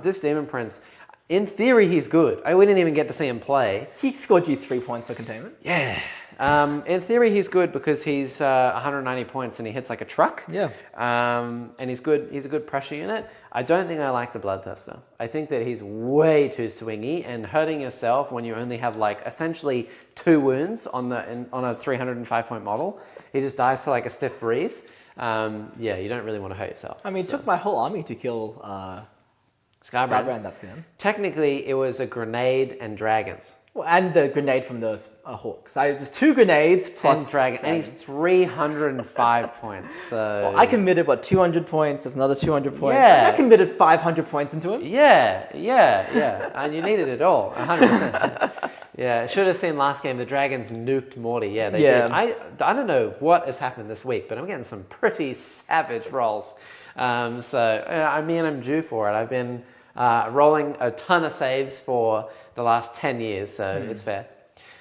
This Demon Prince, in theory, he's good. We didn't even get to see him play. he scored you 3 points for containment. Yeah. In theory, he's good because he's 190 points and he hits like a truck. Yeah. And he's good. He's a good pressure unit. I don't think I like the Bloodthirster. I think that he's way too swingy and hurting yourself when you only have like essentially 2 wounds on a 305 point model. He just dies to like a stiff breeze. Yeah, you don't really want to hurt yourself. I mean, it took my whole army to kill Skybrand. that's him. Technically, it was a grenade and dragons. Well, and the grenade from the Hawks. There's 2 grenades plus And dragon, and he's 305 points. So Well, I committed, 200 points? There's another 200 points. Yeah. I committed 500 points into him. Yeah, and you needed it all, 100%. Yeah, should have seen last game. The Dragons nuked Morty. Yeah, they did. I don't know what has happened this week, but I'm getting some pretty savage rolls. I'm due for it. I've been rolling a ton of saves for the last 10 years, so it's fair.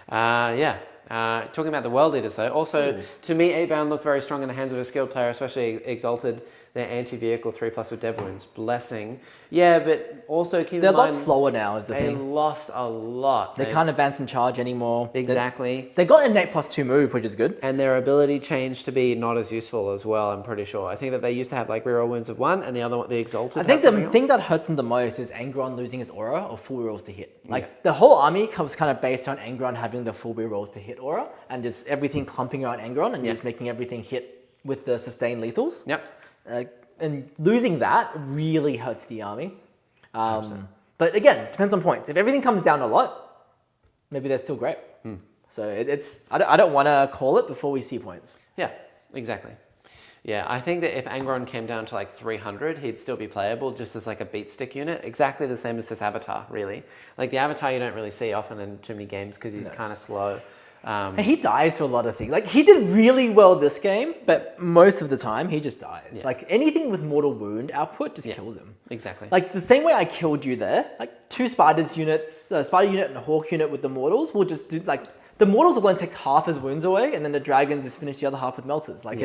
Talking about the World Leaders though, also to me 8-bound look very strong in the hands of a skilled player, especially Exalted. Their anti-vehicle 3+ with Dev Wounds. Blessing. Yeah, but also keep They're in a lot mind, slower now is the they thing. lost a lot. They can't advance and charge anymore. Exactly. They got an 8+2 move, which is good. And their ability changed to be not as useful as well, I'm pretty sure. I think that they used to have like reroll wounds of 1 and the other one, the Exalted. I think had the something thing that hurts them the most is Angron losing his aura or full rerolls to hit. The whole army was kind of based on Angron having the full rerolls to hit aura and just everything clumping around Angron and just making everything hit with the sustained lethals. Yep. And losing that really hurts the army. But again, depends on points. If everything comes down a lot, maybe they're still great. So I don't want to call it before we see points. Yeah, exactly. Yeah, I think that if Angron came down to like 300, he'd still be playable just as like a beat stick unit. Exactly the same as this Avatar, really. Like the Avatar you don't really see often in too many games because he's kind of slow. And he dies to a lot of things. Like he did really well this game, but most of the time he just dies. Yeah. Like anything with mortal wound output just kills him. Exactly. Like the same way I killed you there, like 2 spiders units, spider unit and a hawk unit with the mortals will just do like, the mortals will only take half his wounds away and then the dragon just finish the other half with melters. Like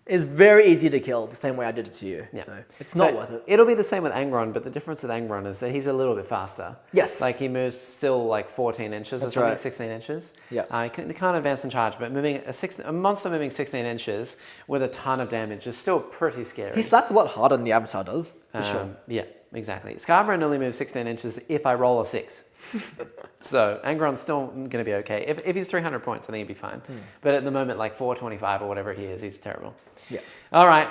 it's very easy to kill the same way I did it to you. Yeah. So it's not worth it. It'll be the same with Angron, but the difference with Angron is that he's a little bit faster. Yes. Like he moves still like 14 inches or something, right. 16 inches. Yeah. He can't advance and charge, but moving a monster moving 16 inches with a ton of damage is still pretty scary. He slaps a lot harder than the Avatar does, for sure. Yeah, exactly. Scarbrand only moves 16 inches if I roll a 6. So Angron's still going to be okay. If he's 300 points, I think he'd be fine. But at the moment, like 425 or whatever he is, he's terrible. Yeah. All right.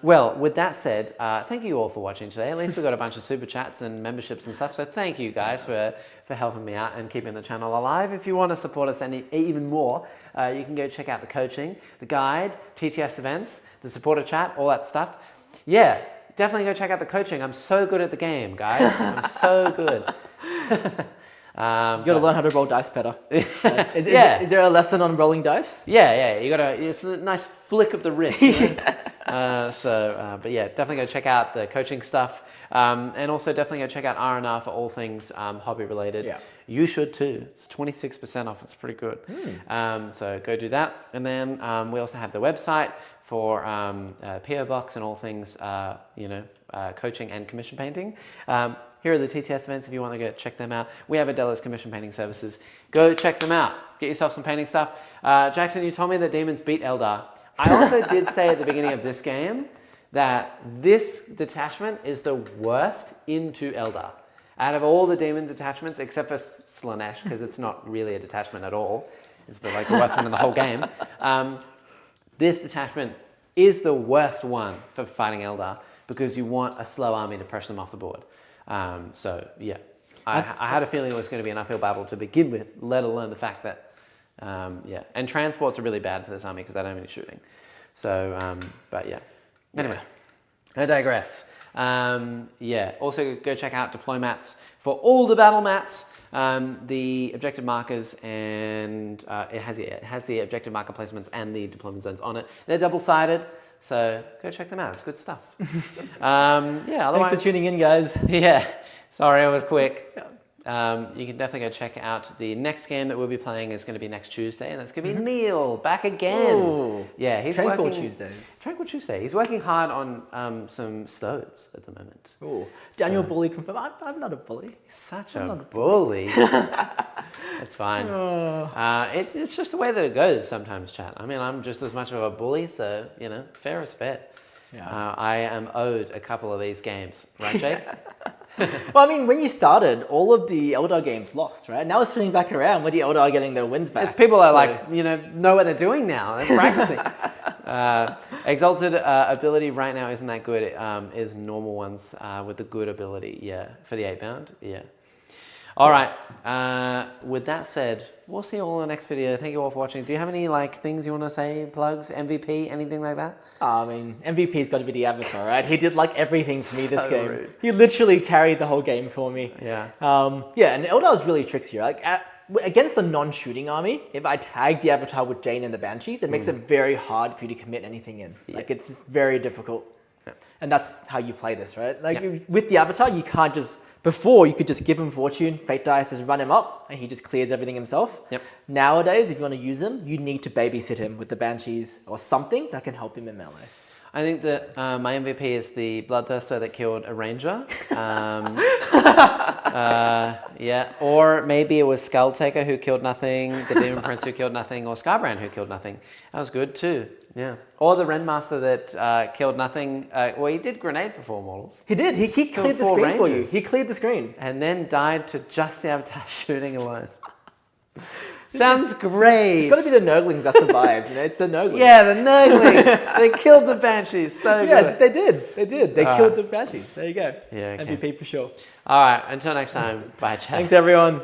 Well, with that said, thank you all for watching today. At least we got a bunch of super chats and memberships and stuff. So thank you guys for helping me out and keeping the channel alive. If you want to support us even more, you can go check out the coaching, the guide, TTS events, the supporter chat, all that stuff. Yeah, definitely go check out the coaching. I'm so good at the game, guys. I'm so good. You got to learn how to roll dice better. Is there a lesson on rolling dice? Yeah. It's a nice flick of the wrist. You know? But yeah, definitely go check out the coaching stuff, and also definitely go check out R&R for all things hobby related. Yeah. You should too. It's 26% off. It's pretty good. So go do that, and then we also have the website for PO Box and all things coaching and commission painting. Here are the TTS events if you want to go check them out. We have Adela's commission painting services. Go check them out. Get yourself some painting stuff. Jackson, you told me that Daemons beat Eldar. I also did say at the beginning of this game that this detachment is the worst into Eldar. Out of all the Demon detachments, except for Slanesh, because it's not really a detachment at all. It's like the worst one in the whole game. This detachment is the worst one for fighting Eldar because you want a slow army to pressure them off the board. I had a feeling it was going to be an uphill battle to begin with, let alone the fact that, and transports are really bad for this army because they don't have any shooting. So, Anyway, I digress. Also go check out deploy mats for all the battle mats, the objective markers, and it has the objective marker placements and the deployment zones on it. They're double-sided. So go check them out. It's good stuff. Otherwise, Thanks for tuning in, guys. Yeah. Sorry, I was quick. You can definitely go check out the next game that we'll be playing is going to be next Tuesday, and that's going to be Neil back again. Ooh. Yeah, he's Tranquil working. Tuesdays. Tranquil Tuesday. He's working hard on some stodes at the moment. Ooh. Daniel Bully confirmed. I'm not a bully. Such a bully. That's fine. It's just the way that it goes sometimes, chat. I mean, I'm just as much of a bully, so, fair is fair. Yeah. I am owed a couple of these games, right, Jake? Well, I mean, when you started, all of the Eldar games lost, right? Now it's spinning back around with the Eldar getting their wins back. It's people are know what they're doing now. They're practicing. Exalted ability right now isn't that good. It is normal ones with the good ability, for the 8-bound, All right, with that said, we'll see you all in the next video. Thank you all for watching. Do you have any things you want to say, plugs, MVP, anything like that? I mean, MVP's got to be the Avatar, right? He did everything for me this game. Rude. He literally carried the whole game for me. Yeah. And Eldar is really tricksy. Against the non-shooting army, if I tag the Avatar with Jane and the Banshees, it makes it very hard for you to commit anything in. It's just very difficult. Yeah. And that's how you play this, right? With the Avatar, you can't just... Before, you could just give him Fortune, Fate Dice, just run him up, and he just clears everything himself. Yep. Nowadays, if you want to use him, you need to babysit him with the Banshees or something that can help him in melee. I think that my MVP is the Bloodthirster that killed a ranger. Or maybe it was Skulltaker who killed nothing, the Demon Prince who killed nothing, or Scarbrand who killed nothing. That was good too. Yeah. Or the Renmaster that killed nothing. He did grenade for 4 mortals. He did. He cleared the screen for you. He cleared the screen. And then died to just the Avatar shooting alone. Sounds great. It's got to be the Nurglings that survived. It's the Nurglings. Yeah, the Nurglings. They killed the Banshees. So good. Yeah, they did. They killed the Banshees. There you go. Yeah, okay. MVP for sure. All right. Until next time. Bye, chat. Thanks, everyone.